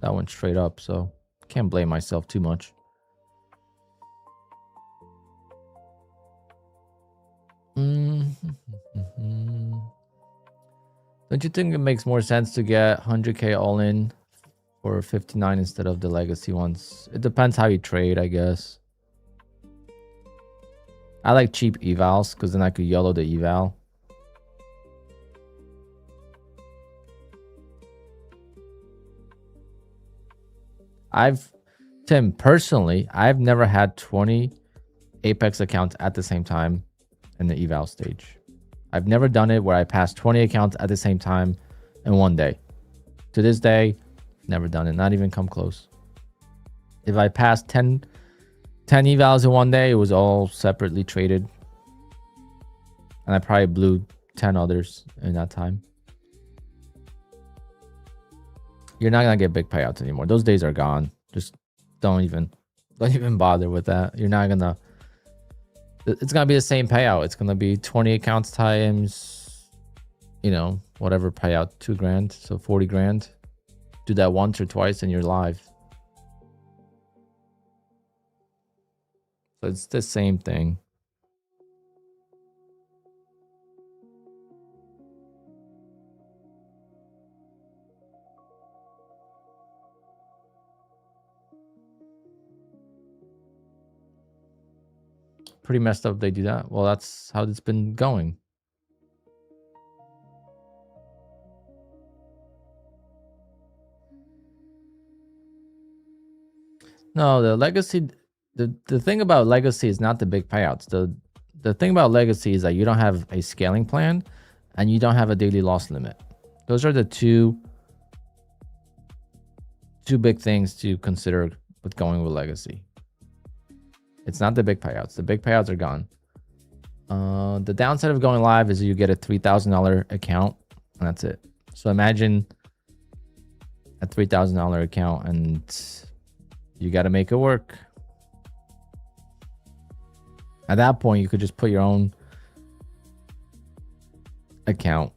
That went straight up, so can't blame myself too much. Don't you think it makes more sense to get 100k all in for 59 instead of the legacy ones? It depends how you trade, I guess. I like cheap evals because then I could YOLO the eval. Tim, personally, I've never had 20 Apex accounts at the same time in the eval stage. I've never done it where I passed 20 accounts at the same time in one day. To this day, never done it. Not even come close. If I passed 10 evals in one day, it was all separately traded. And I probably blew 10 others in that time. You're not going to get big payouts anymore. Those days are gone. Just don't even bother with that. You're not going to... It's going to be the same payout. It's going to be 20 accounts times, you know, whatever payout, 2 grand. So 40 grand. Do that once or twice and you're live. So it's the same thing. Pretty messed up they do that. Well, that's how it's been going. No, the legacy, the thing about legacy is not the big payouts. The thing about legacy is that you don't have a scaling plan and you don't have a daily loss limit. Those are the two big things to consider with going with legacy. It's not the big payouts. The big payouts are gone. The downside of going live is you get a $3,000 account and that's it. So imagine a $3,000 account and you got to make it work. At that point, you could just put your own account,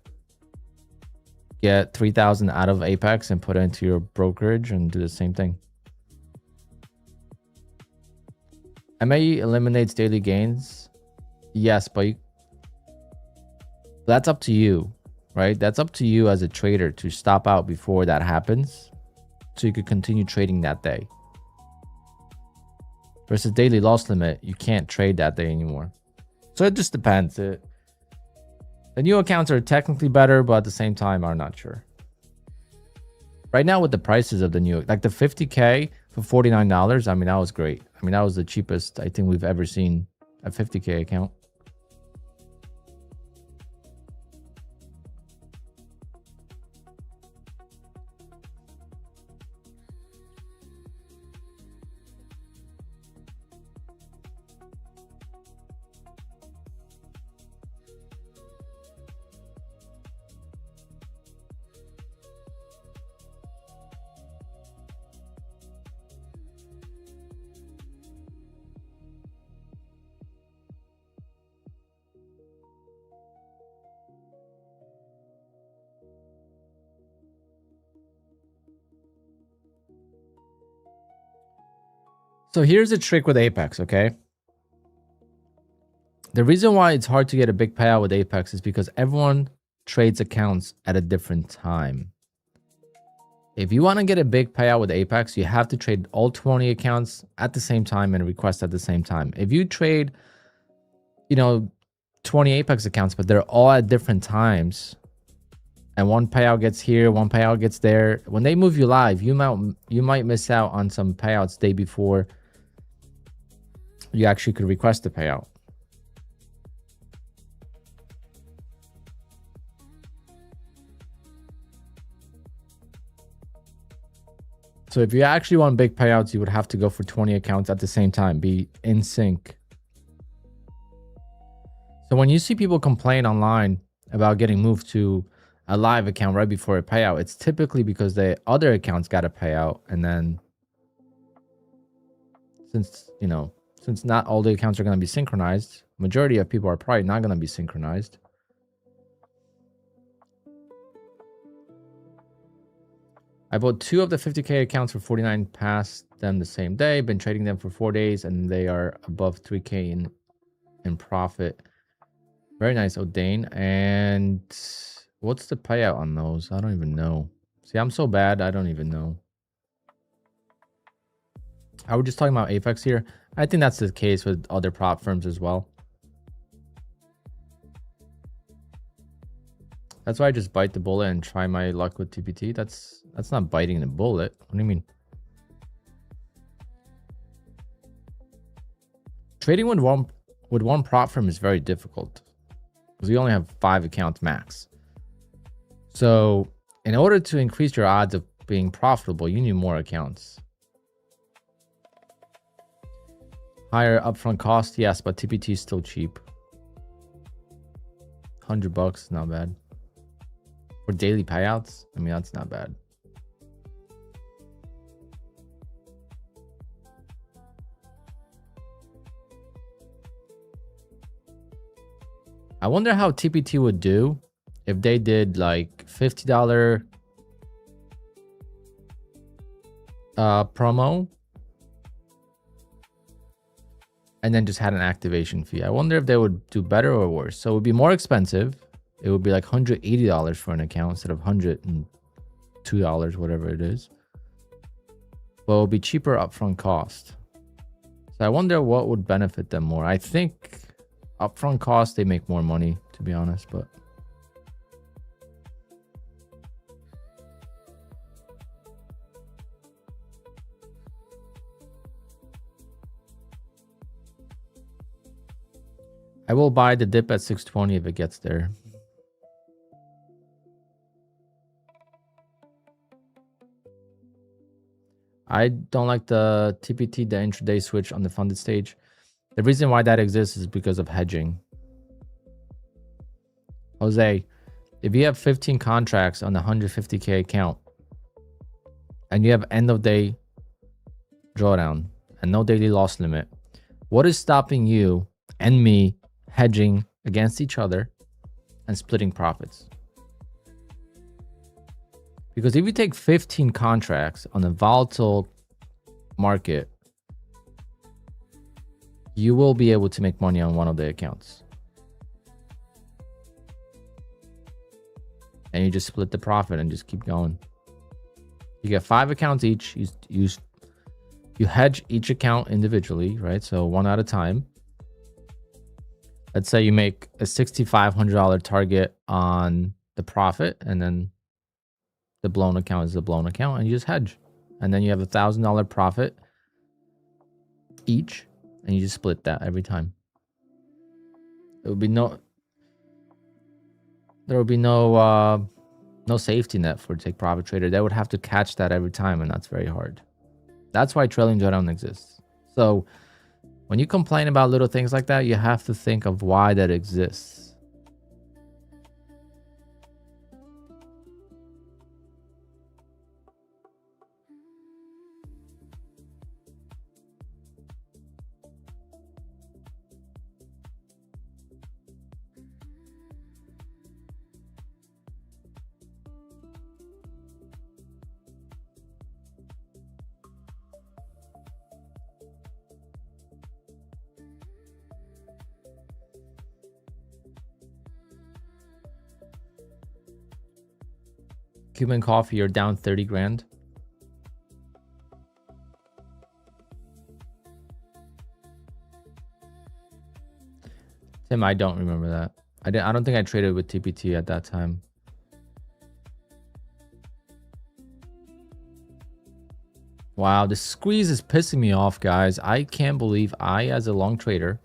get 3,000 out of Apex and put it into your brokerage and do the same thing. MAE eliminates daily gains. Yes, but that's up to you, right? That's up to you as a trader to stop out before that happens so you could continue trading that day. Versus daily loss limit, you can't trade that day anymore. So it just depends. The new accounts are technically better, but at the same time, I'm not sure. Right now with the prices of the new, like the 50K for $49, I mean, that was great. I mean, that was the cheapest I think we've ever seen a 50K account. So here's the trick with Apex, okay? The reason why it's hard to get a big payout with Apex is because everyone trades accounts at a different time. If you want to get a big payout with Apex, you have to trade all 20 accounts at the same time and request at the same time. If you trade, 20 Apex accounts, but they're all at different times, and one payout gets here, one payout gets there, when they move you live, you might miss out on some payouts day before you actually could request the payout. So if you actually want big payouts, you would have to go for 20 accounts at the same time, be in sync. So when you see people complain online about getting moved to a live account right before a payout, it's typically because the other accounts got a payout, and then since not all the accounts are going to be synchronized, majority of people are probably not going to be synchronized. I bought 2 of the 50K accounts for 49, passed them the same day, been trading them for 4 days, and they are above 3K in profit. Very nice, O'Dane. And what's the payout on those? I don't even know. See, I'm so bad, I don't even know. Are we just talking about Apex here? I think that's the case with other prop firms as well. That's why I just bite the bullet and try my luck with TPT. That's not biting the bullet. What do you mean? Trading with one prop firm is very difficult because we only have 5 accounts max. So in order to increase your odds of being profitable, you need more accounts. Higher upfront cost, yes, but TPT is still cheap. $100, not bad. For daily payouts, I mean, that's not bad. I wonder how TPT would do if they did like $50 promo and then just had an activation fee. I wonder if they would do better or worse. So it would be more expensive. It would be like $180 for an account instead of $102, whatever it is. But it would be cheaper upfront cost. So I wonder what would benefit them more. I think upfront cost, they make more money, to be honest, but I will buy the dip at 620 if it gets there. I don't like the TPT, the intraday switch on the funded stage. The reason why that exists is because of hedging. Jose, If you have 15 contracts on the 150K account and you have end of day drawdown and no daily loss limit, what is stopping you and me hedging against each other and splitting profits? Because if you take 15 contracts on a volatile market, you will be able to make money on one of the accounts. And you just split the profit and just keep going. You get 5 accounts each. You hedge each account individually, right? So one at a time. Let's say you make a $6,500 target on the profit, and then the blown account is the blown account, and you just hedge. And then you have $1,000 profit each, and you just split that every time. There will be no safety net for take profit trader. They would have to catch that every time, and that's very hard. That's why trailing drawdown exists. So when you complain about little things like that, you have to think of why that exists. Cuban coffee, you're down 30 grand. Tim, I don't remember that. I don't think I traded with TPT at that time. Wow, the squeeze is pissing me off, guys. I can't believe I, as a long trader,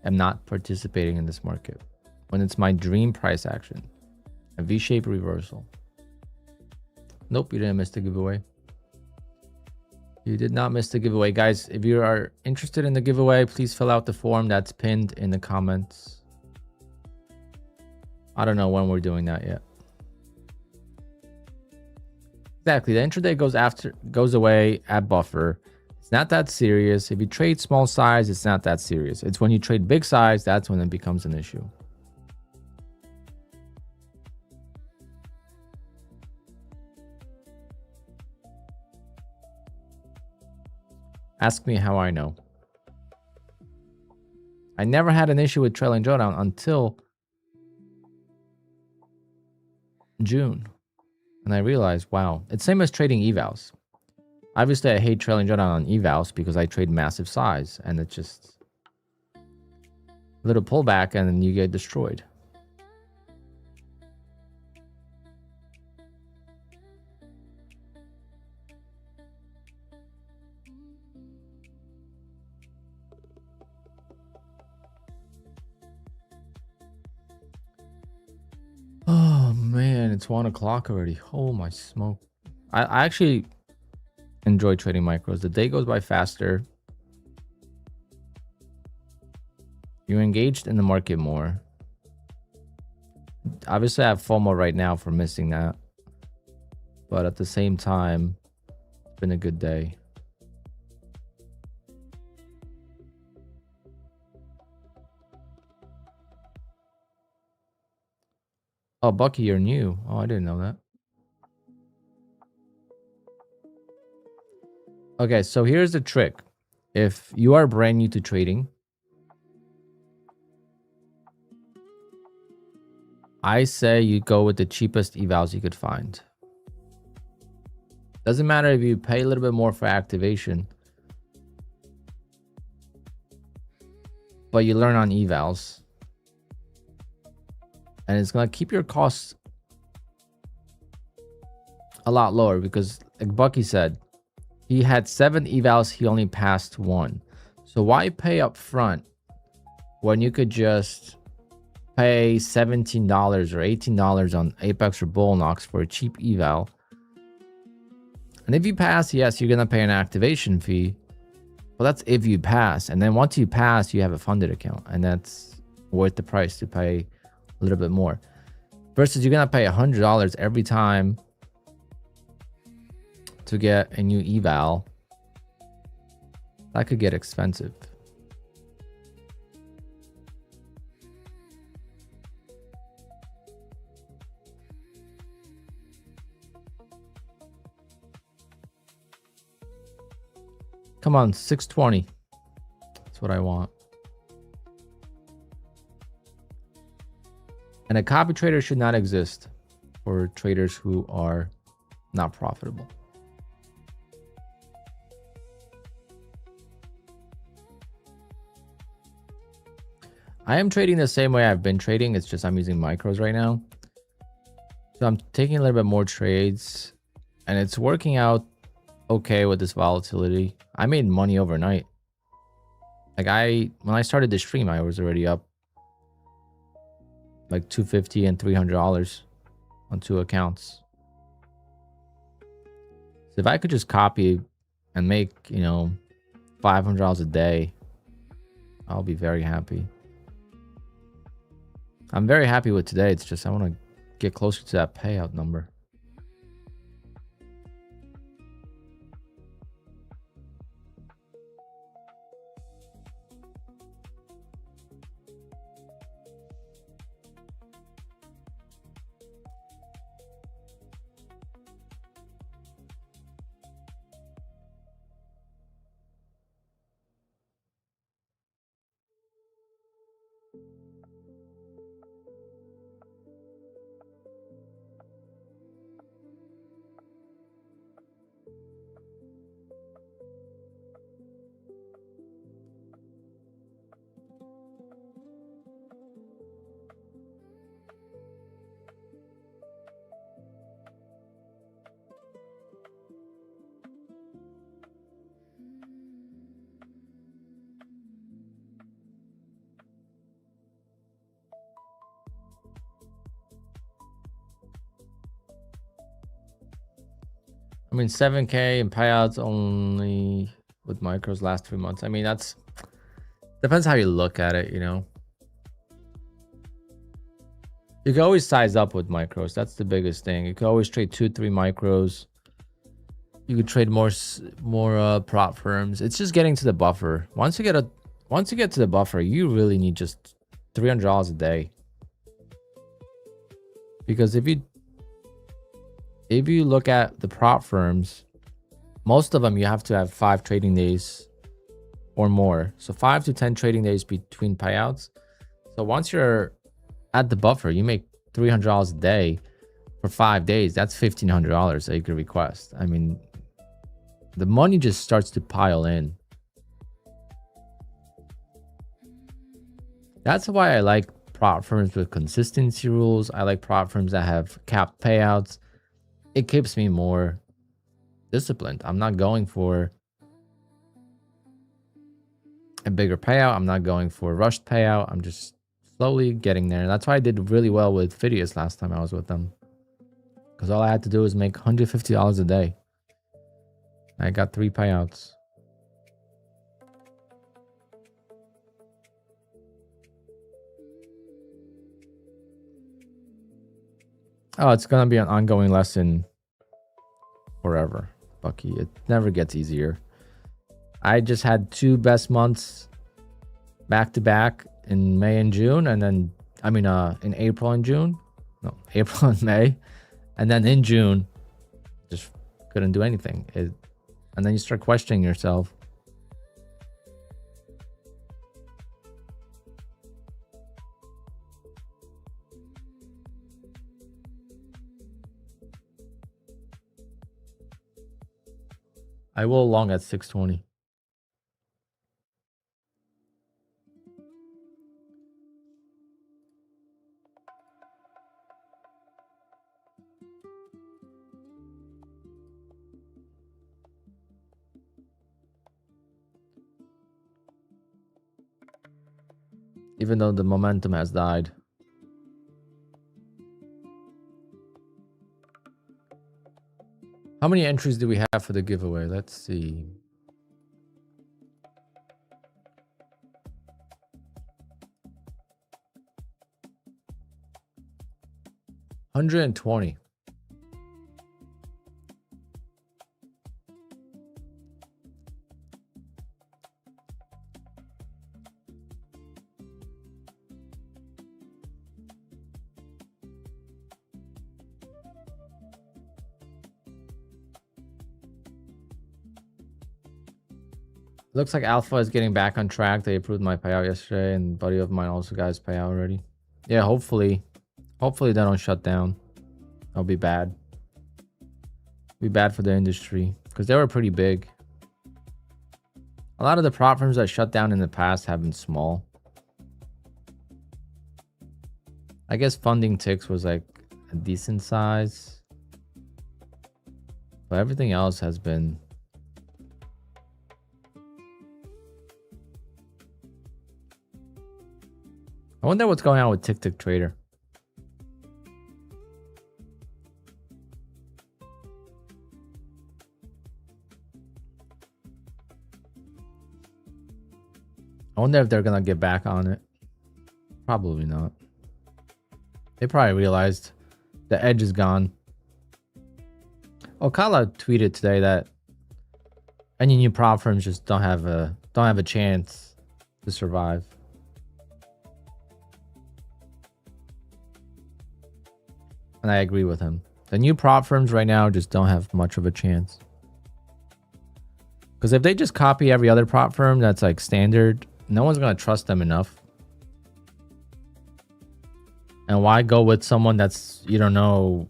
am not participating in this market when it's my dream price action. A V-shaped reversal. Nope, you didn't miss the giveaway. You did not miss the giveaway. Guys, if you are interested in the giveaway, please fill out the form that's pinned in the comments. I don't know when we're doing that yet. Exactly. The intraday goes away at buffer. It's not that serious. If you trade small size, it's not that serious. It's when you trade big size, that's when it becomes an issue. Ask me how I know. I never had an issue with trailing drawdown until June. And I realized, wow, it's same as trading evals. Obviously, I hate trailing drawdown on evals because I trade massive size and it's just a little pullback and then you get destroyed. Oh man, it's 1 o'clock already. Oh my smoke. I actually enjoy trading micros. The day goes by faster. You're engaged in the market more. Obviously, I have FOMO right now for missing that. But at the same time, it's been a good day. Oh, Bucky, you're new. Oh, I didn't know that. Okay, so here's the trick. If you are brand new to trading, I say you go with the cheapest evals you could find. Doesn't matter if you pay a little bit more for activation, but you learn on evals. And it's going to keep your costs a lot lower because, like Bucky said, he had 7 evals, he only passed 1. So why pay up front when you could just pay $17 or $18 on Apex or Bullnox for a cheap eval? And if you pass, yes, you're going to pay an activation fee. Well, that's if you pass. And then once you pass, you have a funded account. And that's worth the price to pay a little bit more. versus you're gonna pay $100 every time to get a new eval. That could get expensive. Come on, 620. That's what I want. And a copy trader should not exist for traders who are not profitable. I am trading the same way I've been trading. It's just I'm using micros right now. So I'm taking a little bit more trades and it's working out okay with this volatility. I made money overnight. Like when I started the stream, I was already up like $250 and $300 on 2 accounts. So if I could just copy and make, you know, $500 a day, I'll be very happy. I'm very happy with today. It's just I want to get closer to that payout number. I mean, 7K in payouts only with micros last 3 months. I mean, that's depends how you look at it, you know. You can always size up with micros. That's the biggest thing. You can always trade 2-3 micros. You could trade more prop firms. It's just getting to the buffer. Once you get to the buffer, you really need just $300 a day. Because if you look at the prop firms, most of them you have to have 5 trading days or more. So 5 to 10 trading days between payouts. So once you're at the buffer, you make $300 a day for 5 days. That's $1,500 that you could request. I mean, the money just starts to pile in. That's why I like prop firms with consistency rules. I like prop firms that have capped payouts. It keeps me more disciplined. I'm not going for a bigger payout. I'm not going for a rushed payout. I'm just slowly getting there. That's why I did really well with Phidias last time I was with them. Because all I had to do was make $150 a day. I got 3 payouts. Oh, it's going to be an ongoing lesson forever, Bucky. It never gets easier. I just had 2 best months back to back in May and June. And then, I mean, in April and June. No, April and May. And then in June, just couldn't do anything. And then you start questioning yourself. I will long at 620. Even though the momentum has died. How many entries do we have for the giveaway? Let's see. 120. Looks like Alpha is getting back on track. They approved my payout yesterday, and a buddy of mine also got his payout already. Yeah, hopefully they don't shut down. That'll be bad. Be bad for the industry because they were pretty big. A lot of the prop firms that shut down in the past have been small. I guess Funding Ticks was like a decent size, but everything else has been. I wonder what's going on with Tick Trader. I wonder if they're gonna get back on it. Probably not. They probably realized the edge is gone. Okala tweeted today that any new prop firms just don't have a chance to survive. And I agree with him. The new prop firms right now just don't have much of a chance. Because if they just copy every other prop firm that's like standard, no one's going to trust them enough. And why go with someone that's, you don't know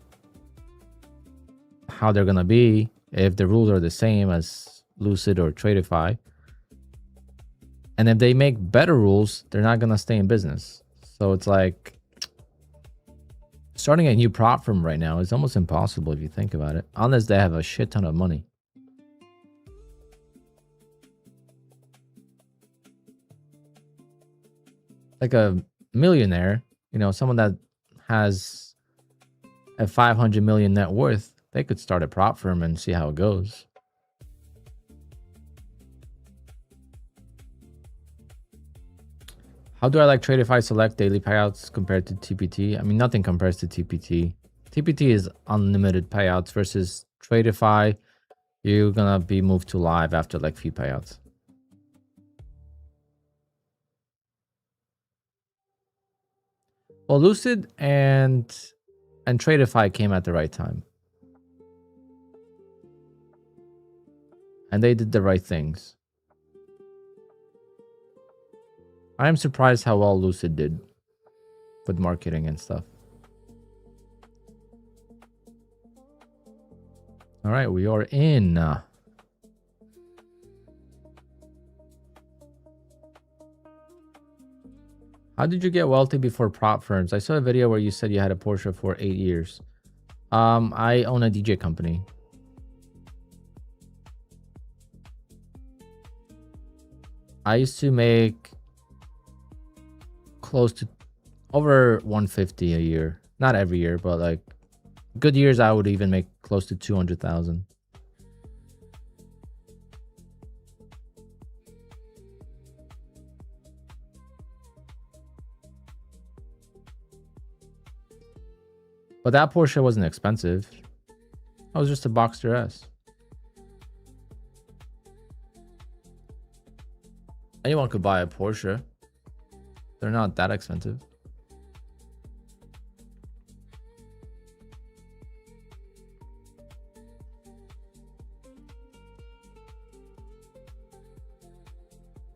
how they're going to be if the rules are the same as Lucid or Tradeify? And if they make better rules, they're not going to stay in business. So it's like starting a new prop firm right now is almost impossible if you think about it, unless they have a shit ton of money. Like a millionaire, you know, someone that has a 500 million net worth, they could start a prop firm and see how it goes. How do I like Tradeify Select daily payouts compared to TPT? I mean, nothing compares to TPT. TPT is unlimited payouts versus Tradeify. You're gonna be moved to live after like few payouts. Well, Lucid and Tradeify came at the right time. And they did the right things. I am surprised how well Lucid did with marketing and stuff. All right, we are in. How did you get wealthy before prop firms? I saw a video where you said you had a Porsche for 8 years. I own a DJ company. I used to make close to over 150 a year. Not every year, but like good years I would even make close to 200,000. But that Porsche wasn't expensive. That was just a Boxster S. Anyone could buy a Porsche. They're not that expensive.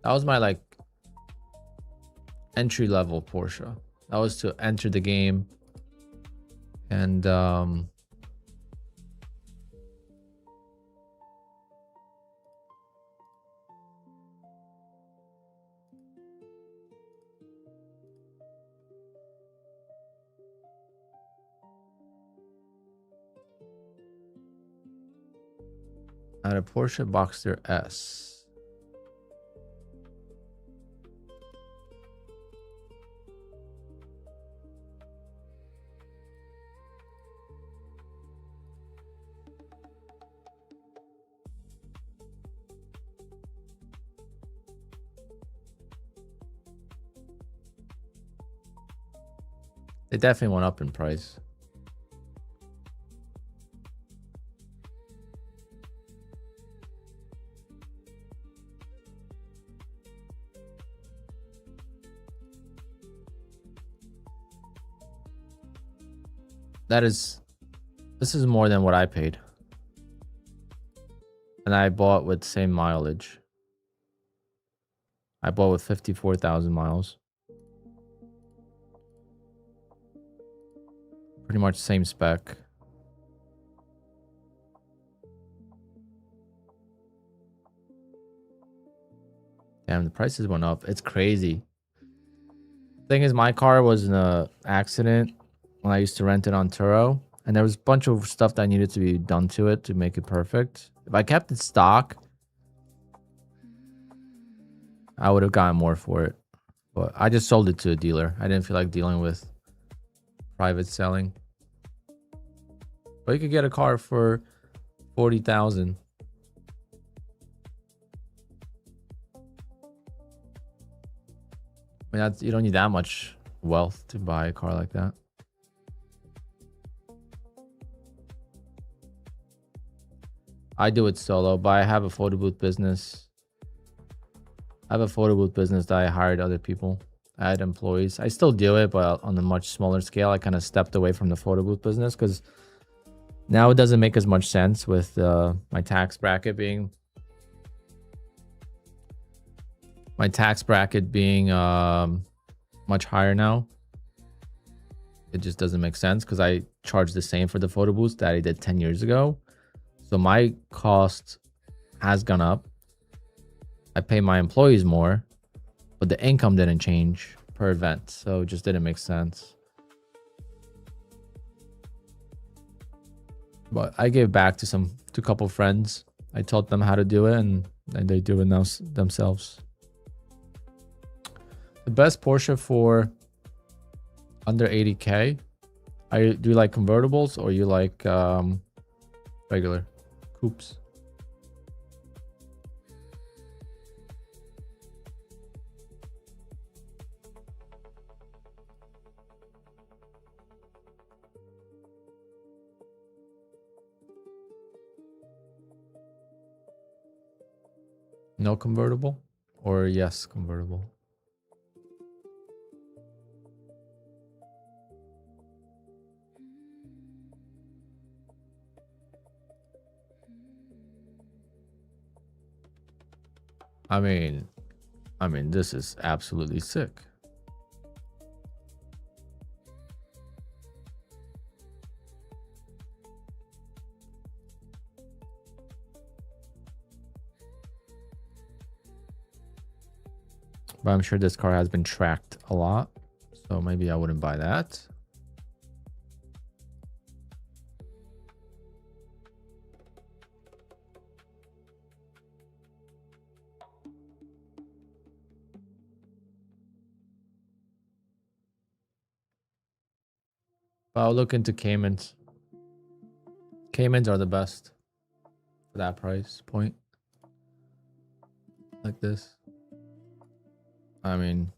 That was my like entry level Porsche. That was to enter the game. And I had a Porsche Boxster S. They definitely went up in price. This is more than what I paid. And I bought with same mileage. I bought with 54,000 miles. Pretty much same spec. Damn, the prices went up. It's crazy. Thing is, my car was in a accident when I used to rent it on Turo, and there was a bunch of stuff that needed to be done to it to make it perfect. If I kept it stock, I would have gotten more for it. But I just sold it to a dealer. I didn't feel like dealing with private selling. But you could get a car for 40,000. I mean, you don't need that much wealth to buy a car like that. I do it solo, but I have a photo booth business. I have a photo booth business that I hired other people. I had employees. I still do it, but on a much smaller scale. I kind of stepped away from the photo booth business because now it doesn't make as much sense with my tax bracket being much higher now. It just doesn't make sense because I charge the same for the photo booths that I did 10 years ago. So my cost has gone up. I pay my employees more, but the income didn't change per event. So it just didn't make sense. But I gave back to a couple friends. I taught them how to do it, and they do it now themselves. The best Porsche for under 80K. Do you like convertibles or you like regular coupes? No convertible or yes convertible? I mean, this is absolutely sick. But I'm sure this car has been tracked a lot, so maybe I wouldn't buy that. But I'll look into Caymans. Caymans are the best for that price point. Like this. I mean,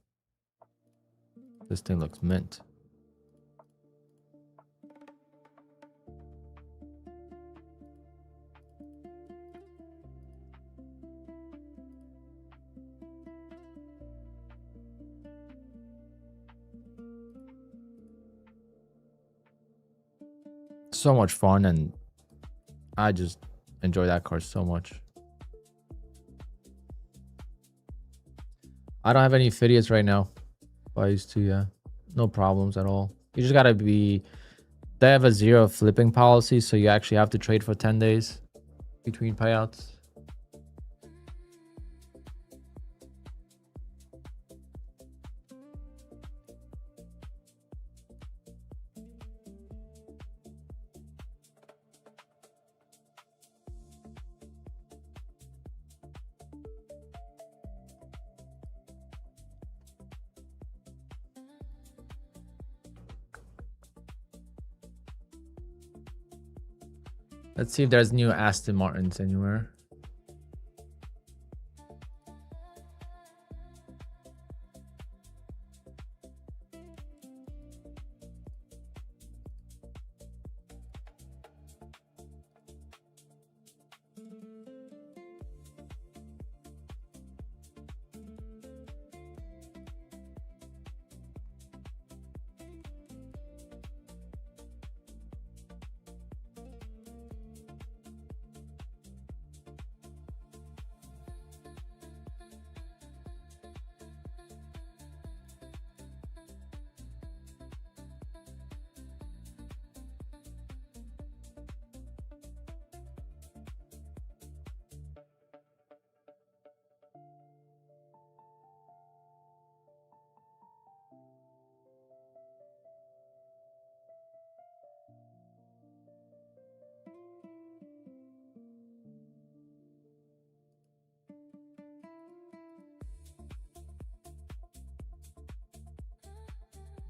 this thing looks mint. So much fun, and I just enjoy that car so much. I don't have any Fidias right now. But I used to, yeah. No problems at all. You just gotta be... They have a 0 flipping policy, so you actually have to trade for 10 days between payouts. Let's see if there's new Aston Martins anywhere.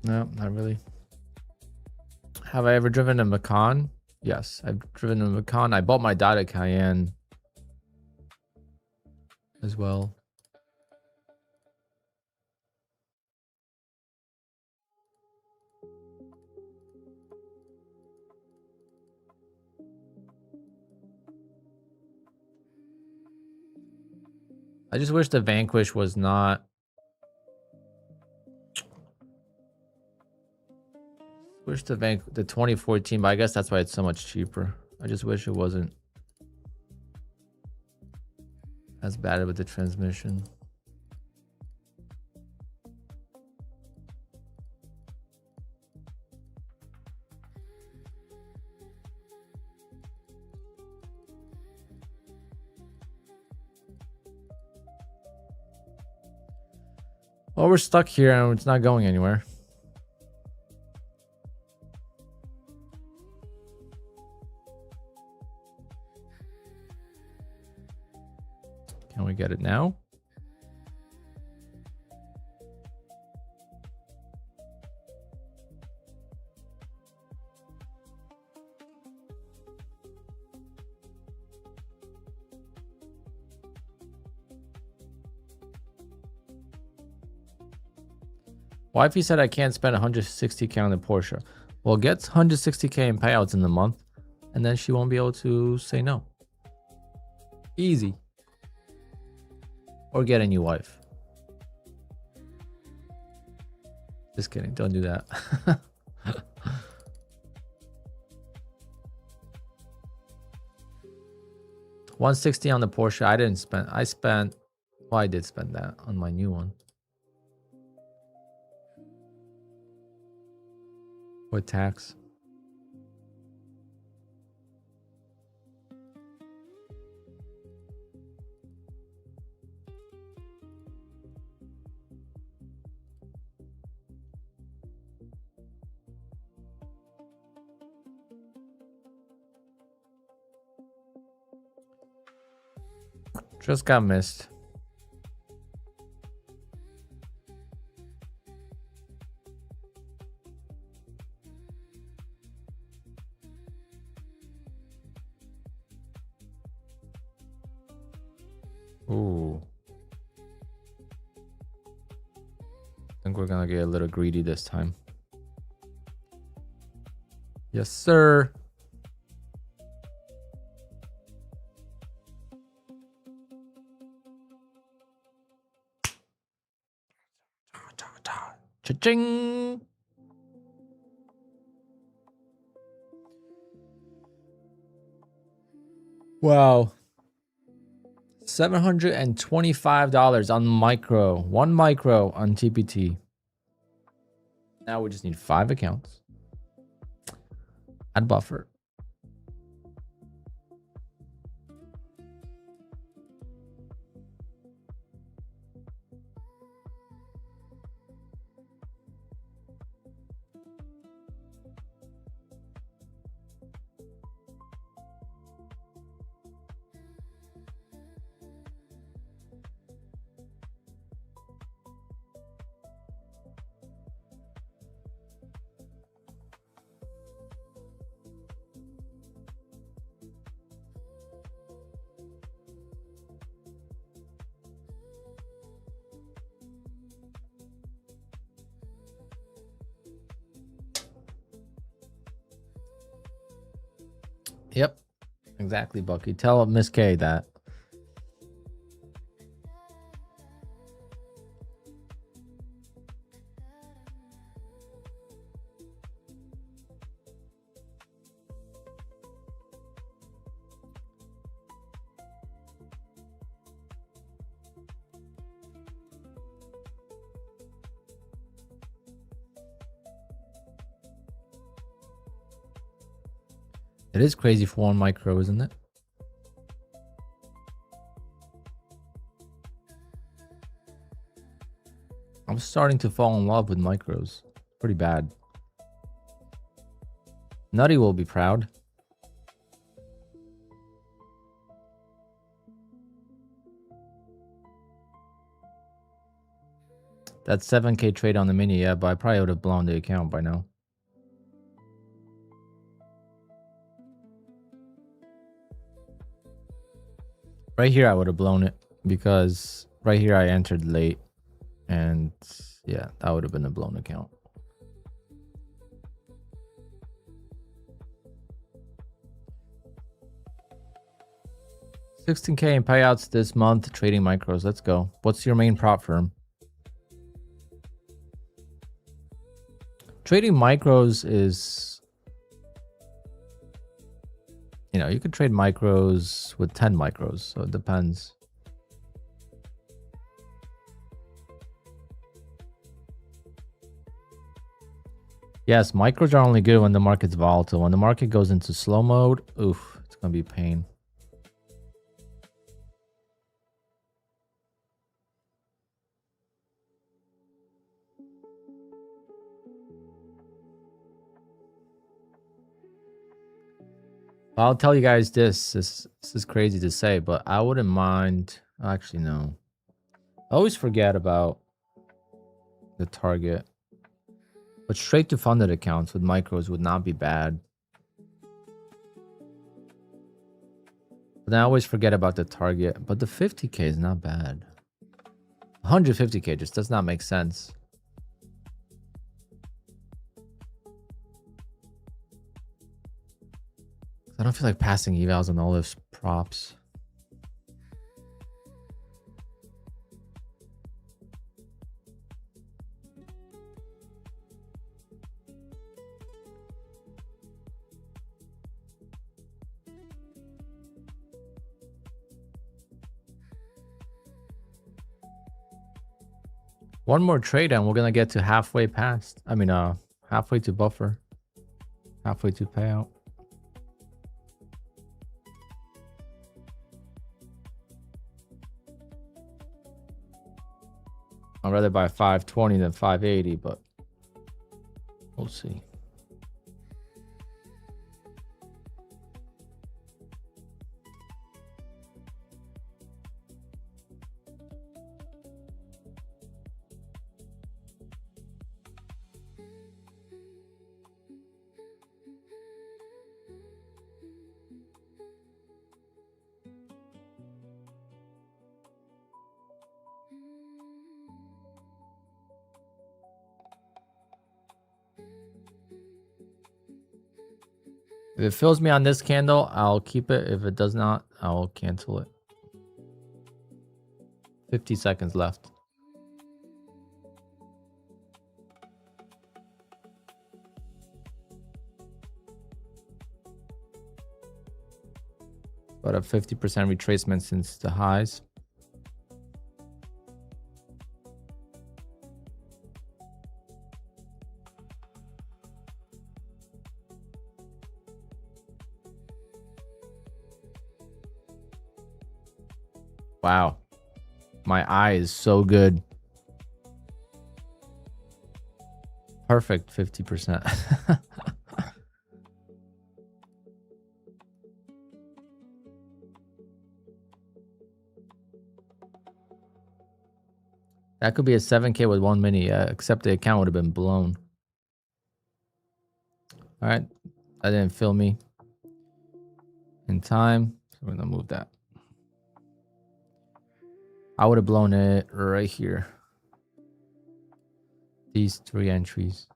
No, not really. Have I ever driven a Macan? Yes, I've driven a Macan. I bought my dad a Cayenne as well. I just wish the Vanquish was not. Wish the 2014, but I guess that's why it's so much cheaper. I just wish it wasn't as bad with the transmission. Well, we're stuck here and it's not going anywhere. Can we get it now? Wifey said I can't spend 160K on the Porsche. Well, get 160K in payouts in the month, and then she won't be able to say no. Easy. Or get a new wife. Just kidding. Don't do that. 160 on the Porsche. I didn't spend. I spent. Well, I did spend that on my new one. With tax. Just got missed. Ooh. I think we're gonna get a little greedy this time. Yes, sir. Cha-ching! Wow. $725 on micro. 1 micro on TPT. Now we just need 5 accounts. Add buffer. Yep. Exactly, Bucky. Tell Miss K that. It is crazy for 1 micro, isn't it? I'm starting to fall in love with micros. Pretty bad. Nutty will be proud. That 7K trade on the mini, yeah, but I probably would have blown the account by now. Right here, I would have blown it because right here I entered late, and yeah, that would have been a blown account. $16K in payouts this month trading micros. Let's go. What's your main prop firm? Trading micros is, you know, you could trade micros with 10 micros, so it depends. Yes, micros are only good when the market's volatile. When the market goes into slow mode, oof, it's gonna be pain. I'll tell you guys this is crazy to say, but I wouldn't mind. Actually, no. I always forget about the target. But straight to funded accounts with micros would not be bad. But then I always forget about the target. But the 50K is not bad. 150K just does not make sense. I don't feel like passing evals on all those props. One more trade and we're gonna get to halfway past. I mean, halfway to buffer. Halfway to payout. I'd rather buy 520 than 580, but we'll see. If it fills me on this candle, I'll keep it. If it does not, I'll cancel it. 50 seconds left. About a 50% retracement since the highs. Wow. My eye is so good. Perfect 50%. That could be a 7K with one mini, except the account would have been blown. All right. That didn't fill me in time. So we're going to move that. I would have blown it right here. These 3 entries.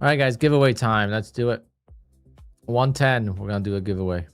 All right, guys, giveaway time. Let's do it. 110. We're going to do a giveaway.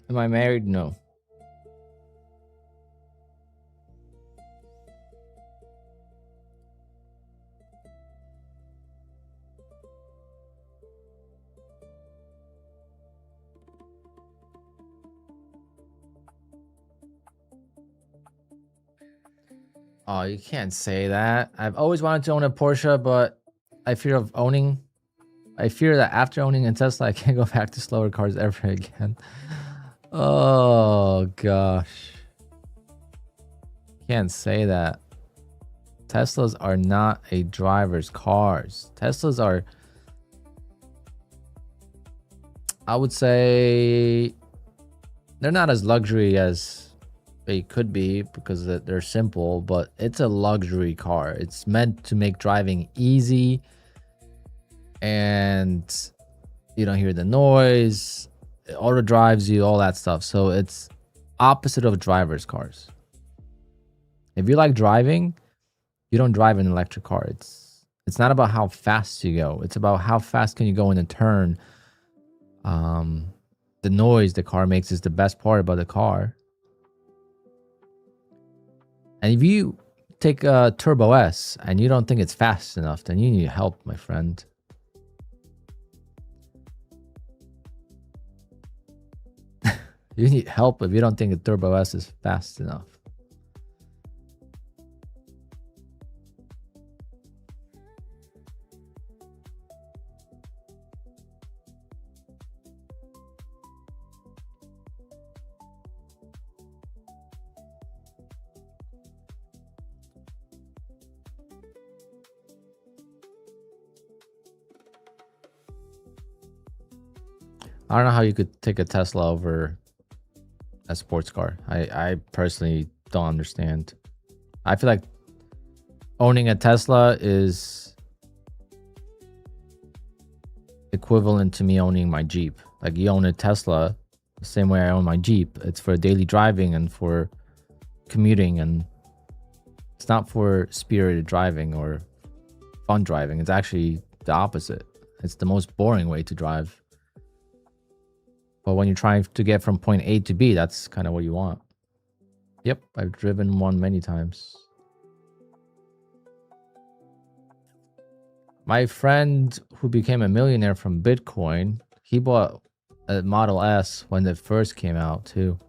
Am I married? No. Oh, you can't say that. I've always wanted to own a Porsche, but I fear that after owning a Tesla, I can't go back to slower cars ever again. Oh gosh. Can't say that. Teslas are not a driver's cars. Teslas are, I would say, they're not as luxury as they could be because they're simple, but it's a luxury car. It's meant to make driving easy, and you don't hear the noise, it auto drives you, all that stuff. So it's opposite of driver's cars. If you like driving, you don't drive an electric car. It's not about how fast you go. It's about how fast can you go in a turn. The noise the car makes is the best part about the car. And if you take a Turbo S and you don't think it's fast enough, then you need help, my friend. You need help if you don't think a Turbo S is fast enough. I don't know how you could take a Tesla over a sports car. I personally don't understand. I feel like owning a Tesla is equivalent to me owning my Jeep. Like, you own a Tesla the same way I own my Jeep. It's for daily driving and for commuting, and it's not for spirited driving or fun driving. It's actually the opposite. It's the most boring way to drive. But when you're trying to get from point A to B, that's kind of what you want. Yep, I've driven one many times. My friend who became a millionaire from Bitcoin, he bought a Model S when it first came out too.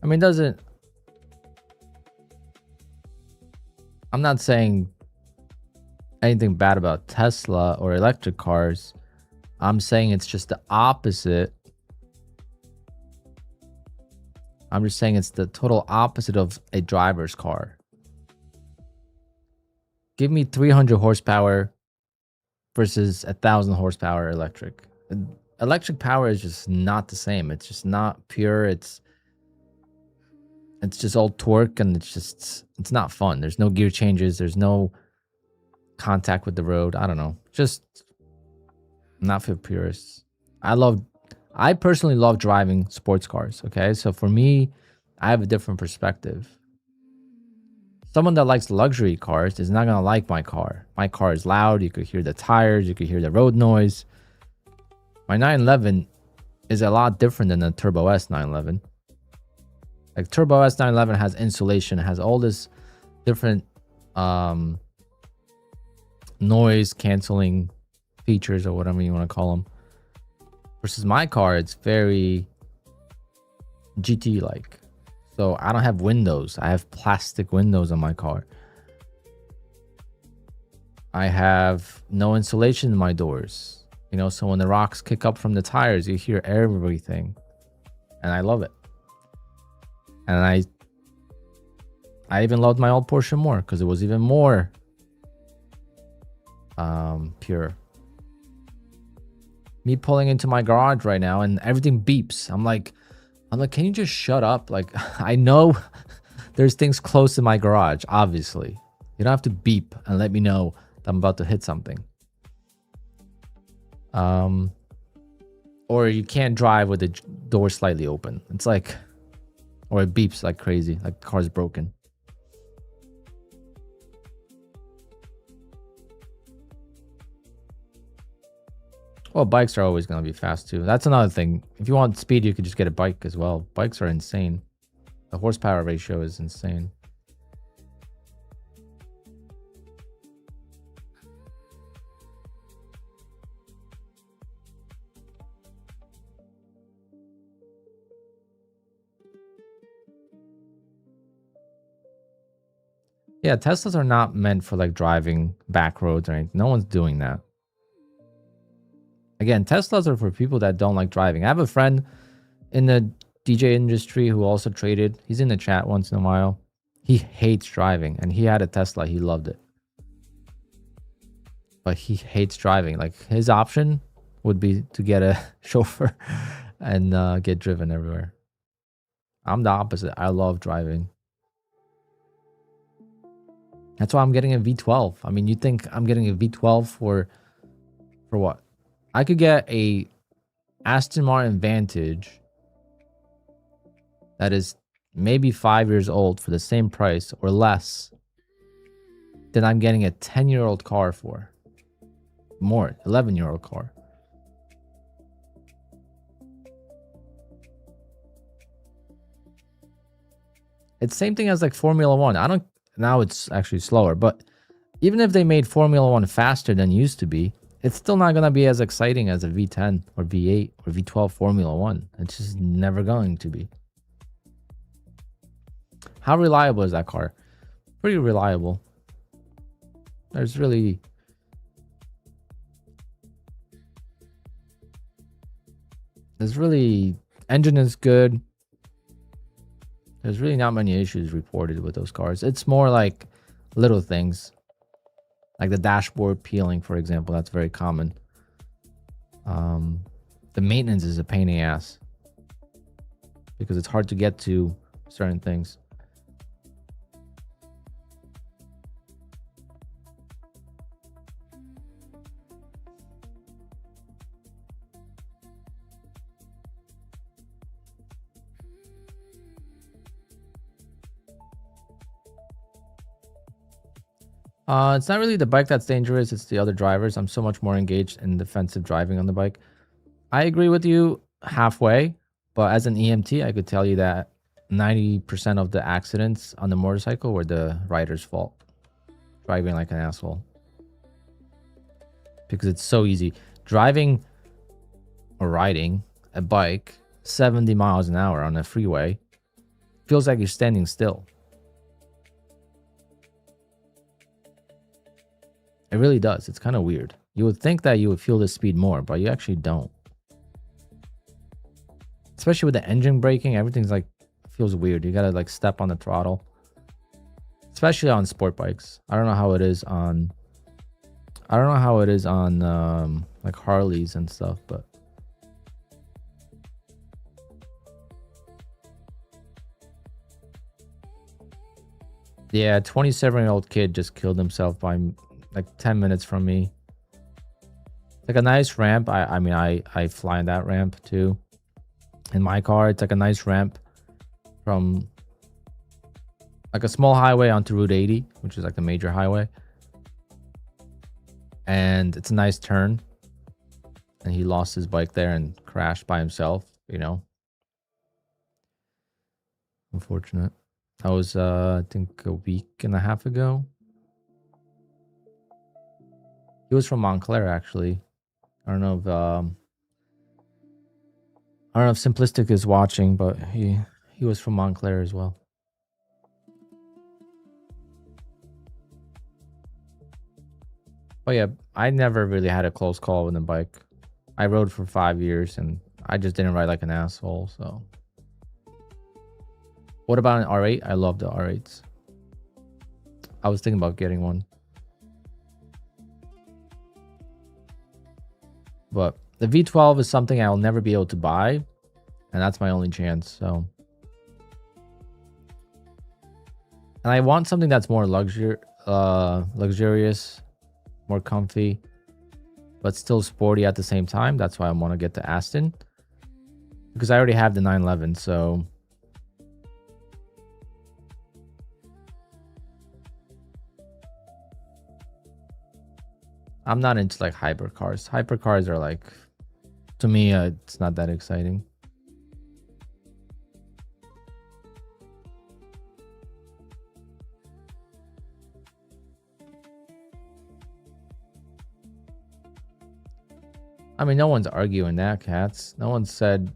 I mean, I'm not saying anything bad about Tesla or electric cars. I'm saying it's just the opposite. I'm just saying it's the total opposite of a driver's car. Give me 300 horsepower versus 1,000 horsepower electric. Electric power is just not the same. It's just not pure. It's just all torque, and it's not fun. There's no gear changes. There's no contact with the road. I don't know. Just not for purists. I personally love driving sports cars. Okay. So for me, I have a different perspective. Someone that likes luxury cars is not going to like my car. My car is loud. You could hear the tires. You could hear the road noise. My 911 is a lot different than the Turbo S 911. Like, Turbo S 911 has insulation, has all this different noise canceling features or whatever you want to call them. Versus my car, it's very GT like. So I don't have windows. I have plastic windows on my car. I have no insulation in my doors. You know, so when the rocks kick up from the tires, you hear everything. And I love it. And I even loved my old Porsche more because it was even more pure. Me pulling into my garage right now and everything beeps. I'm like, can you just shut up? Like, I know There's things close to my garage, obviously. You don't have to beep and let me know that I'm about to hit something. Or you can't drive with the door slightly open. It's like, or it beeps like crazy, like the car's broken. Well, bikes are always going to be fast too. That's another thing. If you want speed, you could just get a bike as well. Bikes are insane. The horsepower ratio is insane. Yeah, Teslas are not meant for like driving back roads or anything. No one's doing that. Again, Teslas are for people that don't like driving. I have a friend in the DJ industry who also traded. He's in the chat once in a while. He hates driving, and he had a Tesla. He loved it. But he hates driving. Like, his option would be to get a chauffeur and get driven everywhere. I'm the opposite. I love driving. That's why I'm getting a V12. I mean, you think I'm getting a V12 for what? I could get a Aston Martin Vantage that is maybe 5 years old for the same price or less than I'm getting a 10-year-old car for. More, 11-year-old car. It's same thing as like Formula One. Now it's actually slower, but even if they made Formula One faster than it used to be, it's still not going to be as exciting as a V10 or V8 or V12 Formula One. It's just never going to be. How reliable is that car? Pretty reliable. There's really... engine is good. There's really not many issues reported with those cars. It's more like little things. Like the dashboard peeling, for example. That's very common. The maintenance is a pain in the ass. Because it's hard to get to certain things. It's not really the bike that's dangerous, it's the other drivers. I'm so much more engaged in defensive driving on the bike. I agree with you halfway, but as an EMT, I could tell you that 90% of the accidents on the motorcycle were the rider's fault. Driving like an asshole. Because it's so easy. Driving or riding a bike 70 miles an hour on a freeway feels like you're standing still. It really does. It's kind of weird. You would think that you would feel the speed more, but you actually don't. Especially with the engine braking, everything's like feels weird. You gotta like step on the throttle. Especially on sport bikes. I don't know how it is on like Harleys and stuff, but yeah, a 27-year-old kid just killed himself by like 10 minutes from me. Like a nice ramp. I mean, I fly in that ramp too. In my car, it's like a nice ramp from like a small highway onto Route 80, which is like the major highway. And it's a nice turn. And he lost his bike there and crashed by himself, you know. Unfortunate. That was, I think, a week and a half ago. He was from Montclair, actually. I don't know if Simplistic is watching, but he was from Montclair as well. But yeah, I never really had a close call with a bike. I rode for 5 years and I just didn't ride like an asshole, so. What about an R8? I love the R8s. I was thinking about getting one. But the V12 is something I'll never be able to buy. And that's my only chance, so. And I want something that's more luxurious, more comfy, but still sporty at the same time. That's why I want to get the Aston, because I already have the 911. So I'm not into like hypercars. Hypercars are like, to me, it's not that exciting. I mean, no one's arguing that, cats. No one said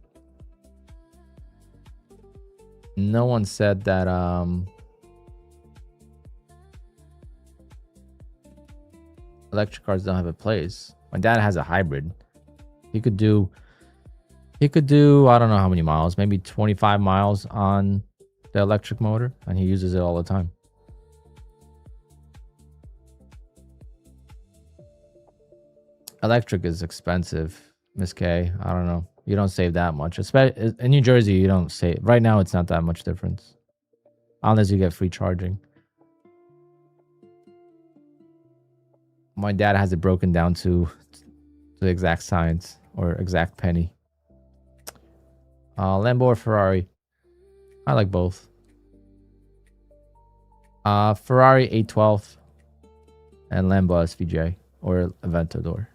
that electric cars don't have a place. My dad has a hybrid. He could do I don't know how many miles, maybe 25 miles on the electric motor, and he uses it all the time. Electric is expensive, Miss K. I don't know. You don't save that much. Especially in New Jersey, you don't save. Right now, it's not that much difference. Unless you get free charging. My dad has it broken down to the exact science or exact penny. Lambo or Ferrari? I like both. Ferrari 812 and Lambo SVJ or Aventador.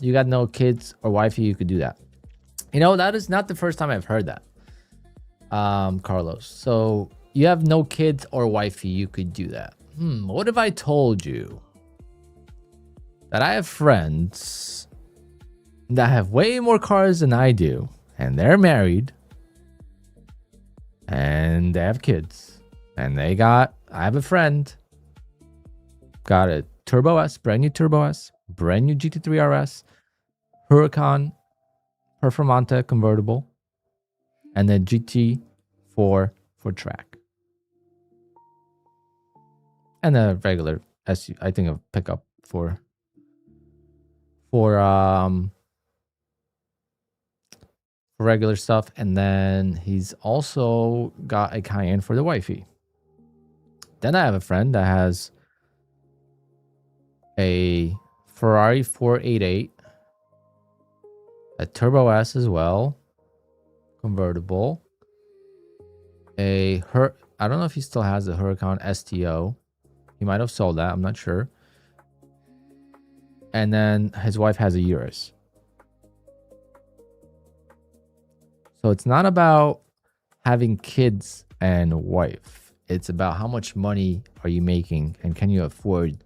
You got no kids or wifey, you could do that. You know, that is not the first time I've heard that, Carlos. So you have no kids or wifey, you could do that. What if I told you that I have friends that have way more cars than I do, and they're married, and they have kids, and I have a friend, got a Turbo S, brand new Turbo S, brand new GT3 RS, Huracan Performante convertible, and then GT4 for track, and a regular SU, I think a pickup for regular stuff. And then he's also got a Cayenne for the wifey. Then I have a friend that has a Ferrari 488, a Turbo S as well, convertible, I don't know if he still has the Huracan STO. He might have sold that, I'm not sure. And then his wife has a Urus. So it's not about having kids and a wife. It's about how much money are you making and can you afford.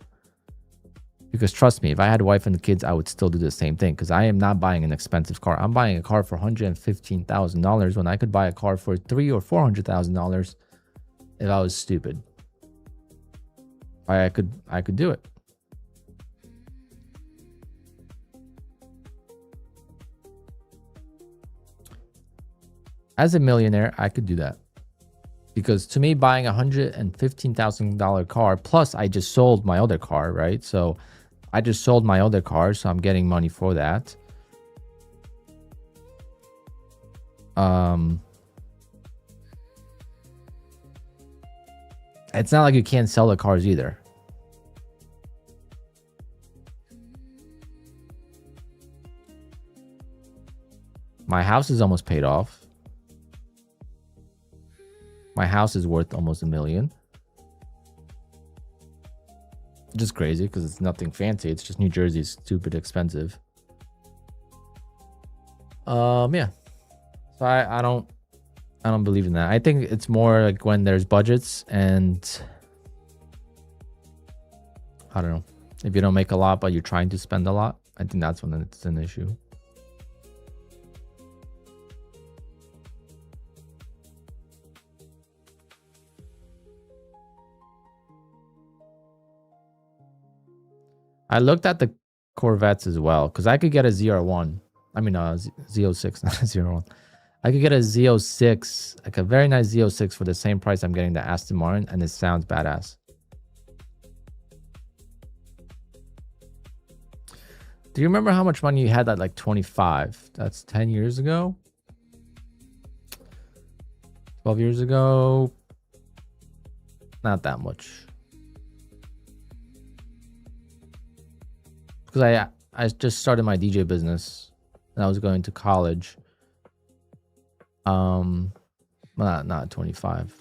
Because trust me, if I had a wife and kids, I would still do the same thing. Because I am not buying an expensive car. I'm buying a car for $115,000 when I could buy a car for $300,000 or $400,000 if I was stupid. I could do it. As a millionaire, I could do that. Because to me, buying a $115,000 car, plus I just sold my other car, right? So I just sold my other car, so I'm getting money for that. It's not like you can't sell the cars either. My house is almost paid off. My house is worth almost $1 million. Just crazy because it's nothing fancy. It's just New Jersey is stupid expensive. Yeah. So I don't believe in that. I think it's more like when there's budgets and I don't know. If you don't make a lot but you're trying to spend a lot, I think that's when it's an issue. I looked at the Corvettes as well because I could get a ZR1. I mean, Z06, not a ZR1. I could get a Z06, like a very nice Z06 for the same price I'm getting the Aston Martin, and it sounds badass. Do you remember how much money you had at like 25? That's 10 years ago. 12 years ago, not that much. Because I just started my DJ business and I was going to college. Not 25.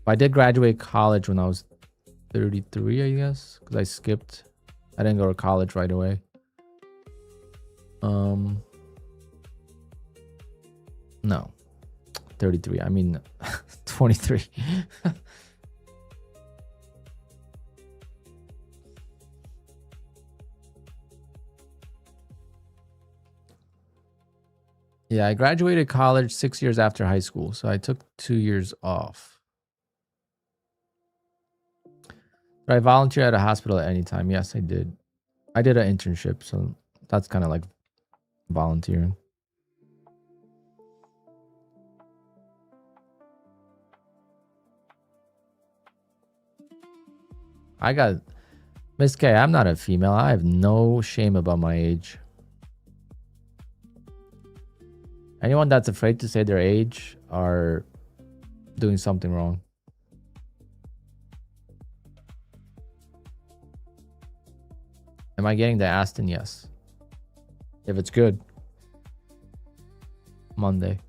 But I did graduate college when I was 33, I guess, because I skipped. I didn't go to college right away. No, 33. I mean, 23. Yeah, I graduated college 6 years after high school, so I took 2 years off. Did I volunteer at a hospital at any time? Yes, I did. I did an internship, so that's kind of like volunteering. I got Miss K. I'm not a female. I have no shame about my age. Anyone that's afraid to say their age are doing something wrong. Am I getting the Aston? Yes. If it's good. Monday.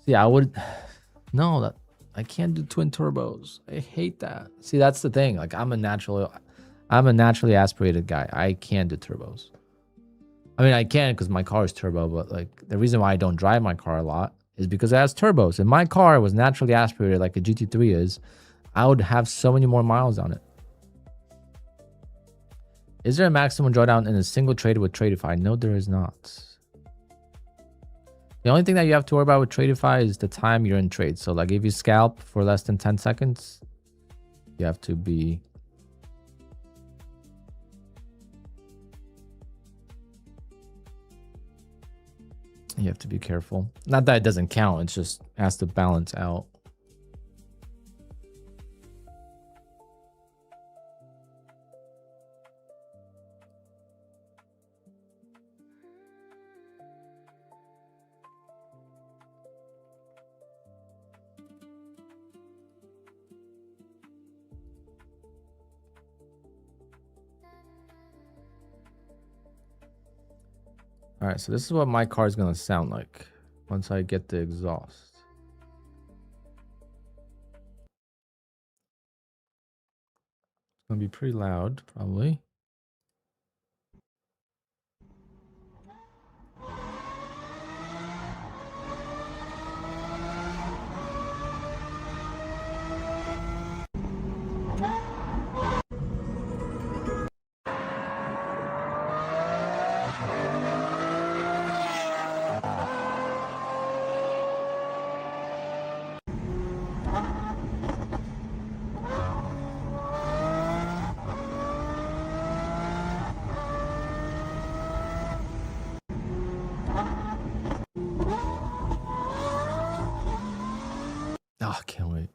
See, I would... No, that I can't do twin turbos. I hate that. See, that's the thing. Like, I'm a naturally aspirated guy. I can't do turbos. I mean, I can because my car is turbo, but like the reason why I don't drive my car a lot is because it has turbos. If my car was naturally aspirated like a GT3 is, I would have so many more miles on it. Is there a maximum drawdown in a single trade with Tradeify? No, there is not. The only thing that you have to worry about with Tradeify is the time you're in trade. So like if you scalp for less than 10 seconds, you have to be... You have to be careful. Not that it doesn't count. It's just has to balance out. All right, so this is what my car is going to sound like once I get the exhaust. It's going to be pretty loud, probably. Oh, I can't wait.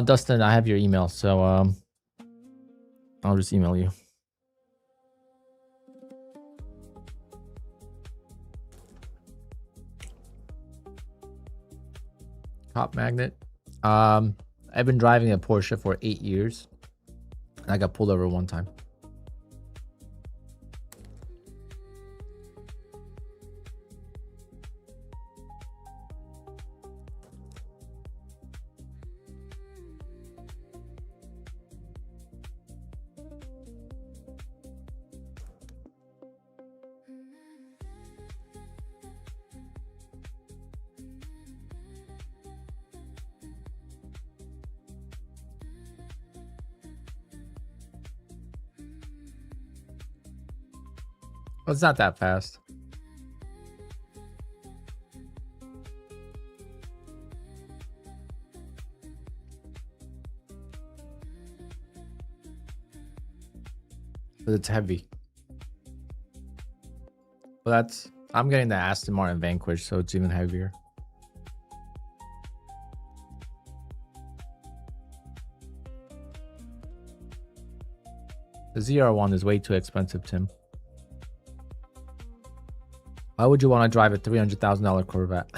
Dustin, I have your email, so I'll just email you. Top magnet. I've been driving a Porsche for 8 years. I got pulled over one time. Well, it's not that fast. But it's heavy. But I'm getting the Aston Martin Vanquish, so it's even heavier. The ZR1 is way too expensive, Tim. Why would you want to drive a $300,000 Corvette?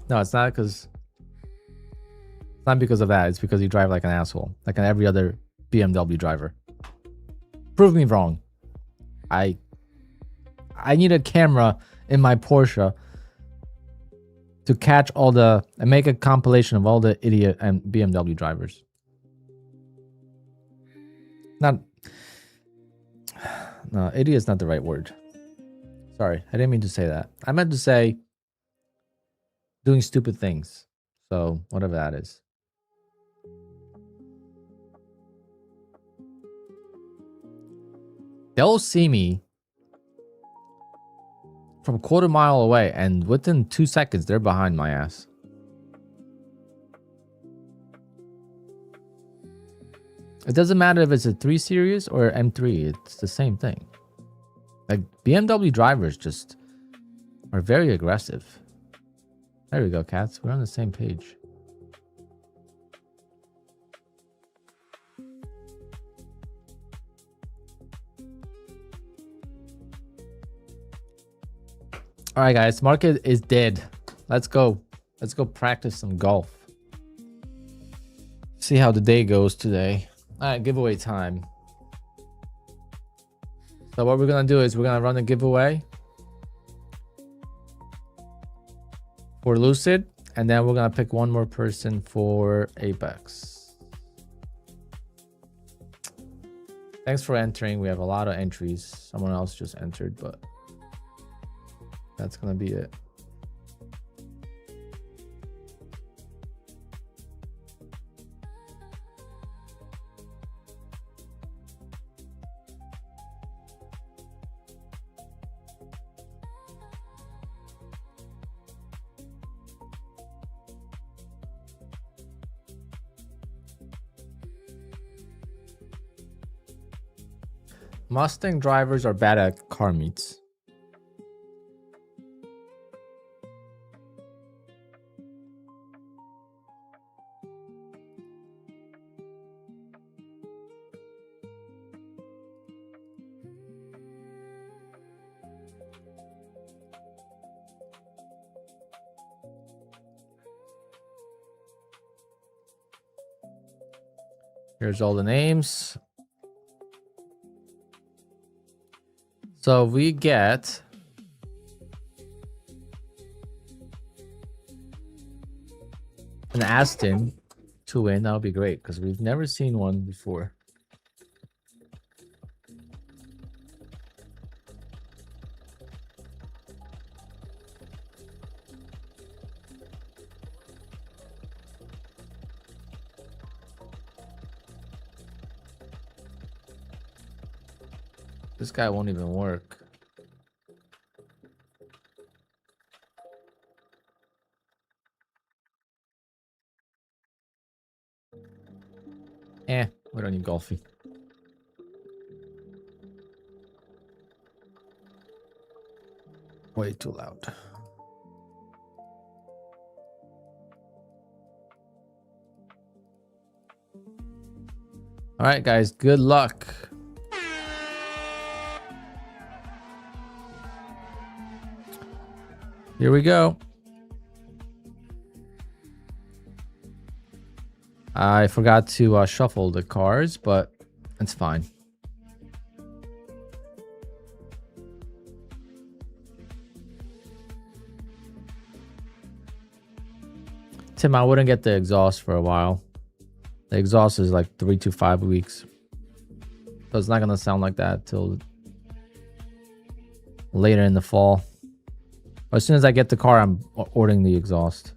No, it's not because of that. It's because you drive like an asshole, like every other BMW driver. Prove me wrong. I need a camera in my Porsche to catch all the and make a compilation of all the idiot and BMW drivers. No, idiot is not the right word. Sorry, I didn't mean to say that. I meant to say doing stupid things. So whatever that is. They'll see me from a quarter mile away, and within 2 seconds, they're behind my ass. It doesn't matter if it's a 3 Series or M3. It's the same thing. Like, BMW drivers just are very aggressive. There we go, cats. We're on the same page. All right, guys. Market is dead. Let's go. Let's go practice some golf. See how the day goes today. All right, giveaway time. So what we're going to do is we're going to run a giveaway for Lucid. And then we're going to pick one more person for Apex. Thanks for entering. We have a lot of entries. Someone else just entered, but that's going to be it. Mustang drivers are bad at car meets. Here's all the names. So we get an Aston to win. That would be great because we've never seen one before. This guy won't even work. We don't need golfing. Way too loud. All right, guys, good luck. Here we go. I forgot to shuffle the cards, but it's fine. Tim, I wouldn't get the exhaust for a while. The exhaust is like 3 to 5 weeks. So it's not going to sound like that till later in the fall. As soon as I get the car, I'm ordering the exhaust.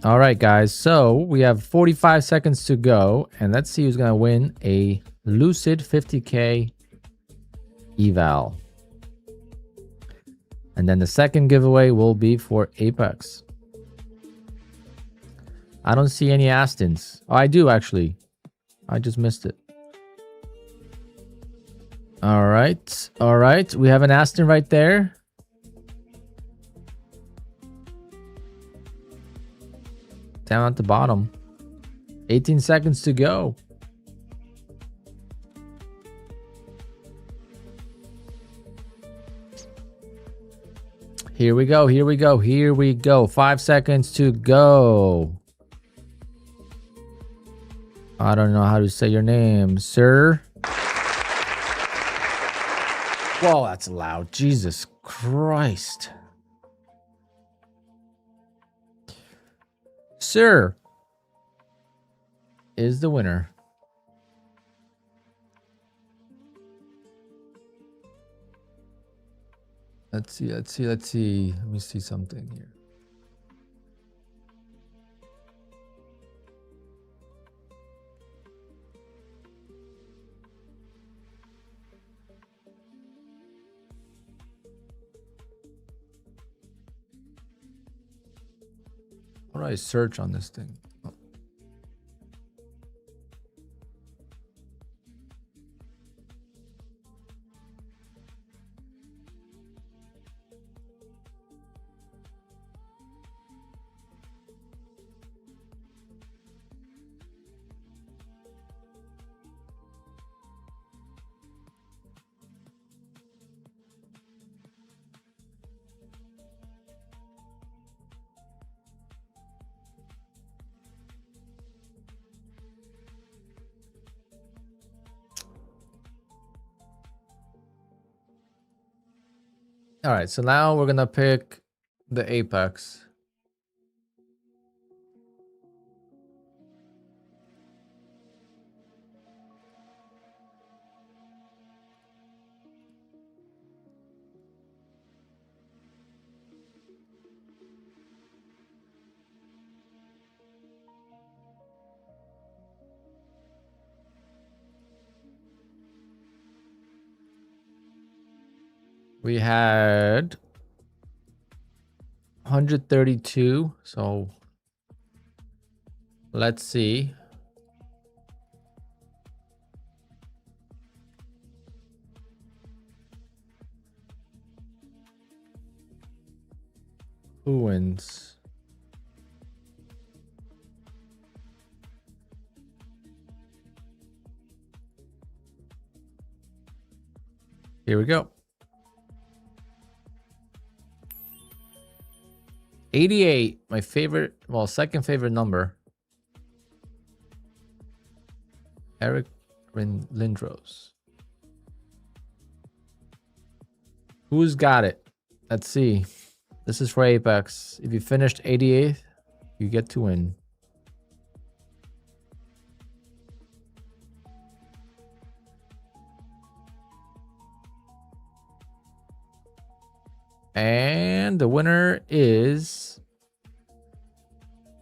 All right, guys. So we have 45 seconds to go. And let's see who's going to win a Lucid 50K eval. And then the second giveaway will be for Apex. I don't see any Astons. Oh, I do actually. I just missed it. All right. All right. We have an Aston right there. Down at the bottom. 18 seconds to go. Here we go. Here we go. Here we go. 5 seconds to go. I don't know how to say your name, sir. Whoa, that's loud. Jesus Christ. Sir is the winner. Let's see. Let me see something here. How do I search on this thing? Oh. All right, so now we're gonna pick the Apex. We had 132, so let's see. Who wins? Here we go. 88, my favorite, well, second favorite number. Eric Lindros. Who's got it? Let's see. This is for Apex. If you finished 88th, you get to win. And the winner is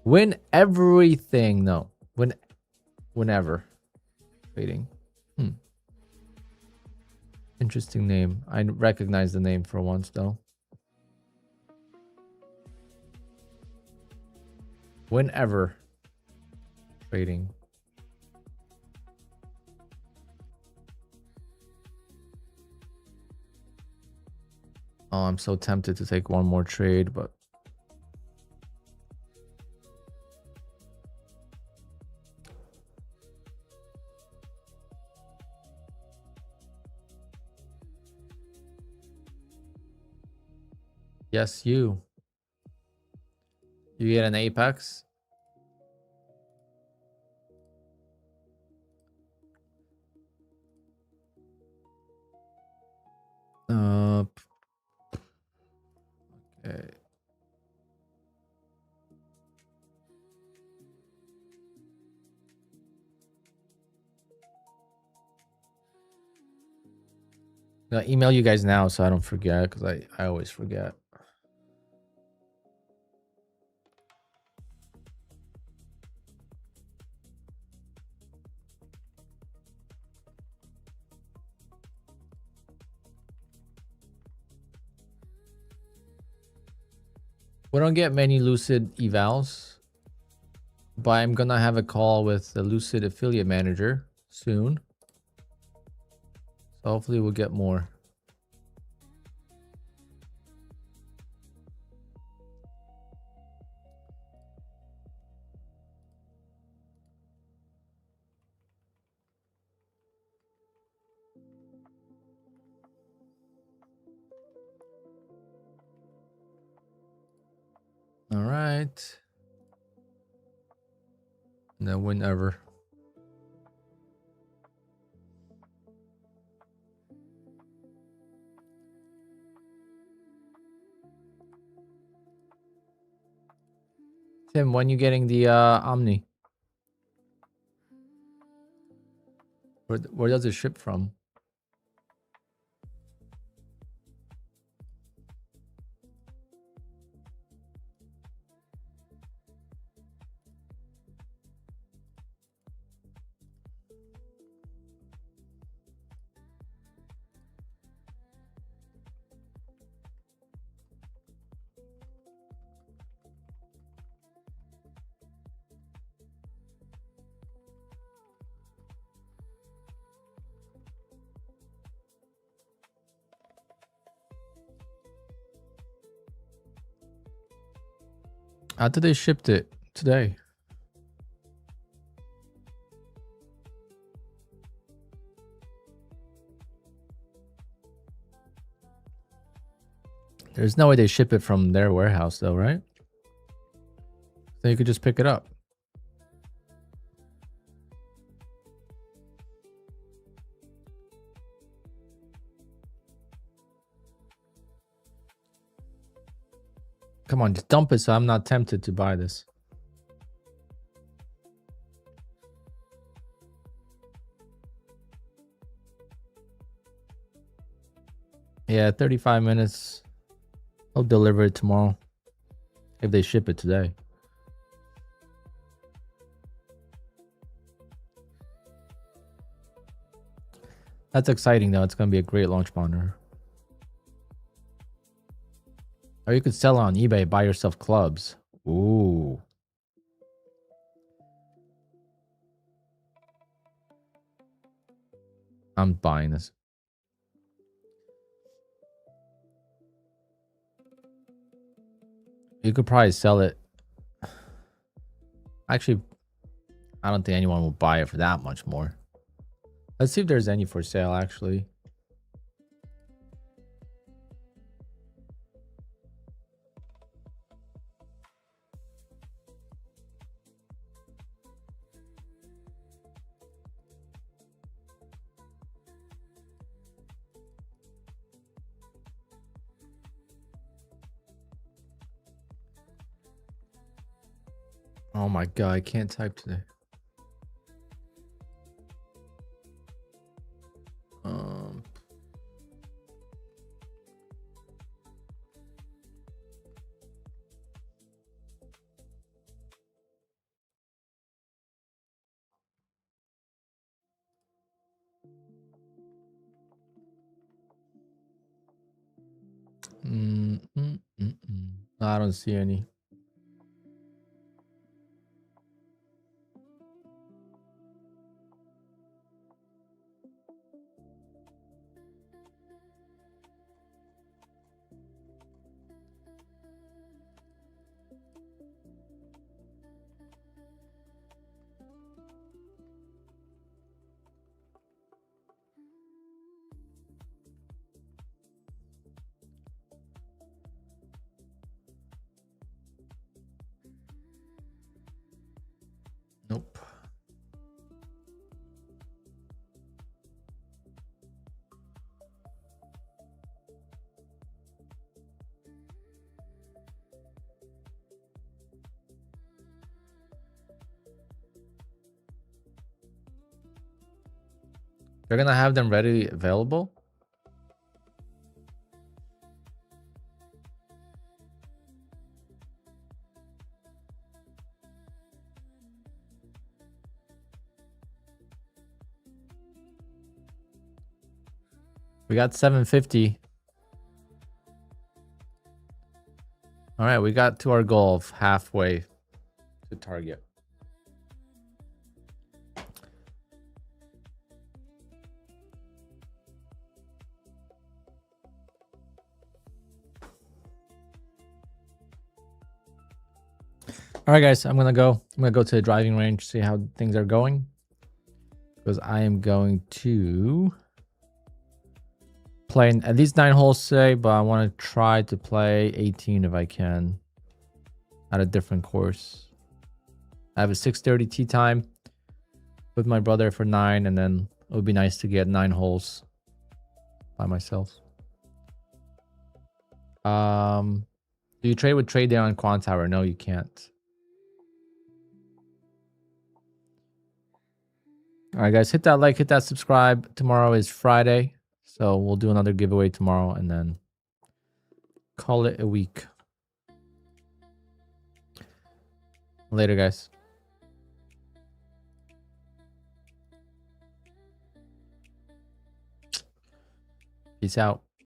win everything. No, whenever. Waiting. Interesting name. I recognize the name for once though. Whenever trading. Oh, I'm so tempted to take one more trade, but yes, you get an Apex. Okay. I'll email you guys now so I don't forget, because I always forget. We don't get many Lucid evals, but I'm gonna have a call with the Lucid affiliate manager soon. So hopefully we'll get more. All right. No win ever. Tim, when you getting the Omni? Where does it ship from? After they shipped it today. There's no way they ship it from their warehouse though, right? So you could just pick it up. Come on, just dump it so I'm not tempted to buy this. Yeah, 35 minutes. I'll deliver it tomorrow. If they ship it today. That's exciting though. It's going to be a great launch monitor. Or you could sell it on eBay, buy yourself clubs. Ooh. I'm buying this. You could probably sell it. Actually, I don't think anyone will buy it for that much more. Let's see if there's any for sale, actually. Oh my god, I can't type today. No, I don't see any. Nope. They're gonna have them ready available? We got 750. All right, we got to our goal of halfway to target. All right, guys, I'm gonna go to the driving range, see how things are going, because I am going to play at least 9 holes today, but I want to try to play 18 if I can at a different course. I have a 6:30 tee time with my brother for 9, and then it would be nice to get 9 holes by myself. Do you trade with trade day on QUANTOWER? No, you can't. All right, guys, hit that like, hit that subscribe. Tomorrow is Friday, so we'll do another giveaway tomorrow and then call it a week. Later, guys. Peace out.